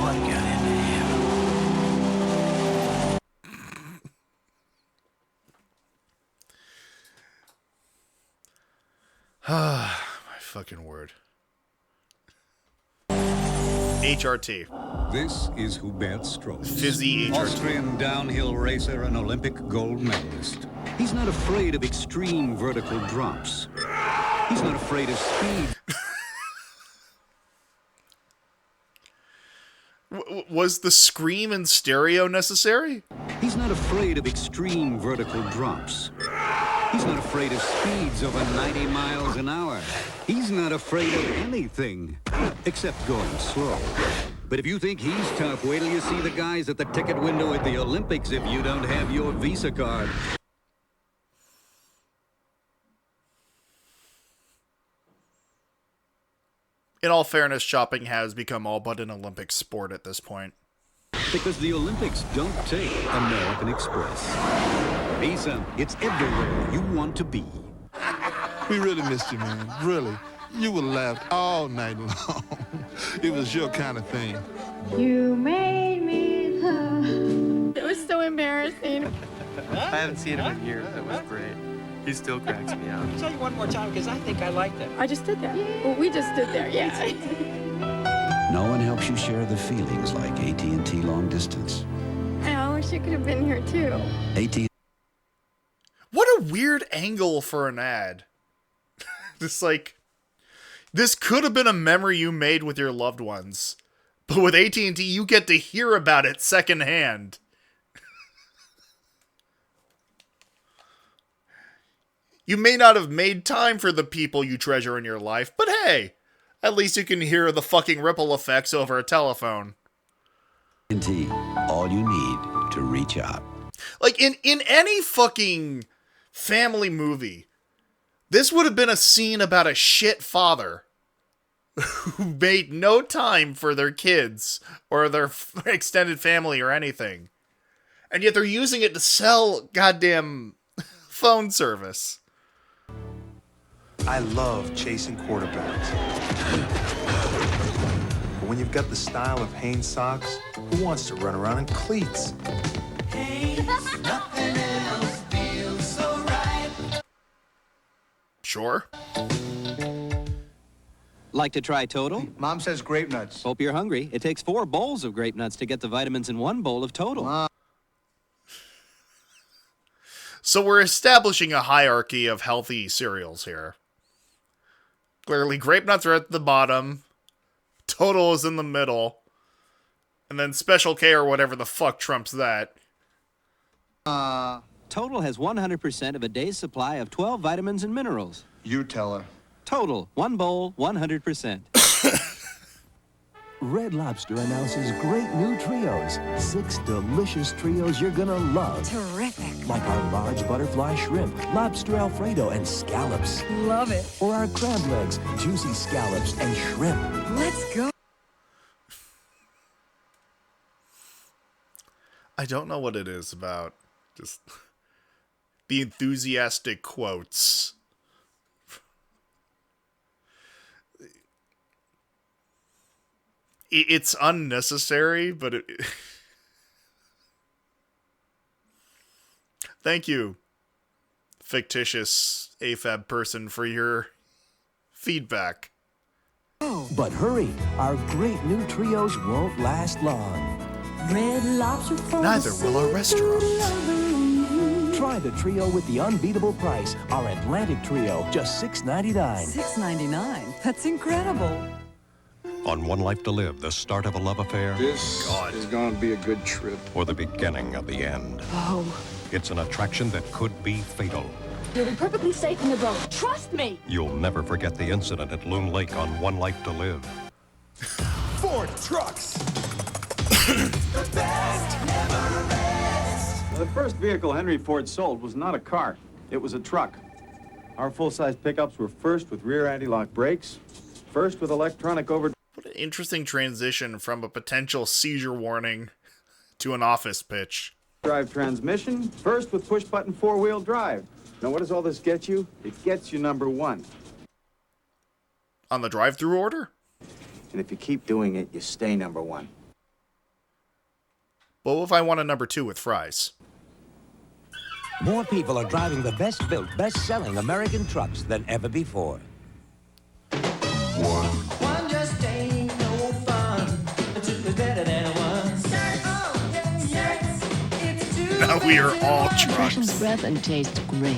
What got into him? My fucking word. HRT. This is Hubert Strauss. Fizzy HRT. Austrian downhill racer and Olympic gold medalist. He's not afraid of extreme vertical drops. He's not afraid of speed. Was the scream in stereo necessary? He's not afraid of extreme vertical drops. He's not afraid of speeds over 90 miles an hour. He's not afraid of anything, except going slow. But if you think he's tough, wait till you see the guys at the ticket window at the Olympics if you don't have your Visa card. In all fairness, shopping has become all but an Olympic sport at this point. Because the Olympics don't take American Express. Visa, it's everywhere you want to be. We really missed you, man. Really. You would have laughed all night long. It was your kind of thing. You made me laugh. It was so embarrassing. I haven't seen him in years. It was great. He still cracks me up. Tell you one more time because I think I like that. I just did that. Well, we just stood there, yeah. No one helps you share the feelings like AT&T Long Distance. I wish I could have been here too. AT. What a weird angle for an ad. Just like, this could have been a memory you made with your loved ones, but with AT&T, you get to hear about it secondhand. You may not have made time for the people you treasure in your life, but hey, at least you can hear the fucking ripple effects over a telephone. AT&T, all you need to reach out. Like, in any fucking family movie, this would have been a scene about a shit father who made no time for their kids or their extended family or anything. And yet they're using it to sell goddamn phone service. I love chasing quarterbacks. But when you've got the style of Hanes socks, who wants to run around in cleats? Nothing else feels so right. Sure. Like to try Total? Mom says grape nuts. Hope you're hungry. It takes 4 bowls of grape nuts to get the vitamins in 1 bowl of Total. So we're establishing a hierarchy of healthy cereals here. Clearly, grape nuts are at the bottom, Total is in the middle, and then Special K or whatever the fuck trumps that. Total has 100% of a day's supply of 12 vitamins and minerals. You tell her. Total, 1 bowl, 100%. Red Lobster announces great new trios. 6 delicious trios you're gonna love. Terrific. Like our large butterfly shrimp, lobster Alfredo, and scallops. Love it. Or our crab legs, juicy scallops, and shrimp. Let's go. I don't know what it is about just the enthusiastic quotes. It's unnecessary, but it... Thank you, fictitious AFAB person, for your feedback. But hurry, our great new trios won't last long. Red Lobster for Neither will our restaurant. Try the trio with the unbeatable price. Our Atlantic Trio, just $6.99. $6.99? That's incredible. On One Life to Live, the start of a love affair. This is going to be a good trip. Or the beginning of the end. Oh. It's an attraction that could be fatal. You'll be perfectly safe in the boat. Trust me. You'll never forget the incident at Loon Lake on One Life to Live. Ford trucks. The best never rests. The first vehicle Henry Ford sold was not a car. It was a truck. Our full-size pickups were first with rear anti-lock brakes, first with electronic overdrive. What an interesting transition from a potential seizure warning to an office pitch. Drive transmission, first with push-button four-wheel drive. Now, what does all this get you? It gets you number 1. On the drive-through order? And if you keep doing it, you stay number 1. But what if I want a number 2 with fries? More people are driving the best-built, best-selling American trucks than ever before. One just ain't no fun. A two is better than a one. It's two. Now we are all trucks. Breath and tastes great.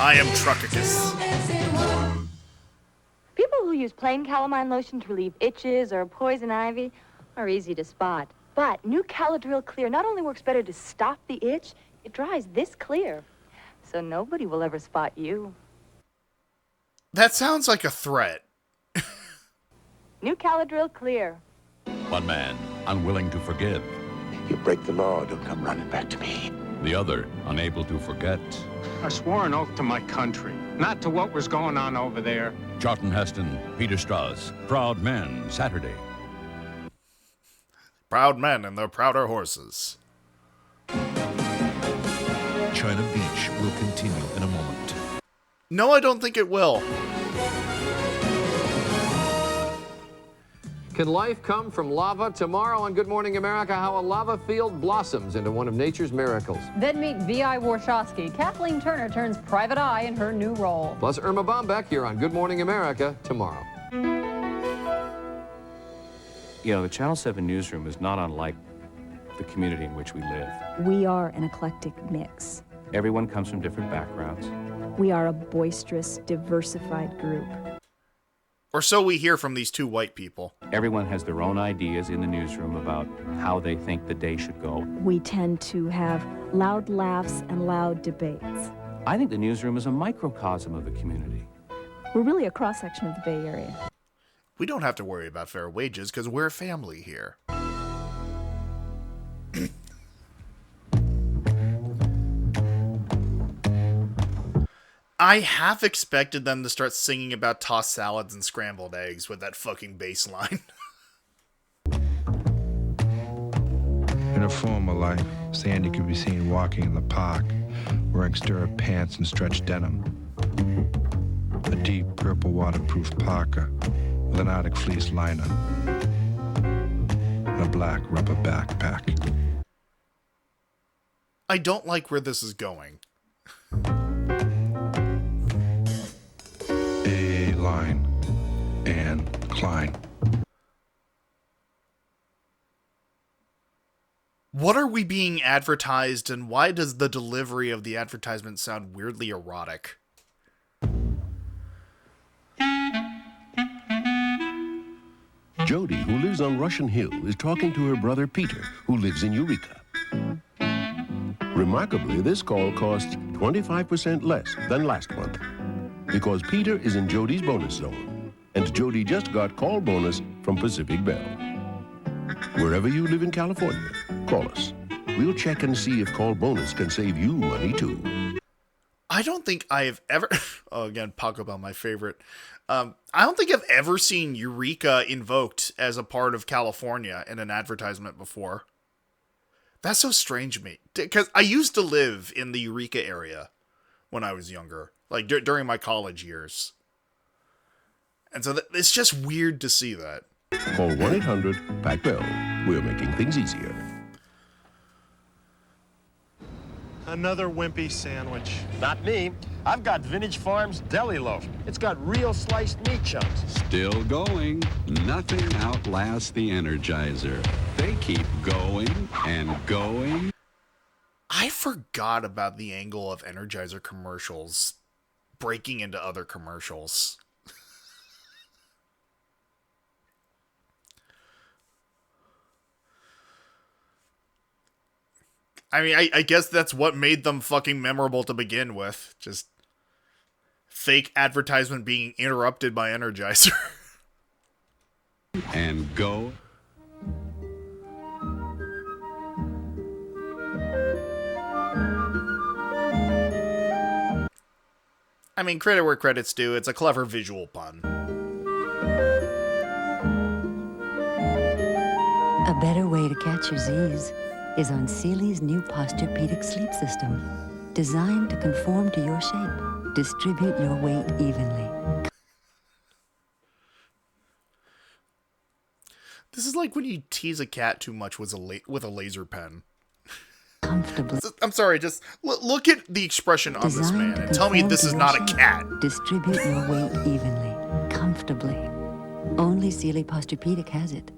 I am Truckicus. People who use plain calamine lotion to relieve itches or poison ivy are easy to spot. But new Caladryl Clear not only works better to stop the itch, it dries this clear. So nobody will ever spot you. That sounds like a threat. New Caladryl Clear. One man, unwilling to forgive. You break the law, don't come running back to me. The other, unable to forget. I swore an oath to my country, not to what was going on over there. Charlton Heston, Peter Strauss, Proud Men, Saturday. Proud men and their prouder horses. China Beach will continue in a moment. No, I don't think it will. Can life come from lava? Tomorrow on Good Morning America, how a lava field blossoms into one of nature's miracles. Then meet V.I. Warshawski. Kathleen Turner turns private eye in her new role. Plus Irma Bombeck here on Good Morning America tomorrow. You know, the Channel 7 newsroom is not unlike the community in which we live. We are an eclectic mix. Everyone comes from different backgrounds. We are a boisterous, diversified group. Or so we hear from these two white people. Everyone has their own ideas in the newsroom about how they think the day should go. We tend to have loud laughs and loud debates. I think the newsroom is a microcosm of the community. We're really a cross-section of the Bay Area. We don't have to worry about fair wages because we're a family here. I half expected them to start singing about tossed salads and scrambled eggs with that fucking bass line. In a former life, Sandy could be seen walking in the park, wearing stirrup pants and stretched denim. A deep purple waterproof parka with an Arctic fleece liner. And a black rubber backpack. I don't like where this is going. Line and Klein. What are we being advertised, and why does the delivery of the advertisement sound weirdly erotic? Jody, who lives on Russian Hill, is talking to her brother Peter, who lives in Eureka. Remarkably, this call costs 25% less than last month. Because Peter is in Jody's bonus zone, and Jody just got call bonus from Pacific Bell. Wherever you live in California, call us. We'll check and see if call bonus can save you money too. I don't think I have ever... Oh, again, Paco Bell, my favorite. I don't think I've ever seen Eureka invoked as a part of California in an advertisement before. That's so strange to me. Because I used to live in the Eureka area when I was younger. Like, during my college years. And so it's just weird to see that. Call 1-800-PAC-BELL. We're making things easier. Another wimpy sandwich. Not me. I've got Vintage Farms Deli Loaf. It's got real sliced meat chunks. Still going. Nothing outlasts the Energizer. They keep going and going. I forgot about the angle of Energizer commercials breaking into other commercials. I mean, I guess that's what made them fucking memorable to begin with. Just fake advertisement being interrupted by Energizer. And go. I mean, credit where credit's due. It's a clever visual pun. A better way to catch your Z's is on Sealy's new Posturepedic sleep system. Designed to conform to your shape. Distribute your weight evenly. This is like when you tease a cat too much with a laser pen. Comfortably. I'm sorry, just look at the expression on this man and tell me this is not a cat. Distribute your weight evenly, comfortably. Only Sealy Posturepedic has it.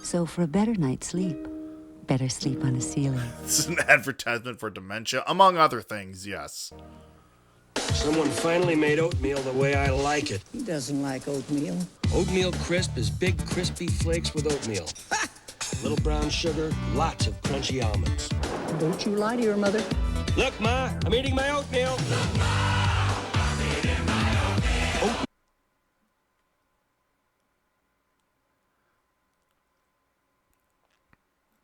So for a better night's sleep, better sleep on a Sealy. This is an advertisement for dementia, among other things, yes. Someone finally made oatmeal the way I like it. Who doesn't like oatmeal? Oatmeal crisp is big, crispy flakes with oatmeal. Ha! Little brown sugar, lots of crunchy almonds. Don't you lie to your mother. Look, Ma, I'm eating my oatmeal. Look, Ma, I'm eating my oatmeal.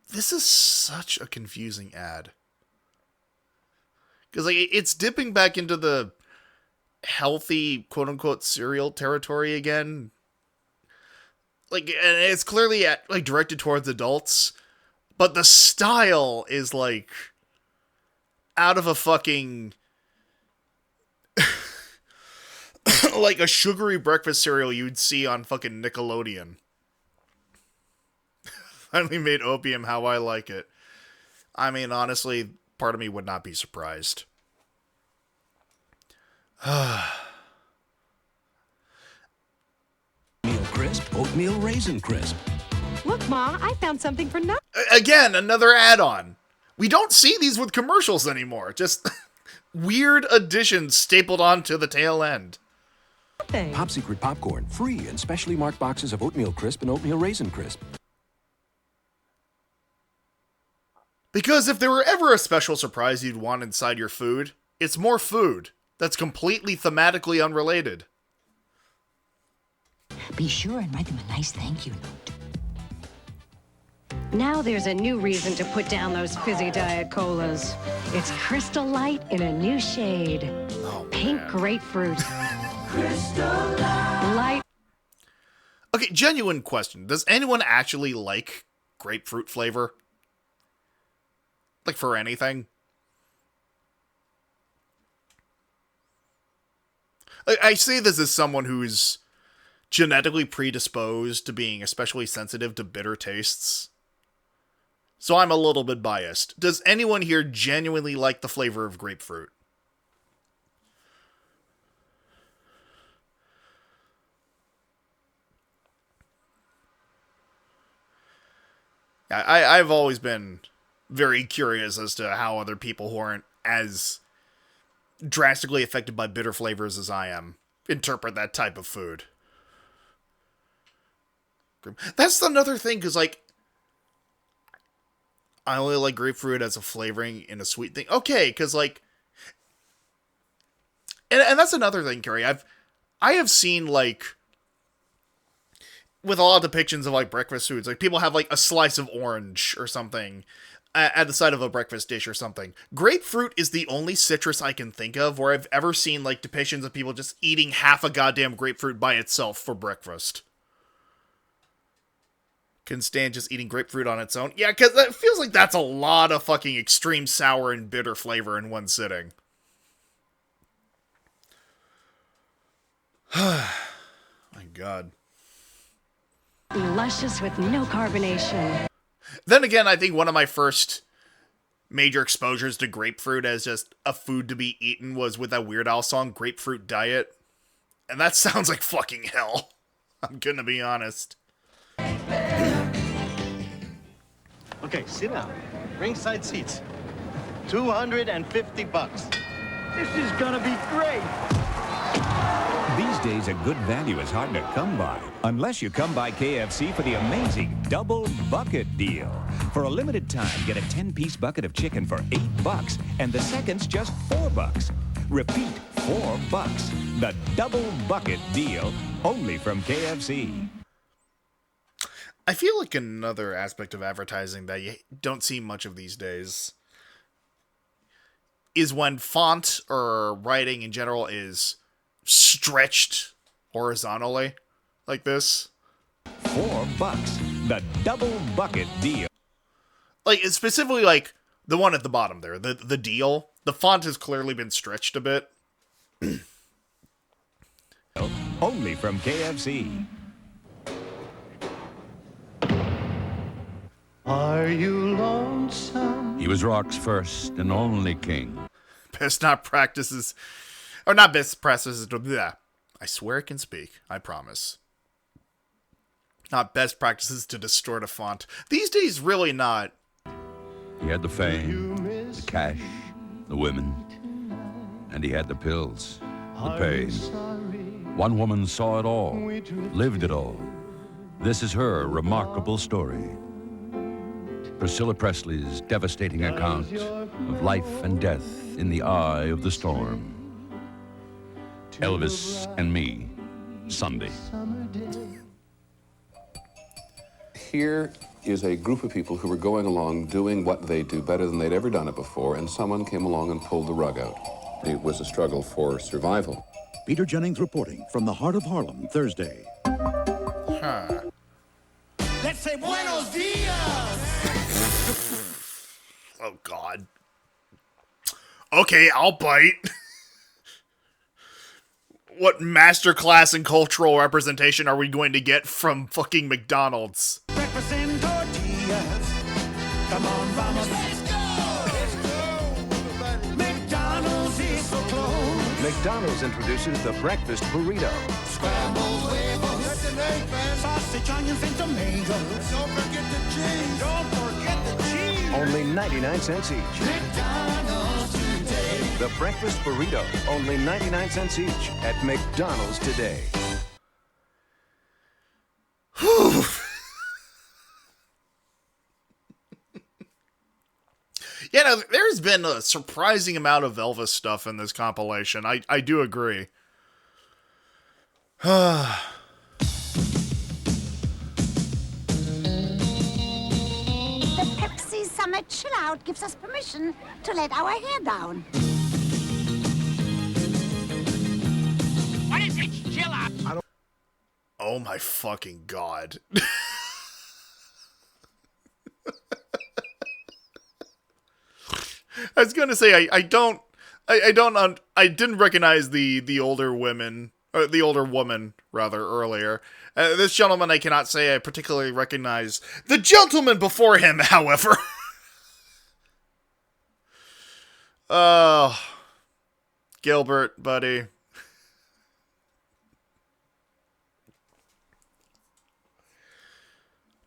This is such a confusing ad. Because like it's dipping back into the healthy, quote-unquote, cereal territory again. Like, and it's clearly directed towards adults, but the style is like out of a fucking like a sugary breakfast cereal you'd see on fucking Nickelodeon. finally made opium how I like it. I mean, honestly, part of me would not be surprised. Oatmeal crisp, oatmeal raisin crisp. Look, Ma, I found something for nothing. Again, another add-on. We don't see these with commercials anymore. Just weird additions stapled onto the tail end. Pop Secret popcorn, free in specially marked boxes of oatmeal crisp and oatmeal raisin crisp. Because if there were ever a special surprise you'd want inside your food, it's more food that's completely thematically unrelated. Be sure and write them a nice thank you note. Now there's a new reason to put down those fizzy Diet Colas. It's Crystal Light in a new shade. Pink grapefruit. Crystal Light. Okay, genuine question. Does anyone actually like grapefruit flavor? Like for anything? I say this as someone who's genetically predisposed to being especially sensitive to bitter tastes. So I'm a little bit biased. Does anyone here genuinely like the flavor of grapefruit? I've always been very curious as to how other people who aren't as drastically affected by bitter flavors as I am interpret that type of food. That's another thing, because, like, I only like grapefruit as a flavoring in a sweet thing. Okay, because, like, and that's another thing, Carrie. I have seen, like, with a lot of depictions of, like, breakfast foods, like, people have, like, a slice of orange or something at the side of a breakfast dish or something. Grapefruit is the only citrus I can think of where I've ever seen, like, depictions of people just eating half a goddamn grapefruit by itself for breakfast. Can stand just eating grapefruit on its own. Yeah, because that feels like that's a lot of fucking extreme sour and bitter flavor in one sitting. My God. Luscious with no carbonation. Then again, I think one of my first major exposures to grapefruit as just a food to be eaten was with that Weird Al song, Grapefruit Diet. And that sounds like fucking hell. I'm gonna be honest. Okay, sit down. Ringside seats. $250. This is gonna be great. These days, a good value is hard to come by, unless you come by KFC for the amazing Double Bucket Deal. For a limited time, get a 10-piece bucket of chicken for $8, and the second's just $4. Repeat, $4. The Double Bucket Deal, only from KFC. I feel like another aspect of advertising that you don't see much of these days is when font or writing in general is stretched horizontally like this. $4. The Double Bucket Deal. Like, it's specifically like the one at the bottom there, the deal. The font has clearly been stretched a bit. Only from KFC. Are you lonesome? He was rock's first and only king. Best not practices, or not best practices. Bleh. I swear I can speak. I promise. Not best practices to distort a font. These days, really not. He had the fame, the cash, the women, and he had the pills, the pain. One woman saw it all, lived it all. This is her remarkable story. Priscilla Presley's devastating account of life and death in the eye of the storm. Elvis and Me, Sunday. Here is a group of people who were going along doing what they do better than they'd ever done it before, and someone came along and pulled the rug out. It was a struggle for survival. Peter Jennings reporting from the heart of Harlem, Thursday. Huh. Let's say buenos dias! Oh, God. Okay, I'll bite. What masterclass in cultural representation are we going to get from fucking McDonald's? Breakfast and tortillas. vamos. Let's go. McDonald's is so close. McDonald's introduces the breakfast burrito. Scrambled huevos. That's an egg, man. Sausage, onions, and tomatoes. Don't forget the cheese. Don't forget the cheese. Only 99 cents each. McDonald's today. The breakfast burrito, only 99 cents each at McDonald's today. Whew. Yeah, no, there's been a surprising amount of Elvis stuff in this compilation. I do agree. The Pepsi Summer Chill Out gives us permission to let our hair down. What is it? Chill out. Oh my fucking god. I was gonna say I didn't recognize the older women, or the older woman rather, earlier. This gentleman I cannot say I particularly recognize. The gentleman before him, however. Oh, Gilbert, buddy.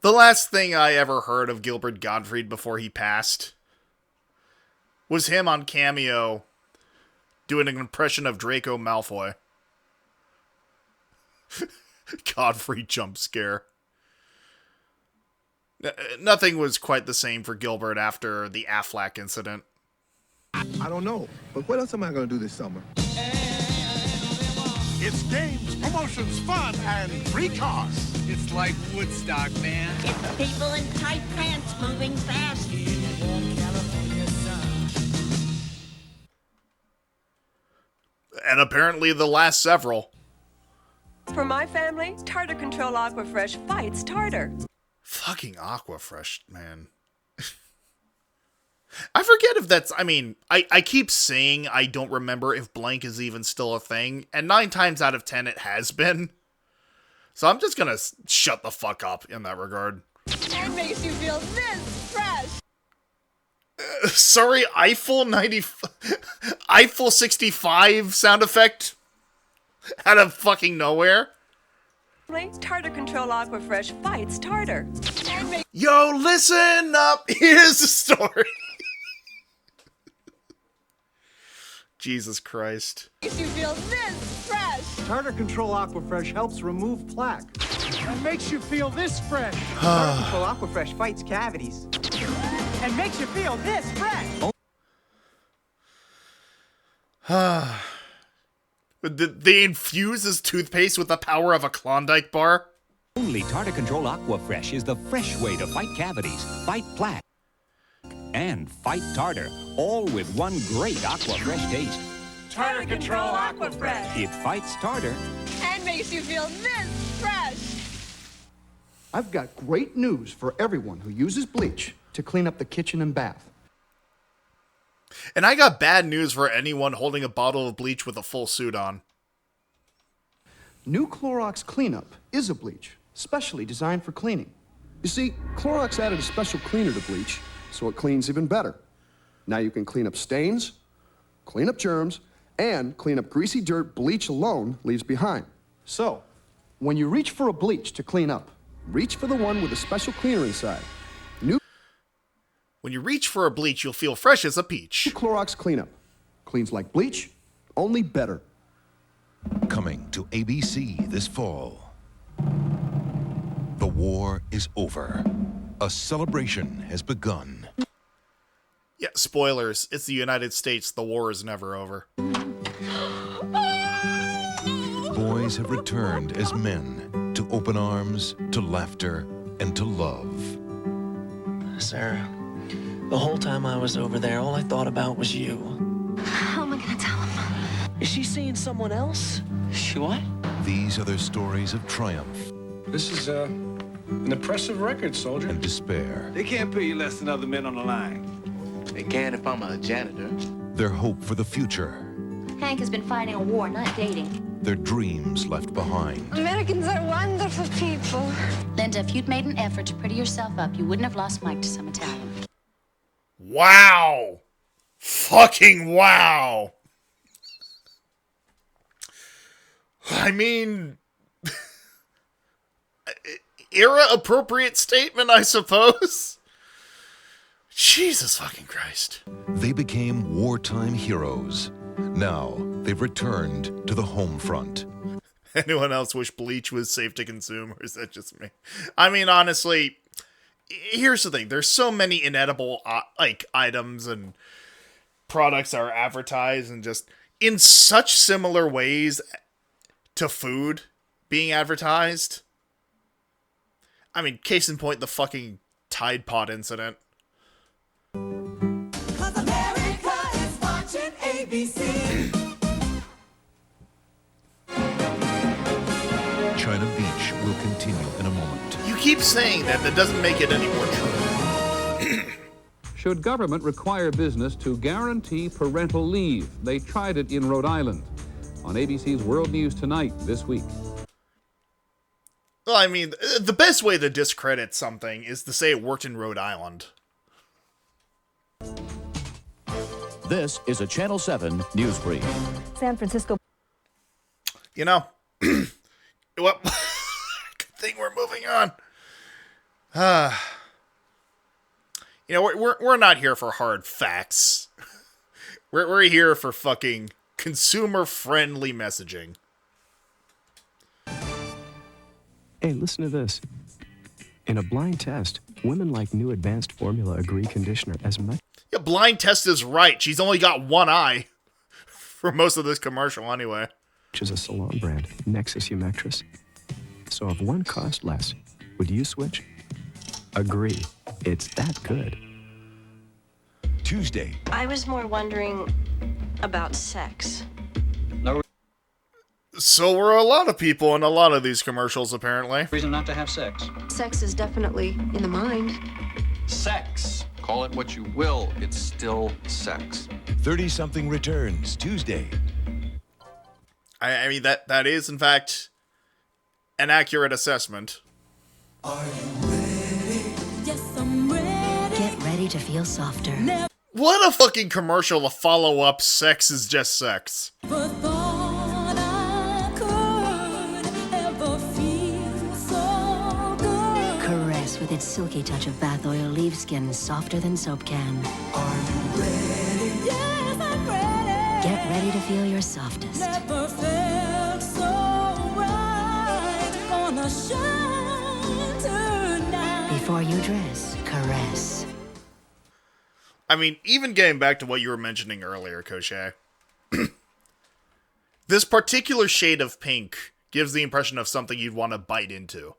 The last thing I ever heard of Gilbert Gottfried before he passed was him on Cameo doing an impression of Draco Malfoy. Godfrey jump scare. Nothing was quite the same for Gilbert after the Aflac incident. I don't know, but what else am I going to do this summer? It's games, promotions, fun, and free costs. It's like Woodstock, man. It's people in tight pants moving fast. And apparently the last several. For my family, Tartar Control Aquafresh fights tartar. Fucking Aquafresh, man. I forget if that's, I mean, I keep saying I don't remember if blank is even still a thing, and 9 times out of 10 it has been. So I'm just gonna shut the fuck up in that regard. It makes you feel this fresh. Sorry, Eiffel 65 sound effect? Out of fucking nowhere? Tartar Control Aquafresh fights tartar. Yo, listen up! Here's the story. Jesus Christ. Makes you feel this fresh. Tartar Control Aquafresh helps remove plaque. And makes you feel this fresh. Tartar Control Aquafresh fights cavities. And makes you feel this fresh. They infuse his toothpaste with the power of a Klondike bar? Only Tartar Control Aquafresh is the fresh way to fight cavities, fight plaque, and fight tartar, all with one great Aquafresh taste. Tartar Control Aquafresh. It fights tartar. And makes you feel this fresh. I've got great news for everyone who uses bleach to clean up the kitchen and bath. And I got bad news for anyone holding a bottle of bleach with a full suit on. New Clorox Cleanup is a bleach, specially designed for cleaning. You see, Clorox added a special cleaner to bleach, so it cleans even better. Now you can clean up stains, clean up germs, and clean up greasy dirt bleach alone leaves behind. So, when you reach for a bleach to clean up, reach for the one with a special cleaner inside. When you reach for a bleach, you'll feel fresh as a peach. Clorox Cleanup. Cleans like bleach, only better. Coming to ABC this fall. The war is over. A celebration has begun. Yeah, spoilers. It's the United States. The war is never over. Boys have returned as men to open arms, to laughter, and to love. Sarah, the whole time I was over there, all I thought about was you. How am I gonna tell him? Is she seeing someone else? She what? These are their stories of triumph. This is an impressive record, soldier. And despair. They can't pay you less than other men on the line. They can if I'm a janitor. Their hope for the future. Hank has been fighting a war, not dating. Their dreams left behind. Americans are wonderful people. Linda, if you'd made an effort to pretty yourself up, you wouldn't have lost Mike to some Italian. Wow. Fucking wow. I mean, era-appropriate statement, I suppose. Jesus fucking Christ. They became wartime heroes. Now, they've returned to the home front. Anyone else wish bleach was safe to consume, or is that just me? I mean, honestly, here's the thing. There's so many inedible, items and products are advertised and just in such similar ways to food being advertised. I mean, case in point, the fucking Tide Pod incident. 'Cause America is watching ABC. China Beach will continue in a moment. You keep saying that doesn't make it any more true. Should government require business to guarantee parental leave? They tried it in Rhode Island. On ABC's World News Tonight this week. Well, I mean, the best way to discredit something is to say it worked in Rhode Island. This is a Channel 7 news brief. San Francisco. You know, well, good thing we're moving on. You know, we're not here for hard facts. We're here for fucking consumer-friendly messaging. Hey, listen to this. In a blind test, women like new advanced formula agree conditioner as much. Yeah, blind test is right. She's only got one eye for most of this commercial anyway. Which is a salon brand, Nexus Humectress. So if one cost less, would you switch? Agree. It's that good. Tuesday. I was more wondering about sex. So were a lot of people in a lot of these commercials, apparently. Reason not to have sex. Sex is definitely in the mind. Sex. Call it what you will, it's still sex. 30-something returns Tuesday. I mean, that is, in fact, an accurate assessment. Are you ready? Yes, I'm ready. Get ready to feel softer. What a fucking commercial to follow up Sex is Just Sex. But thought I could ever feel so good. Caress with its silky touch of bath oil leaves skin softer than soap can. Are you ready? Yes, I'm ready. Get ready to feel your softest. Never felt so right. Gonna shine tonight. Before you dress, caress. I mean, even getting back to what you were mentioning earlier, Koshe. This particular shade of pink gives the impression of something you'd want to bite into.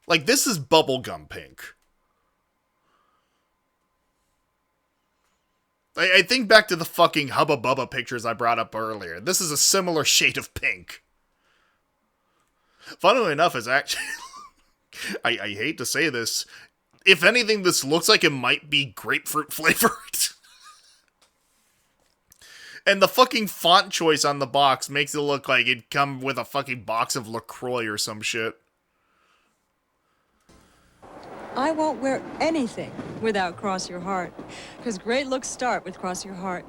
Like, this is bubblegum pink. I think back to the fucking Hubba Bubba pictures I brought up earlier. This is a similar shade of pink. Funnily enough, it's actually... I hate to say this. If anything, this looks like it might be grapefruit flavored. And the fucking font choice on the box makes it look like it'd come with a fucking box of LaCroix or some shit. I won't wear anything without Cross Your Heart, because great looks start with Cross Your Heart.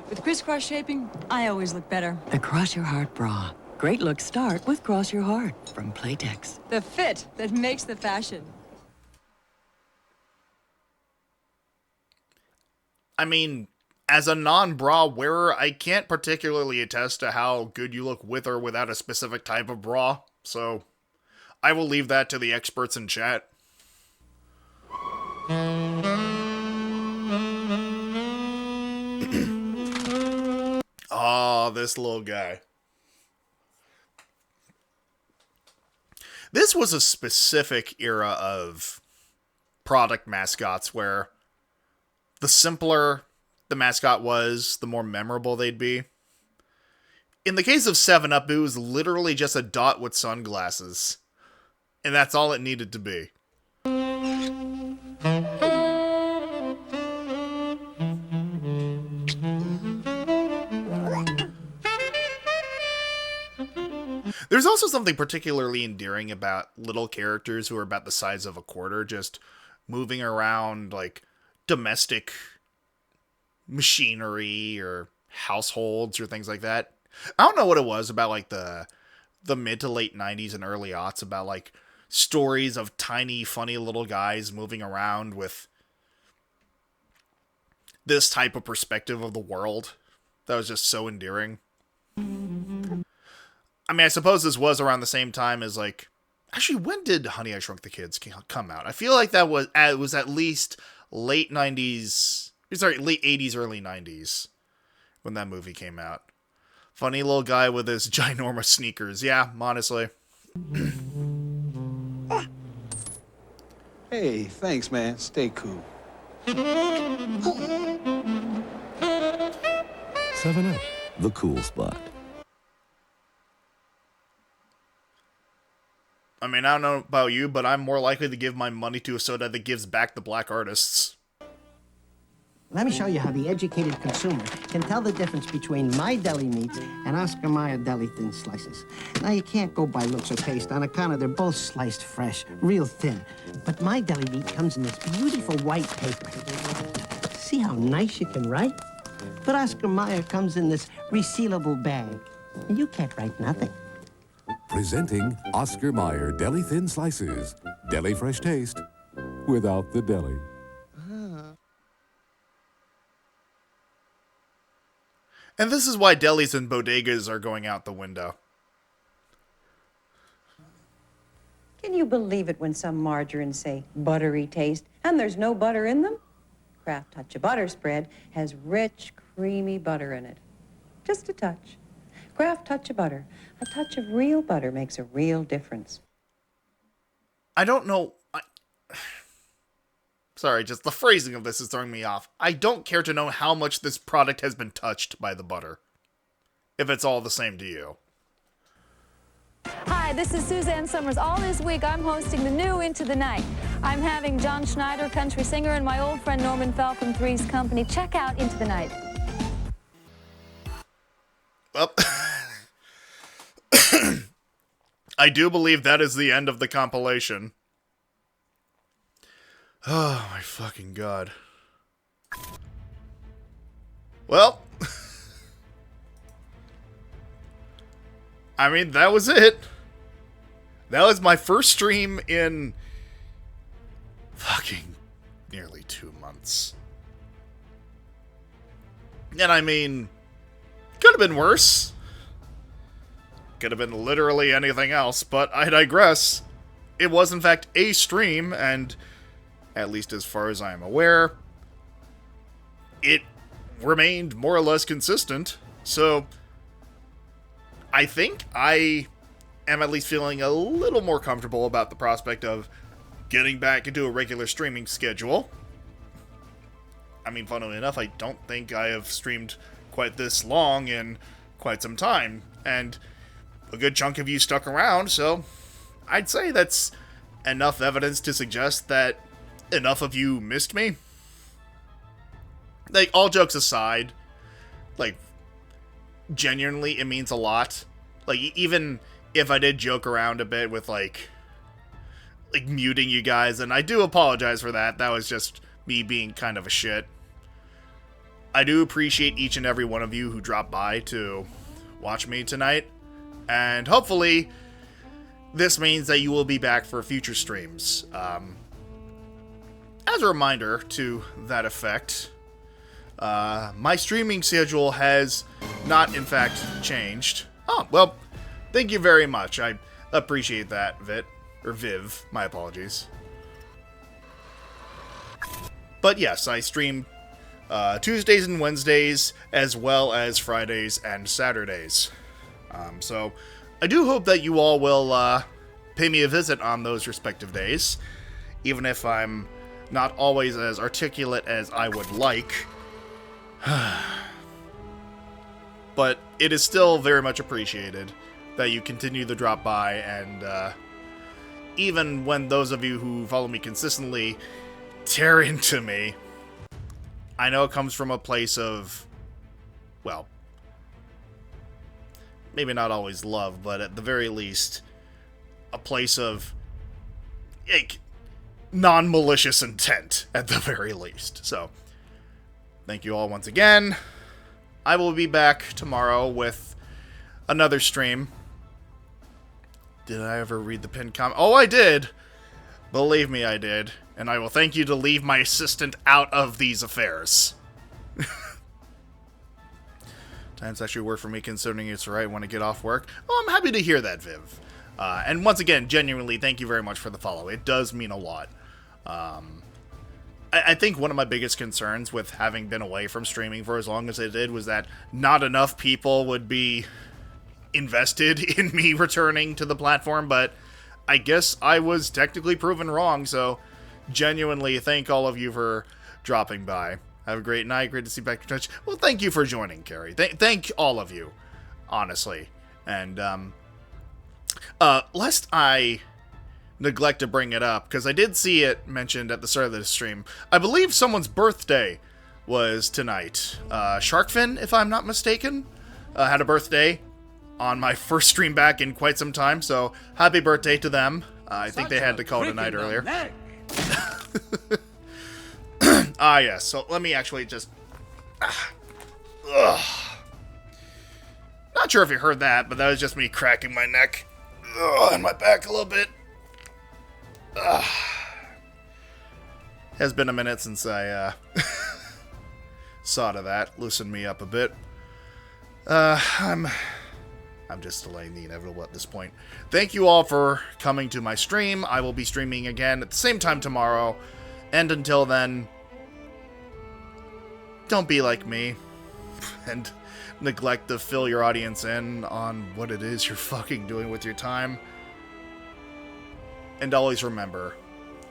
With crisscross shaping, I always look better. The Cross Your Heart bra. Great looks start with Cross Your Heart from Playtex. The fit that makes the fashion. I mean, as a non-bra wearer, I can't particularly attest to how good you look with or without a specific type of bra, so I will leave that to the experts in chat. Oh, this little guy. This was a specific era of product mascots where the simpler the mascot was, the more memorable they'd be. In the case of 7-Up, it was literally just a dot with sunglasses. And that's all it needed to be. There's also something particularly endearing about little characters who are about the size of a quarter just moving around, like, domestic machinery or households or things like that. I don't know what it was about like the mid to late 90s and early aughts about like stories of tiny funny little guys moving around with this type of perspective of the world that was just so endearing. I mean, I suppose this was around the same time as like, actually, when did Honey, I Shrunk the Kids come out? I feel like it was at least late 90s, sorry, late 80s, early 90s when that movie came out. Funny little guy with his ginormous sneakers. Yeah, honestly. Hey, thanks, man. Stay cool. 7-Up, the cool spot. I mean, I don't know about you, but I'm more likely to give my money to a soda that gives back the black artists. Let me show you how the educated consumer can tell the difference between my deli meats and Oscar Mayer deli thin slices. Now, you can't go by looks or taste on account of they're both sliced fresh, real thin. But my deli meat comes in this beautiful white paper. See how nice you can write? But Oscar Mayer comes in this resealable bag. And you can't write nothing. Presenting Oscar Mayer Deli Thin Slices. Deli fresh taste without the deli. And this is why delis and bodegas are going out the window. Can you believe it when some margarines say buttery taste and there's no butter in them? Kraft Touch of Butter spread has rich, creamy butter in it. Just a touch. Kraft Touch of Butter. A touch of real butter makes a real difference. I don't know. Sorry, just the phrasing of this is throwing me off. I don't care to know how much this product has been touched by the butter. If it's all the same to you. Hi, this is Suzanne Summers. All this week, I'm hosting the new Into the Night. I'm having John Schneider, country singer, and my old friend Norman Fell from Three's Company. Check out Into the Night. Well, I do believe that is the end of the compilation. Oh my fucking god. Well, I mean, that was it. That was my first stream in fucking nearly 2 months. And I mean, could have been worse. Could have been literally anything else, but I digress. It was in fact a stream, and at least as far as I am aware, it remained more or less consistent. So I think I am at least feeling a little more comfortable about the prospect of getting back into a regular streaming schedule. I mean, funnily enough, I don't think I have streamed quite this long in quite some time, and a good chunk of you stuck around, so I'd say that's enough evidence to suggest that enough of you missed me. Like, all jokes aside, like, genuinely, it means a lot. Like, even if I did joke around a bit with, like muting you guys, and I do apologize for that. That was just me being kind of a shit. I do appreciate each and every one of you who dropped by to watch me tonight, and hopefully this means that you will be back for future streams. As a reminder to that effect, my streaming schedule has not, in fact, changed. Oh, well, thank you very much. I appreciate that, Viv. My apologies. But yes, I stream Tuesdays and Wednesdays, as well as Fridays and Saturdays. So I do hope that you all will pay me a visit on those respective days, even if I'm not always as articulate as I would like. But it is still very much appreciated that you continue to drop by, and even when those of you who follow me consistently tear into me, I know it comes from a place of, well, maybe not always love, but at the very least, a place of, like, non-malicious intent, at the very least. So, thank you all once again. I will be back tomorrow with another stream. Did I ever read the pinned comment? Oh, I did! Believe me, I did. And I will thank you to leave my assistant out of these affairs. Times actually work for me, considering it's right when I get off work. Well, I'm happy to hear that, Viv. And once again, genuinely, thank you very much for the follow. It does mean a lot. I think one of my biggest concerns with having been away from streaming for as long as I did was that not enough people would be invested in me returning to the platform, but I guess I was technically proven wrong, so genuinely thank all of you for dropping by. Have a great night. Great to see you back in touch. Well, thank you for joining, Carrie. Thank all of you, honestly. And, lest I neglect to bring it up, because I did see it mentioned at the start of the stream, I believe someone's birthday was tonight. Sharkfin, if I'm not mistaken, had a birthday on my first stream back in quite some time, so happy birthday to them. I think they had to call tonight earlier. Yes, so let me actually just... Not sure if you heard that, but that was just me cracking my neck and my back a little bit. Has been a minute since I saw to that. Loosened me up a bit. I'm just delaying the inevitable at this point. Thank you all for coming to my stream. I will be streaming again at the same time tomorrow. And until then, don't be like me and neglect to fill your audience in on what it is you're fucking doing with your time. And always remember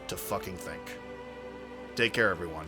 to fucking think. Take care, everyone.